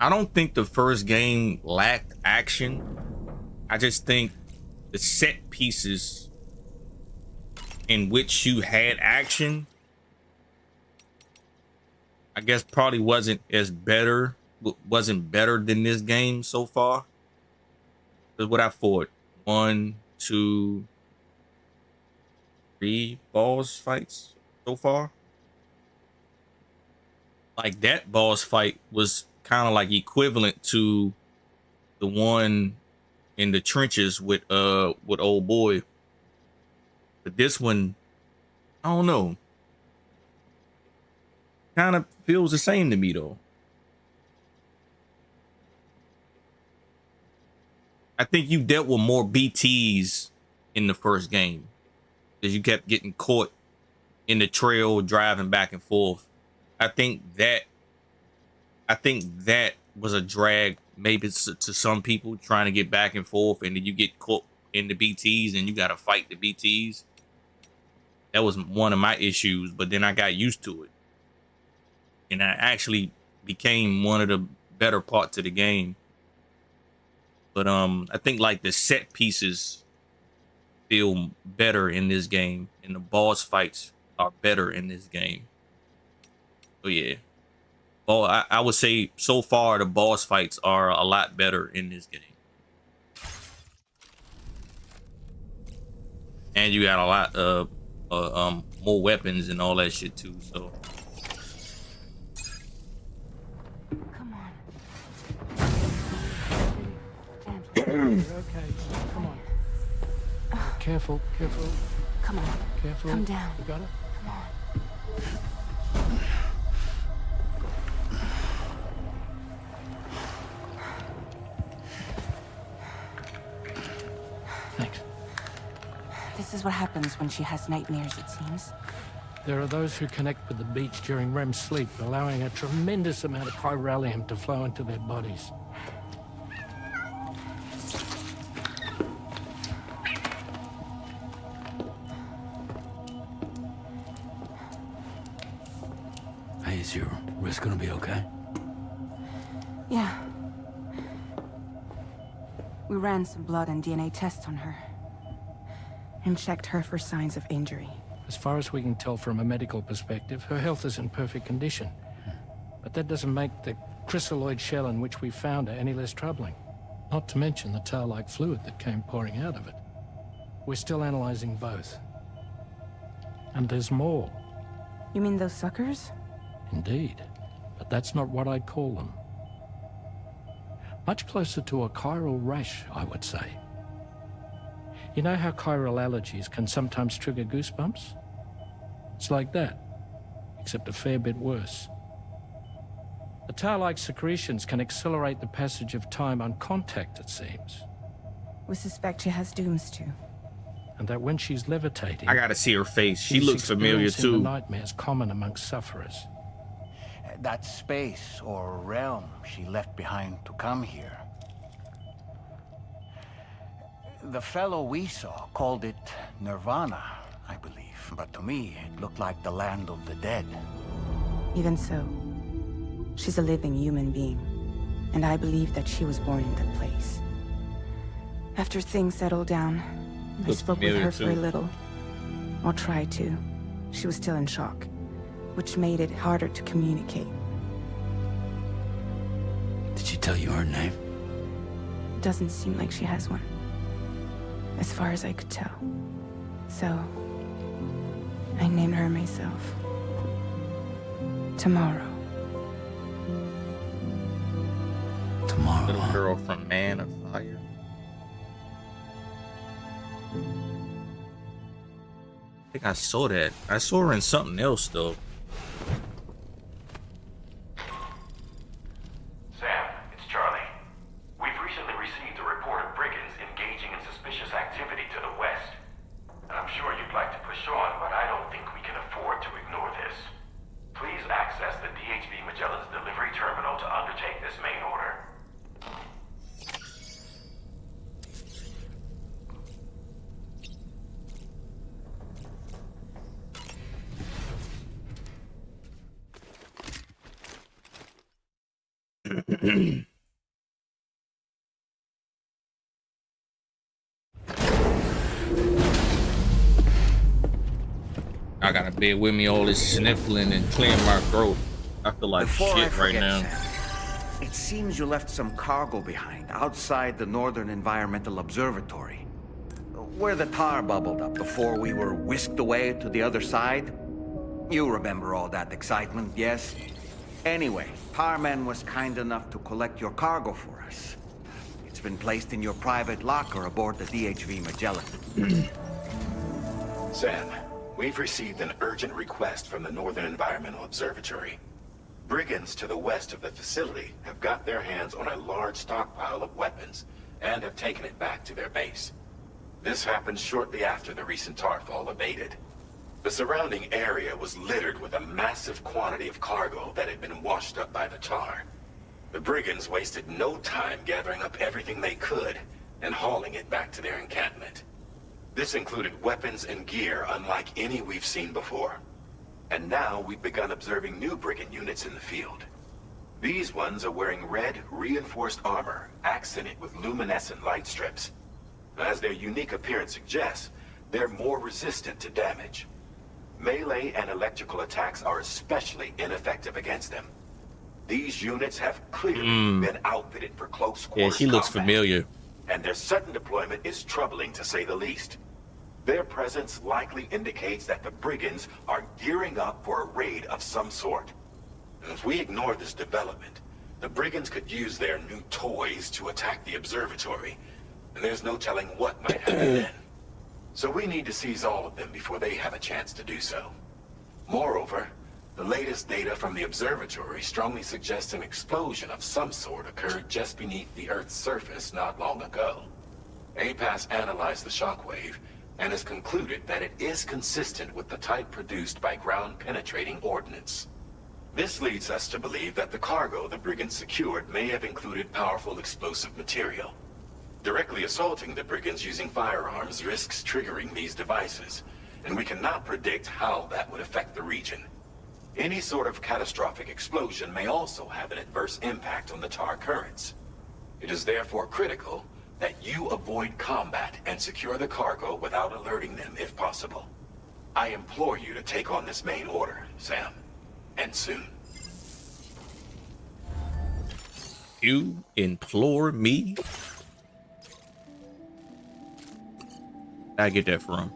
Speaker 1: I don't think the first game lacked action. I just think the set pieces in which you had action, I guess probably wasn't better than this game so far. Because what I fought 1, 2, 3 boss fights so far. Like that boss fight was kind of like equivalent to the one in the trenches with old boy. But this one, I don't know. Kind of feels the same to me though. I think you dealt with more BTs in the first game because you kept getting caught in the trail driving back and forth. I think that was a drag maybe to some people trying to get back and forth, and then you get caught in the BTs and you got to fight the BTs. That was one of my issues, but then I got used to it. And I actually became one of the better parts of the game. But I think like the set pieces feel better in this game, and the boss fights are better in this game. So yeah. Well, I would say so far the boss fights are a lot better in this game. And you got a lot of more weapons and all that shit too, so.
Speaker 15: You're okay. Come on. Careful, careful.
Speaker 13: Come on.
Speaker 15: Careful.
Speaker 13: Come down.
Speaker 15: You got it?
Speaker 13: Come on.
Speaker 15: Thanks.
Speaker 13: This is what happens when she has nightmares, it seems.
Speaker 15: There are those who connect with the beach during REM sleep, allowing a tremendous amount of chiralium to flow into their bodies.
Speaker 14: Hey, is your wrist gonna be okay?
Speaker 13: Yeah. We ran some blood and DNA tests on her. And checked her for signs of injury.
Speaker 15: As far as we can tell from a medical perspective, her health is in perfect condition. But that doesn't make the chrysaloid shell in which we found her any less troubling. Not to mention the tar-like fluid that came pouring out of it. We're still analyzing both. And there's more.
Speaker 13: You mean those suckers?
Speaker 15: Indeed. But that's not what I'd call them. Much closer to a chiral rash, I would say. You know how chiral allergies can sometimes trigger goosebumps? It's like that, except a fair bit worse. The tar-like secretions can accelerate the passage of time on contact, it seems.
Speaker 13: We suspect she has dooms too.
Speaker 15: And that when she's levitating...
Speaker 1: I gotta see her face. She
Speaker 15: she's
Speaker 1: looks familiar
Speaker 15: experiencing
Speaker 1: too.
Speaker 15: the nightmares common amongst sufferers.
Speaker 8: That space or realm she left behind to come here. The fellow we saw called it Nirvana, I believe. But to me, it looked like the land of the dead.
Speaker 13: Even so, she's a living human being. And I believe that she was born in that place. After things settled down, I spoke with her for a little. Or tried to. She was still in shock, which made it harder to communicate.
Speaker 14: Did she tell you her name?
Speaker 13: Doesn't seem like she has one. as far as I could tell. So, I named her myself. Tomorrow.
Speaker 14: Tomorrow.
Speaker 1: Little girl from Man of Fire. I think I saw that. I saw her in something else though.
Speaker 12: Sam, it's Charlie. We've recently received a report of brigands engaging in suspicious activity to the west. And I'm sure you'd like to push on, but I don't think we can afford to ignore this. Please access the DHV Magellan's delivery terminal to undertake this main order.
Speaker 1: I gotta bear with me all this sniffling and clearing my throat. I feel like
Speaker 8: Before I
Speaker 1: shit right
Speaker 8: forget,
Speaker 1: now.
Speaker 8: Sam, it seems you left some cargo behind outside the Northern Environmental Observatory, where the tar bubbled up before we were whisked away to the other side. You remember all that excitement, yes? Anyway, Tarman was kind enough to collect your cargo for us. It's been placed in your private locker aboard the DHV Magellan.
Speaker 2: Sam, we've received an urgent request from the Northern Environmental Observatory. Brigands to the west of the facility have got their hands on a large stockpile of weapons and have taken it back to their base. This happened shortly after the recent Tarfall abated. The surrounding area was littered with a massive quantity of cargo that had been washed up by the tar. The brigands wasted no time gathering up everything they could and hauling it back to their encampment. This included weapons and gear unlike any we've seen before. And now we've begun observing new brigand units in the field. These ones are wearing red, reinforced armor, accented with luminescent light strips. As their unique appearance suggests, they're more resistant to damage. Melee and electrical attacks are especially ineffective against them. These units have clearly been outfitted for close quarters
Speaker 1: Yeah, she looks
Speaker 2: combat,
Speaker 1: familiar.
Speaker 2: and their sudden deployment is troubling to say the least. Their presence likely indicates that the brigands are gearing up for a raid of some sort. If we ignore this development, the brigands could use their new toys to attack the observatory, and there's no telling what might happen then. So we need to seize all of them before they have a chance to do so. Moreover, the latest data from the observatory strongly suggests an explosion of some sort occurred just beneath the Earth's surface not long ago. APAS analyzed the shockwave and has concluded that it is consistent with the type produced by ground-penetrating ordnance. This leads us to believe that the cargo the brigands secured may have included powerful explosive material. Directly assaulting the brigands using firearms risks triggering these devices, and we cannot predict how that would affect the region. Any sort of catastrophic explosion may also have an adverse impact on the tar currents. It is therefore critical that you avoid combat and secure the cargo without alerting them if possible. I implore you to take on this main order, Sam, and soon.
Speaker 1: You implore me? I get that from.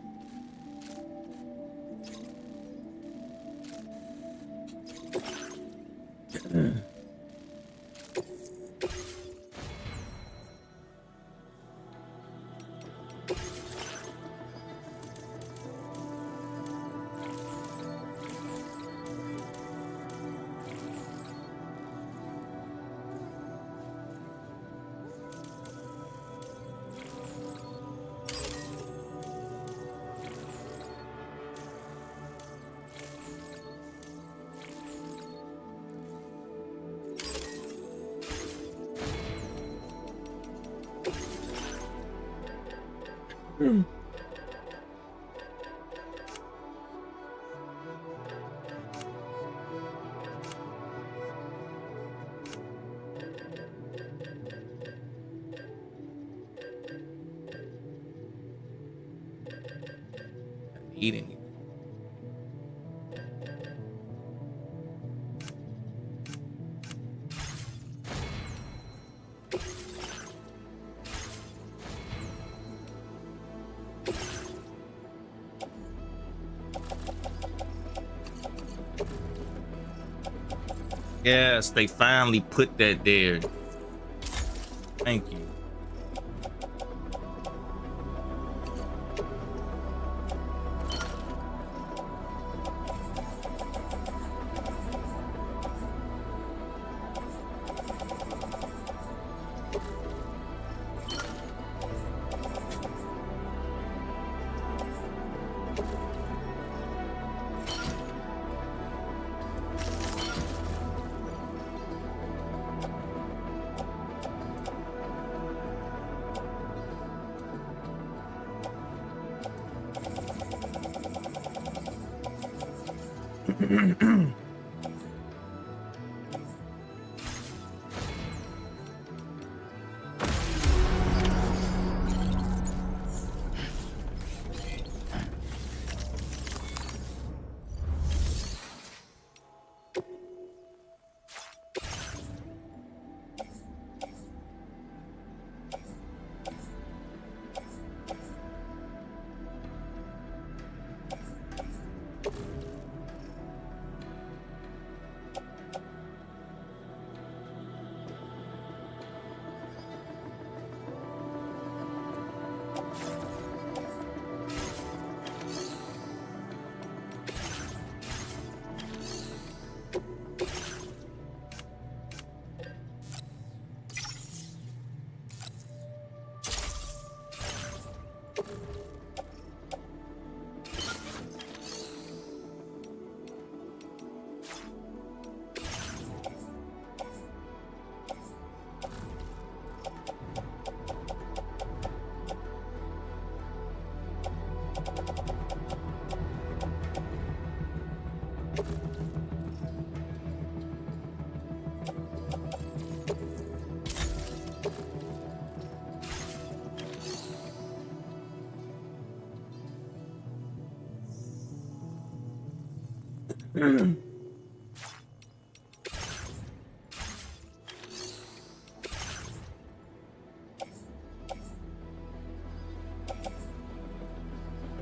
Speaker 1: Eating. Yes, they finally put that there. Thank you.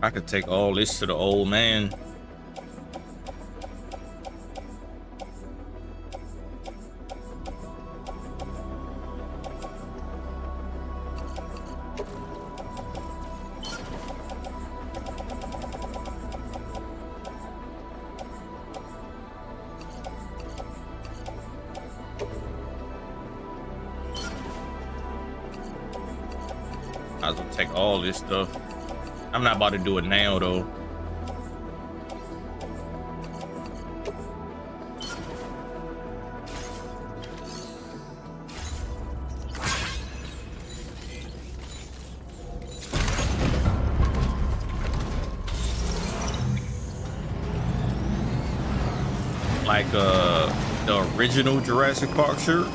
Speaker 1: I could take all this to the old man. Might as well take all this stuff. I'm not about to do it now, though. Like the original Jurassic Park shirt.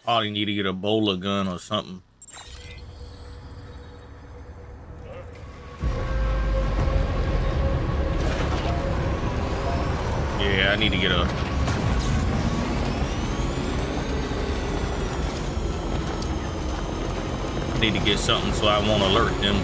Speaker 1: Probably need to get a bowler gun or something. Yeah, I need to get a... I need to get something so I won't alert them.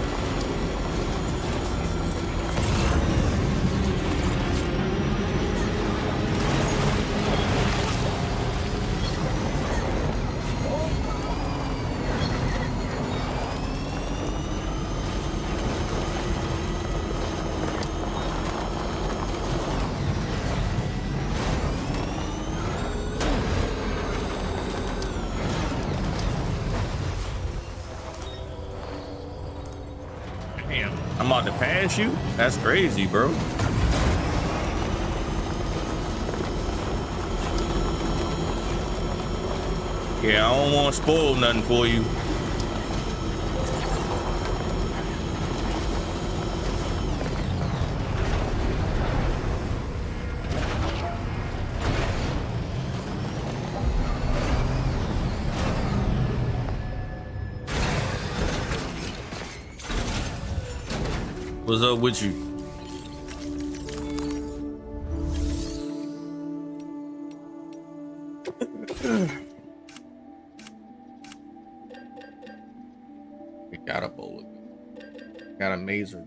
Speaker 1: I'm about to pass you? That's crazy, bro. Yeah, I don't want to spoil nothing for you. What's up with you? We got a bullet. Got a mazer.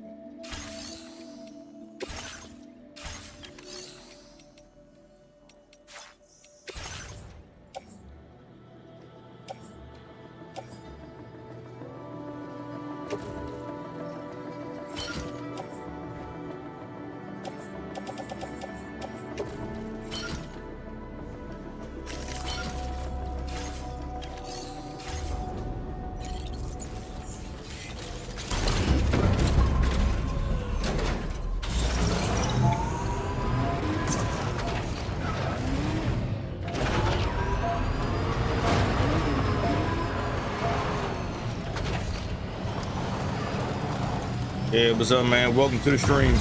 Speaker 1: Yeah, what's up, man? Welcome to the stream.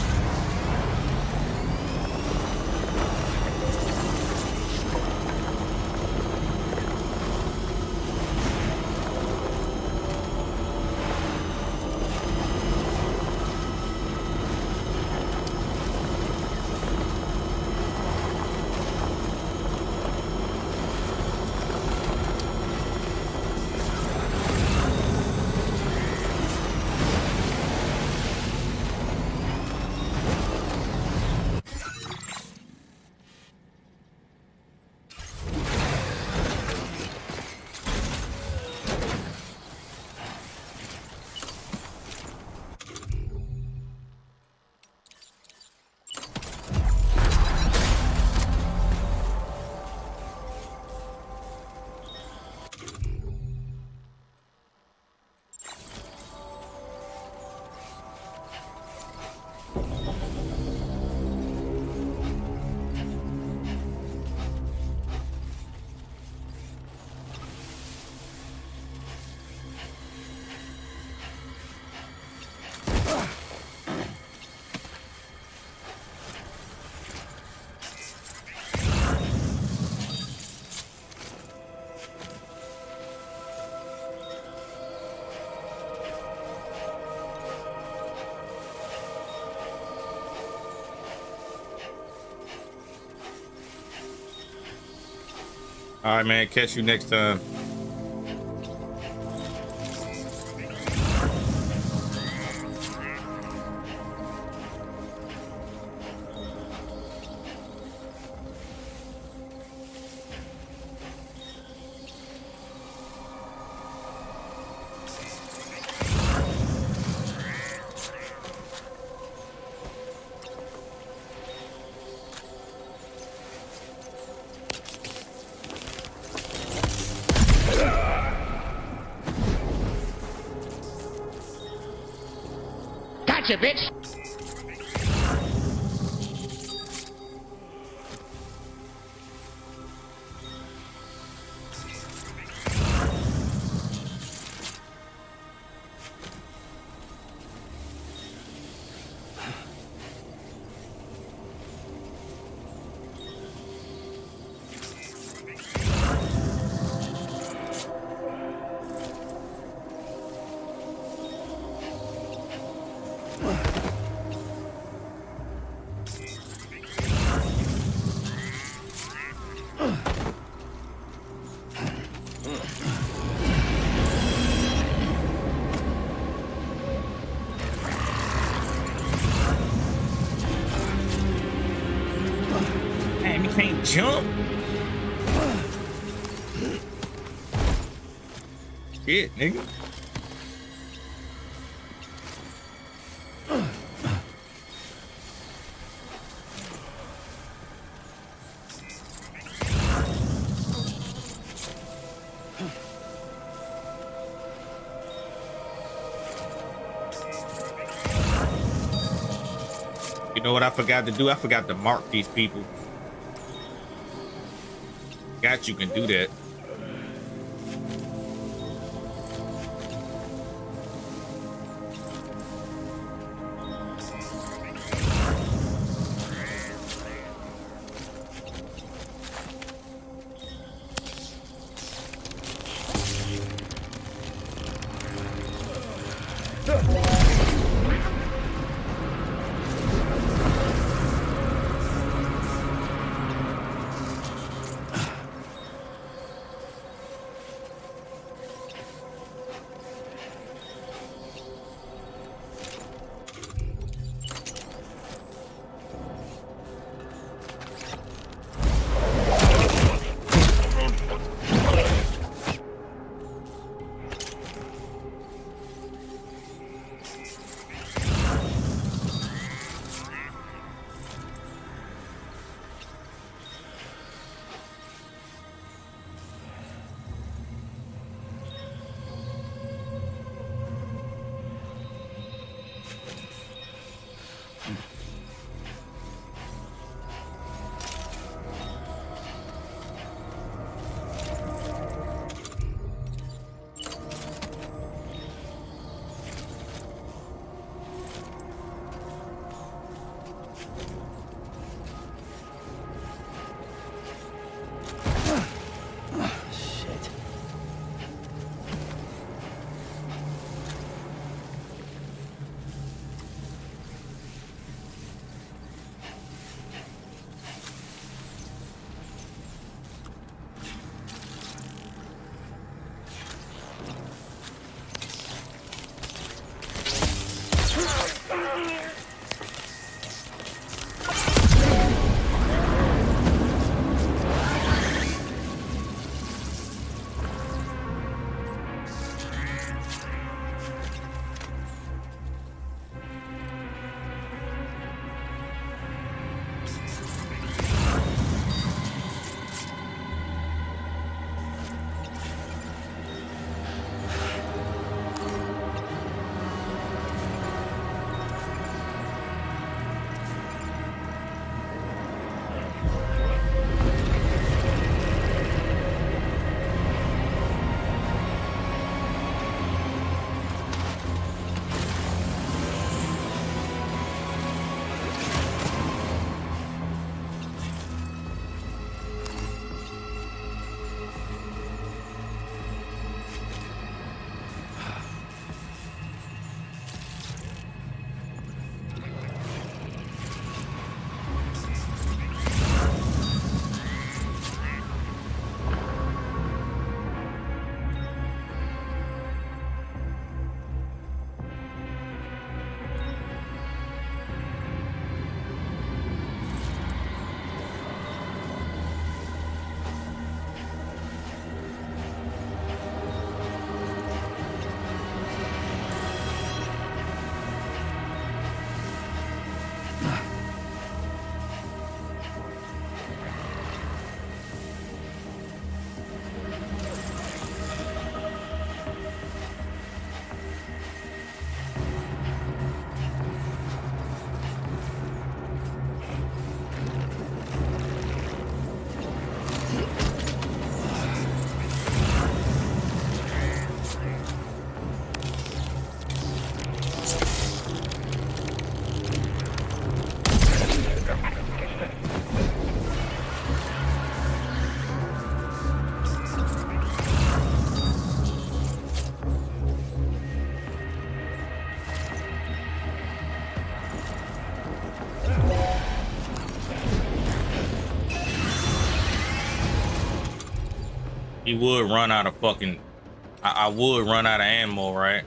Speaker 1: All right, man. Catch you next time.
Speaker 9: Gotcha, bitch!
Speaker 1: can't jump. Shit, nigga. You know what I forgot to do? I forgot to mark these people. You can do that. He would run out of fucking. I would run out of ammo, right?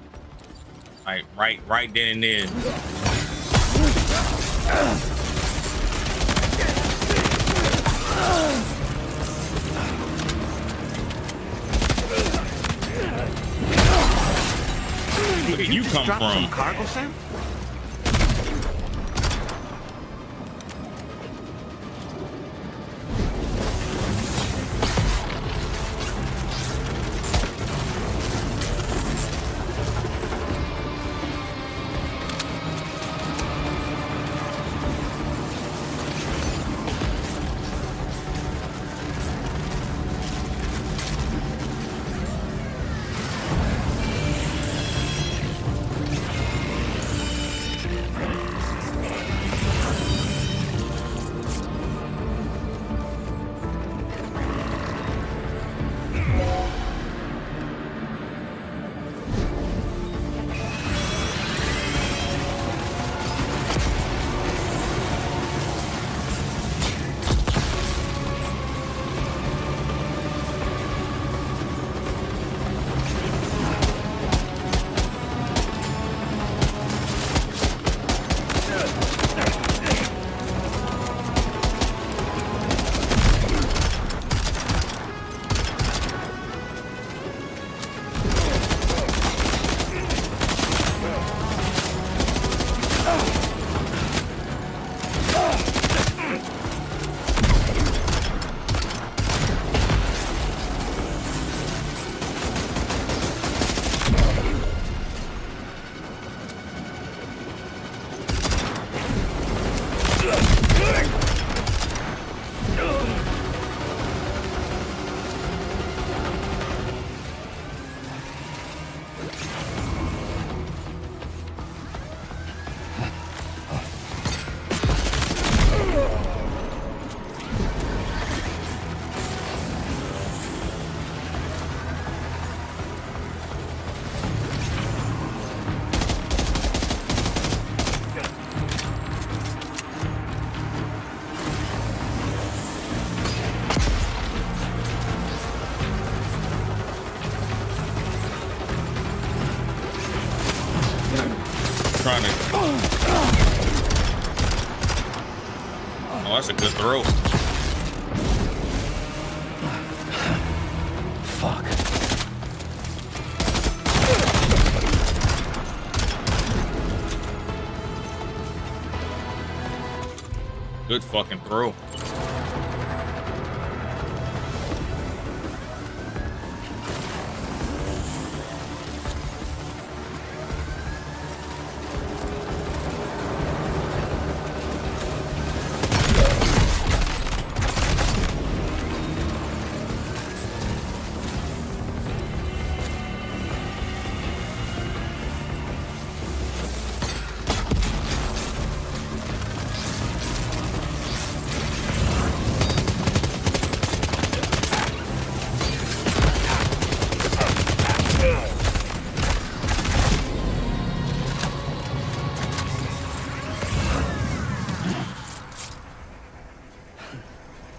Speaker 1: Like right then and there. come
Speaker 8: dropped
Speaker 1: from?
Speaker 8: some cargo, Sam?
Speaker 1: Trying to. Oh, that's a good throw.
Speaker 14: Fuck.
Speaker 1: Good fucking throw.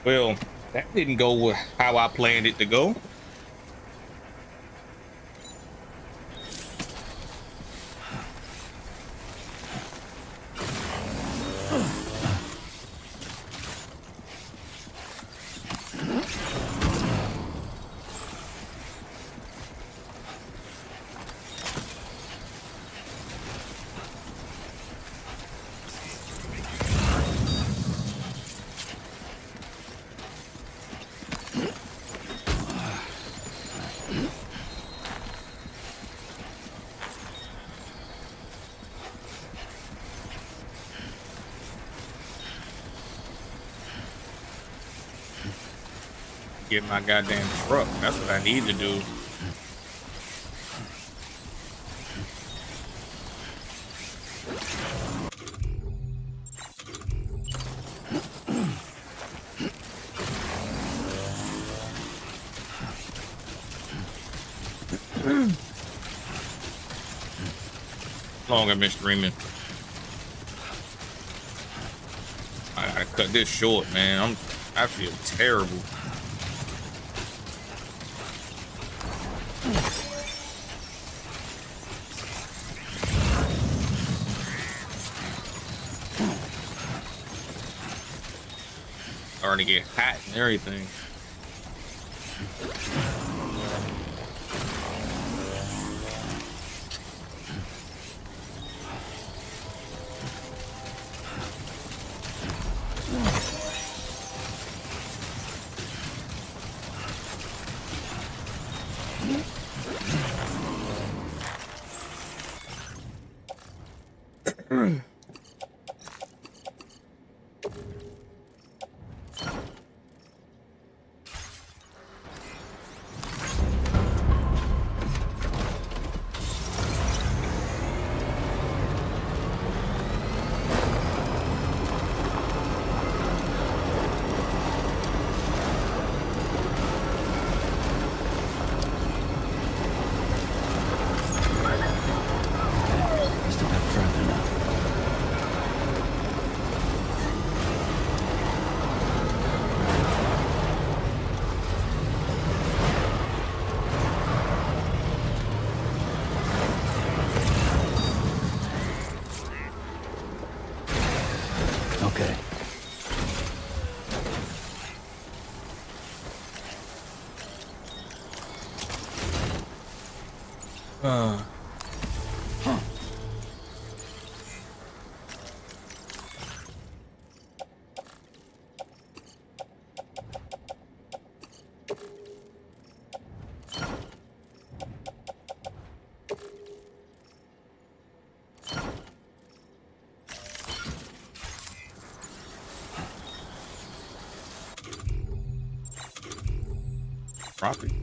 Speaker 1: Well, that didn't go with how I planned it to go. Get my goddamn truck. That's what I need to do. Long I've been streaming. I gotta cut this short, man. I feel terrible. Starting to get hot and everything.
Speaker 14: Okay.
Speaker 1: Property.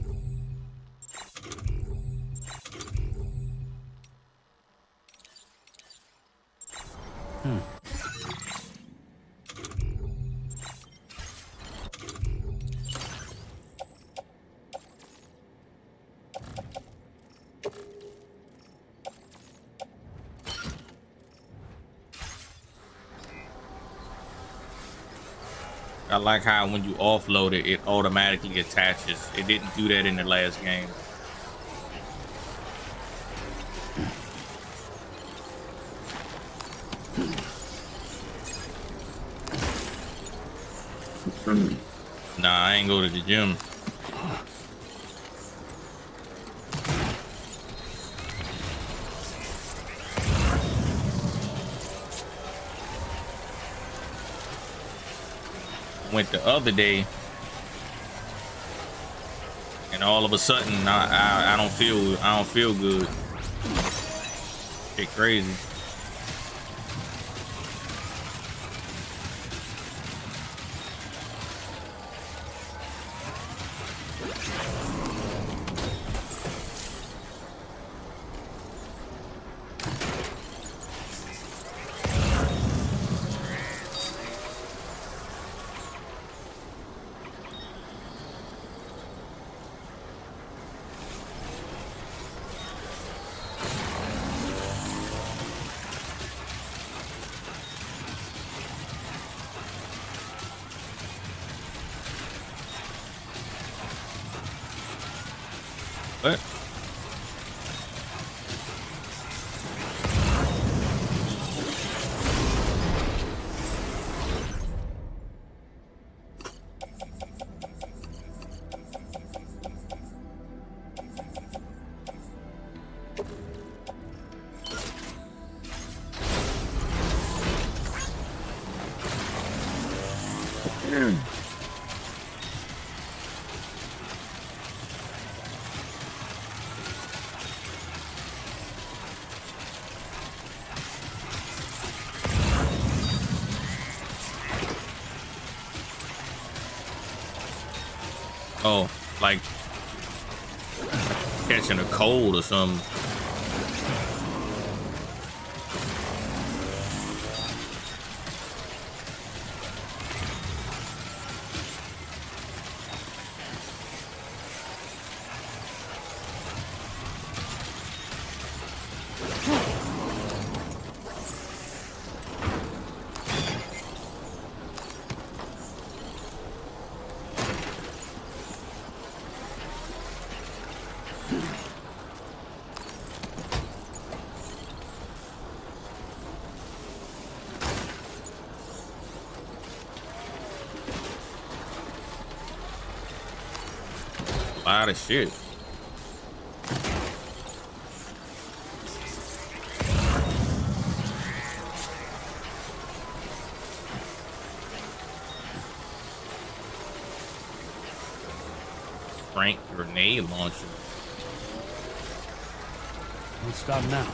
Speaker 1: I like how when you offload it, it automatically attaches. It didn't do that in the last game. Nah, I ain't go to the gym. Went the other day, and all of a sudden I don't feel good. Shit crazy. What? Oh, like catching a cold or something. A lot of shit. Frank grenade launcher.
Speaker 14: Don't stop now.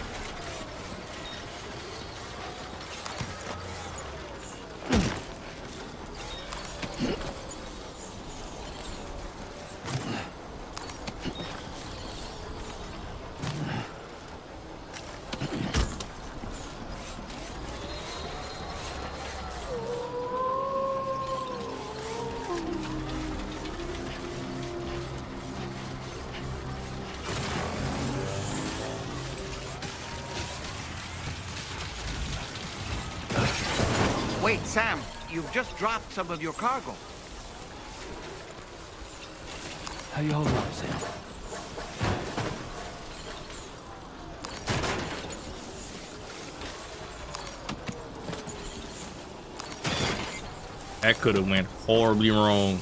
Speaker 8: Wait, Sam, you've just dropped some of your cargo.
Speaker 14: How you holding up, Sam?
Speaker 1: That could have went horribly wrong.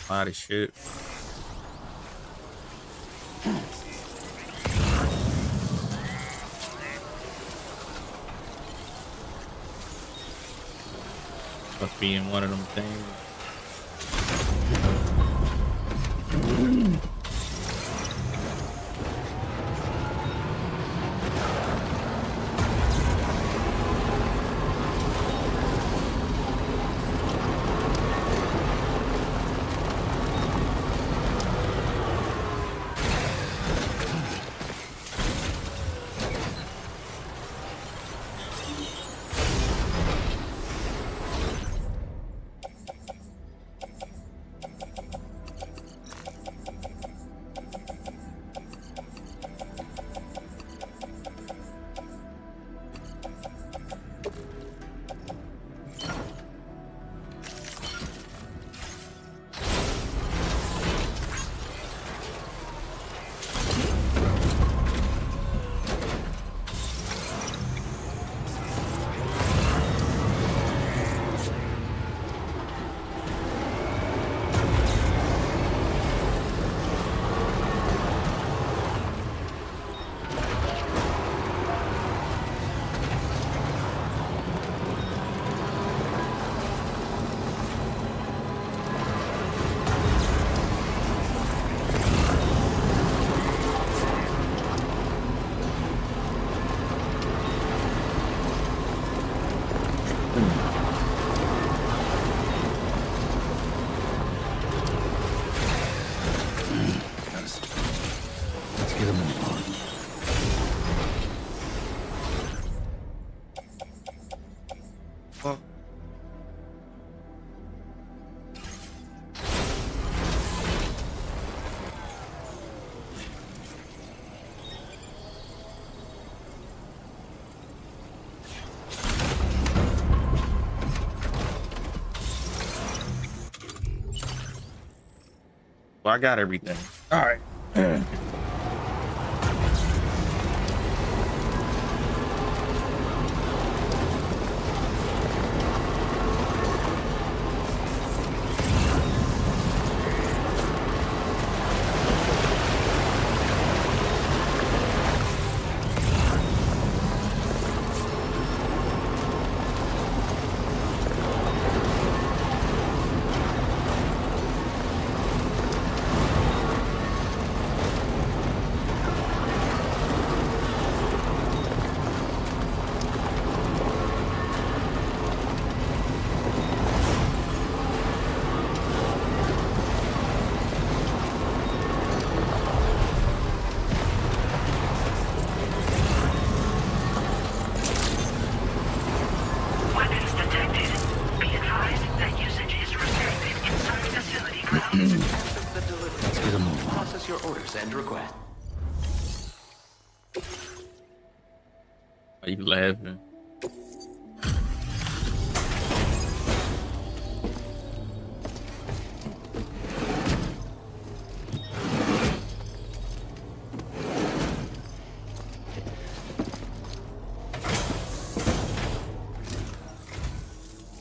Speaker 1: A lot of shit. Must be in one of them things. Well, I got everything. All right.
Speaker 7: And request.
Speaker 1: Are you laughing?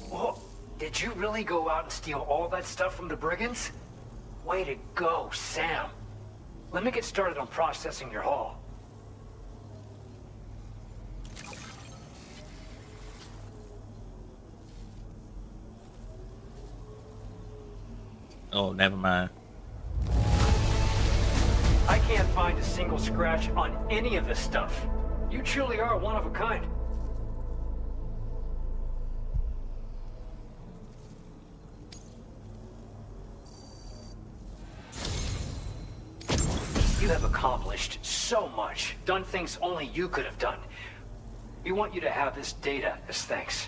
Speaker 18: Whoa, did you really go out and steal all that stuff from the brigands? Way to go, Sam. Let me get started on processing your haul.
Speaker 1: Oh, never mind.
Speaker 18: I can't find a single scratch on any of this stuff. You truly are one of a kind. You have accomplished so much, done things only you could have done. We want you to have this data as thanks.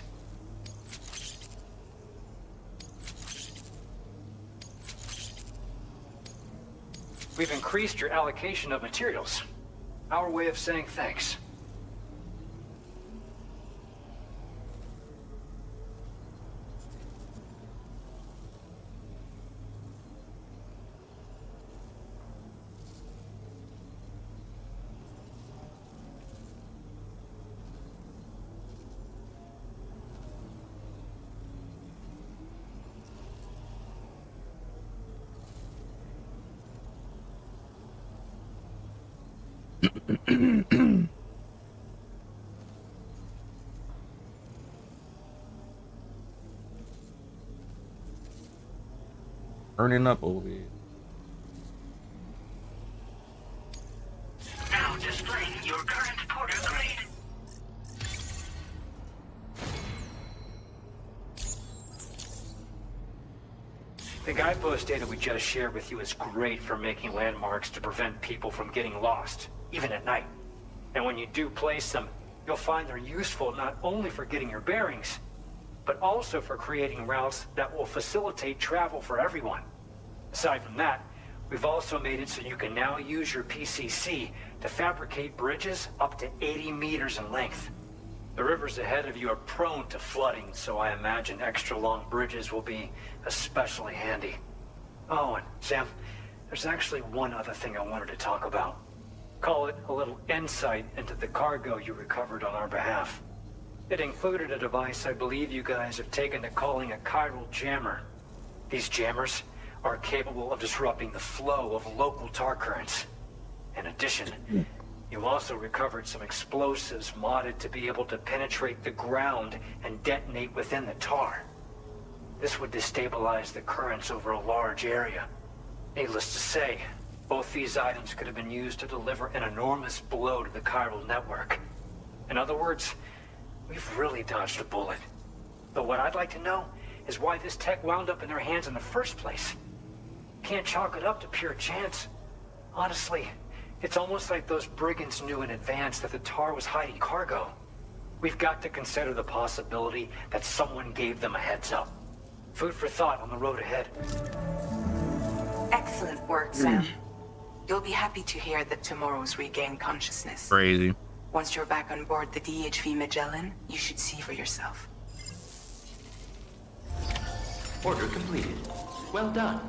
Speaker 18: We've increased your allocation of materials. Our way of saying thanks.
Speaker 1: Burning up over here.
Speaker 5: Now displaying your current porter grade.
Speaker 18: The guidepost data we just shared with you is great for making landmarks to prevent people from getting lost, even at night. And when you do place them, you'll find they're useful not only for getting your bearings, but also for creating routes that will facilitate travel for everyone. Aside from that, we've also made it so you can now use your PCC to fabricate bridges up to 80 meters in length. The rivers ahead of you are prone to flooding, so I imagine extra long bridges will be especially handy. Oh, and Sam, there's actually one other thing I wanted to talk about. Call it a little insight into the cargo you recovered on our behalf. It included a device I believe you guys have taken to calling a chiral jammer. These jammers are capable of disrupting the flow of local tar currents. In addition, you also recovered some explosives modded to be able to penetrate the ground and detonate within the tar. This would destabilize the currents over a large area. Needless to say, both these items could have been used to deliver an enormous blow to the chiral network. In other words, we've really dodged a bullet. But what I'd like to know is why this tech wound up in their hands in the first place. Can't chalk it up to pure chance. Honestly, it's almost like those brigands knew in advance that the tar was hiding cargo. We've got to consider the possibility that someone gave them a heads up. Food for thought on the road ahead.
Speaker 16: Excellent work, Sam. You'll be happy to hear that tomorrow's regained consciousness.
Speaker 1: Crazy.
Speaker 16: Once you're back on board the DHV Magellan, you should see for yourself.
Speaker 7: Order completed. Well done.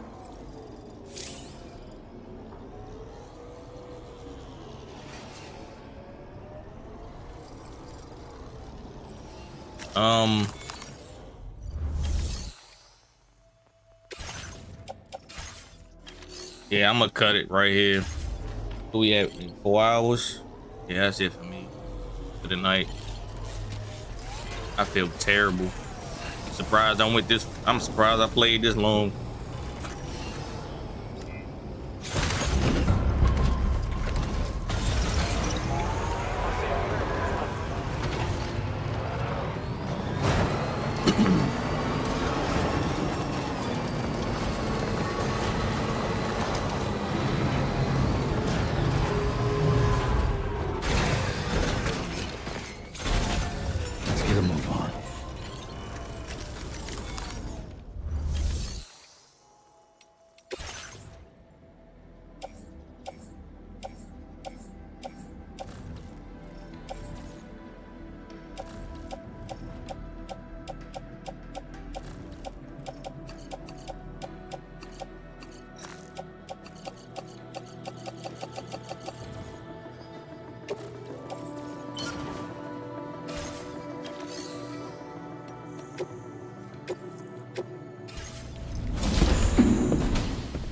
Speaker 1: Yeah, I'm gonna cut it right here. We have 4 hours. Yeah, that's it for me for the night. I feel terrible. Surprised I went this. I'm surprised I played this long.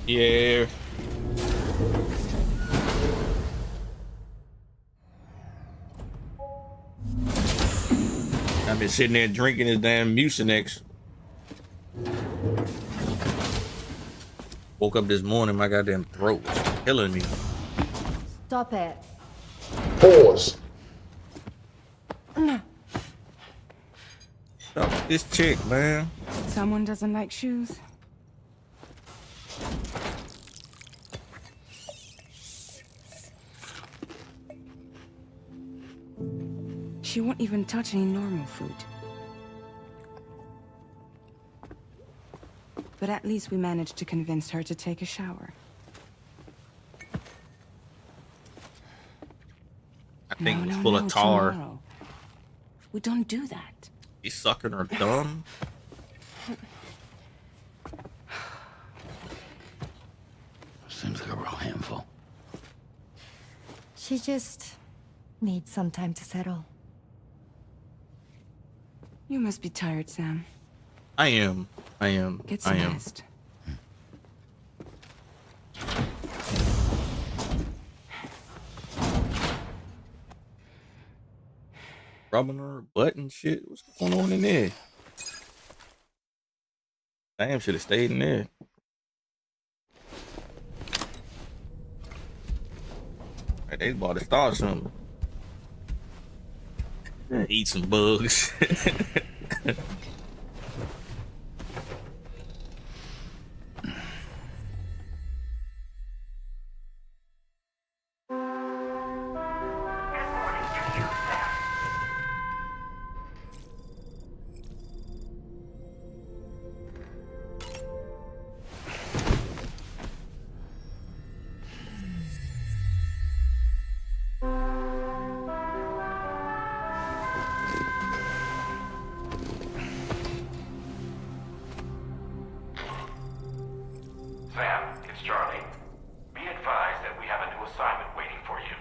Speaker 1: Yeah. I've been sitting there drinking this damn Mucinex. Woke up this morning, my goddamn throat was killing me.
Speaker 20: Stop it.
Speaker 3: Pause.
Speaker 1: Stop this chick, man.
Speaker 13: Someone doesn't like shoes. She won't even touch any normal food. But at least we managed to convince her to take a shower.
Speaker 1: thing
Speaker 13: No,
Speaker 1: was
Speaker 13: no,
Speaker 1: full
Speaker 13: no,
Speaker 1: of tar.
Speaker 13: tomorrow. We don't do that.
Speaker 1: He's sucking her thumb.
Speaker 14: Seems like a real handful.
Speaker 20: She just needs some time to settle.
Speaker 13: You must be tired, Sam.
Speaker 1: I am.
Speaker 13: Get some
Speaker 1: I am.
Speaker 13: rest.
Speaker 1: Rubbing her butt and shit. What's going on in there? Damn, should have stayed in there. Right, they about to start something. Eat some bugs.
Speaker 12: Sam, it's Charlie. Be advised that we have a new assignment waiting for you.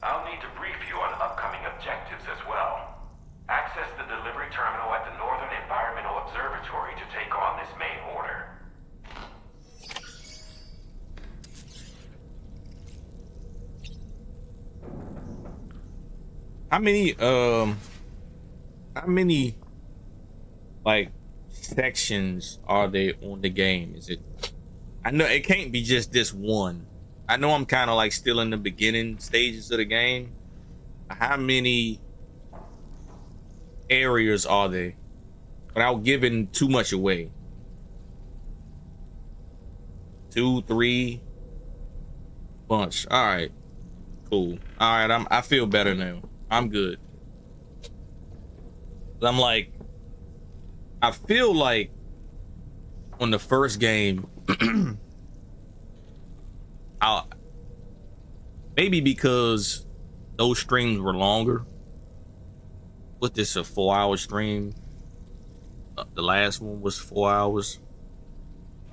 Speaker 12: I'll need to brief you on upcoming objectives as well. Access the delivery terminal at the Northern Environmental Observatory to take on this main order.
Speaker 1: How many like sections are there on the game? Is it, I know it can't be just this one. I know I'm kind of like still in the beginning stages of the game. How many areas are there without giving too much away? 2, 3 bunch. All right, cool. All right, I feel better now. I'm good. I'm like, I feel like on the first game, maybe because those streams were longer. Was this a 4-hour stream? The last one was 4 hours.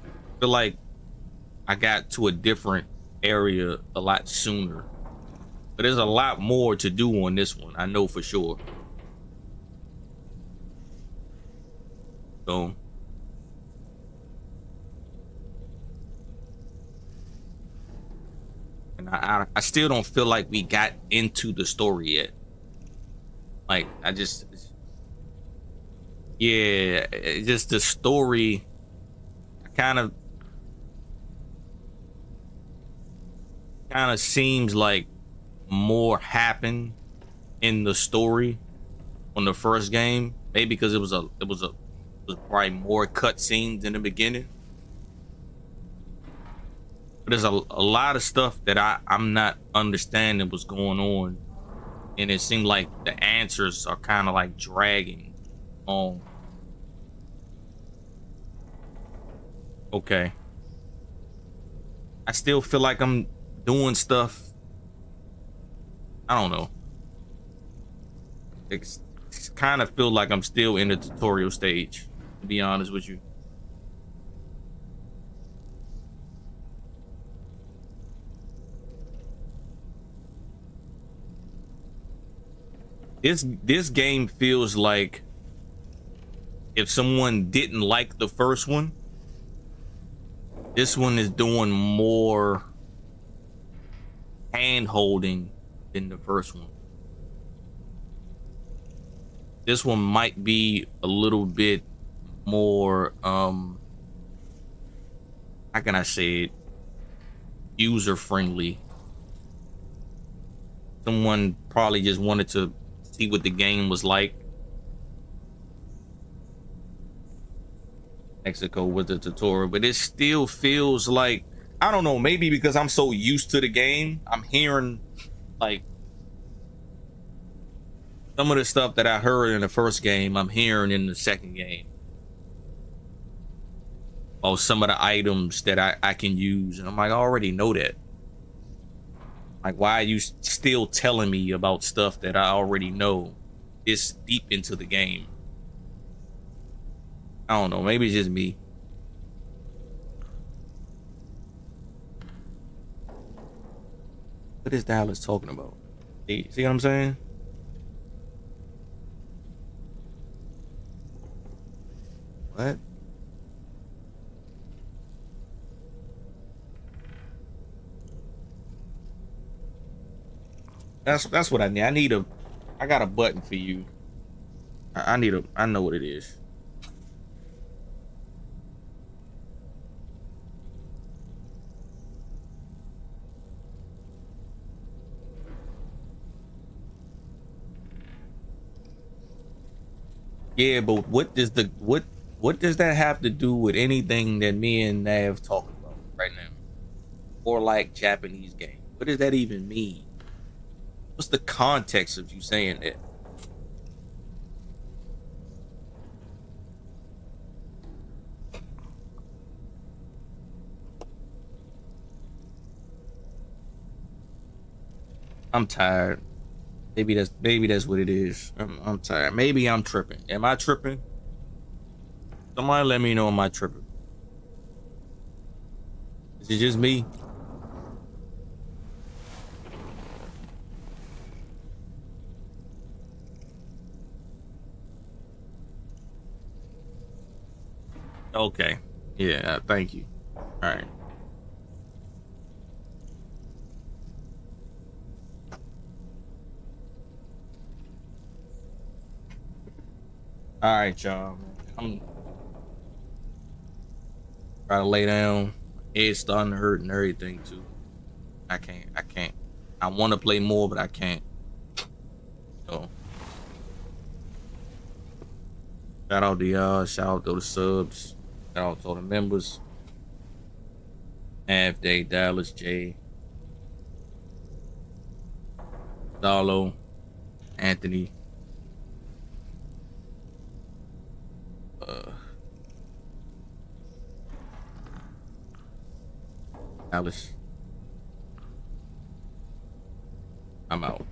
Speaker 1: I feel like I got to a different area a lot sooner. But there's a lot more to do on this one, I know for sure. So and I still don't feel like we got into the story yet. Like just the story kind of seems like more happened in the story on the first game. Maybe because it was probably more cutscenes in the beginning. But there's a lot of stuff that I'm not understanding what's going on, and it seemed like the answers are kind of like dragging on. Okay. I still feel like I'm doing stuff. I don't know. It's kind of feel like I'm still in the tutorial stage, to be honest with you. This game feels like if someone didn't like the first one, this one is doing more hand holding than the first one. This one might be a little bit more how can I say it, user friendly. Someone probably just wanted to see what the game was like. Mexico with the tutorial, but it still feels like, I don't know, maybe because I'm so used to the game, I'm hearing like some of the stuff that I heard in the first game, I'm hearing in the second game. Or some of the items that I can use, and I'm like, I already know that. Like, why are you still telling me about stuff that I already know this deep into the game? I don't know. Maybe it's just me. What is Dallas talking about? See what I'm saying? What? That's what I need. I got a button for you. I know what it is. Yeah, but what does that have to do with anything that me and Nav talking about right now? Or like Japanese game? What does that even mean? What's the context of you saying that? I'm tired. Maybe that's what it is. I'm tired. Maybe I'm tripping. Am I tripping? Somebody let me know. Am I tripping? Is it just me? Okay. Yeah. Thank you. All right. All right, y'all. I'm trying to lay down. Head's starting to hurt and everything too. I can't. I want to play more, but I can't. So, shout out to y'all. Shout out to the subs. Shout out to all the members. Half Day, Dallas, Jay, Darlo, Anthony. Alice. I'm out.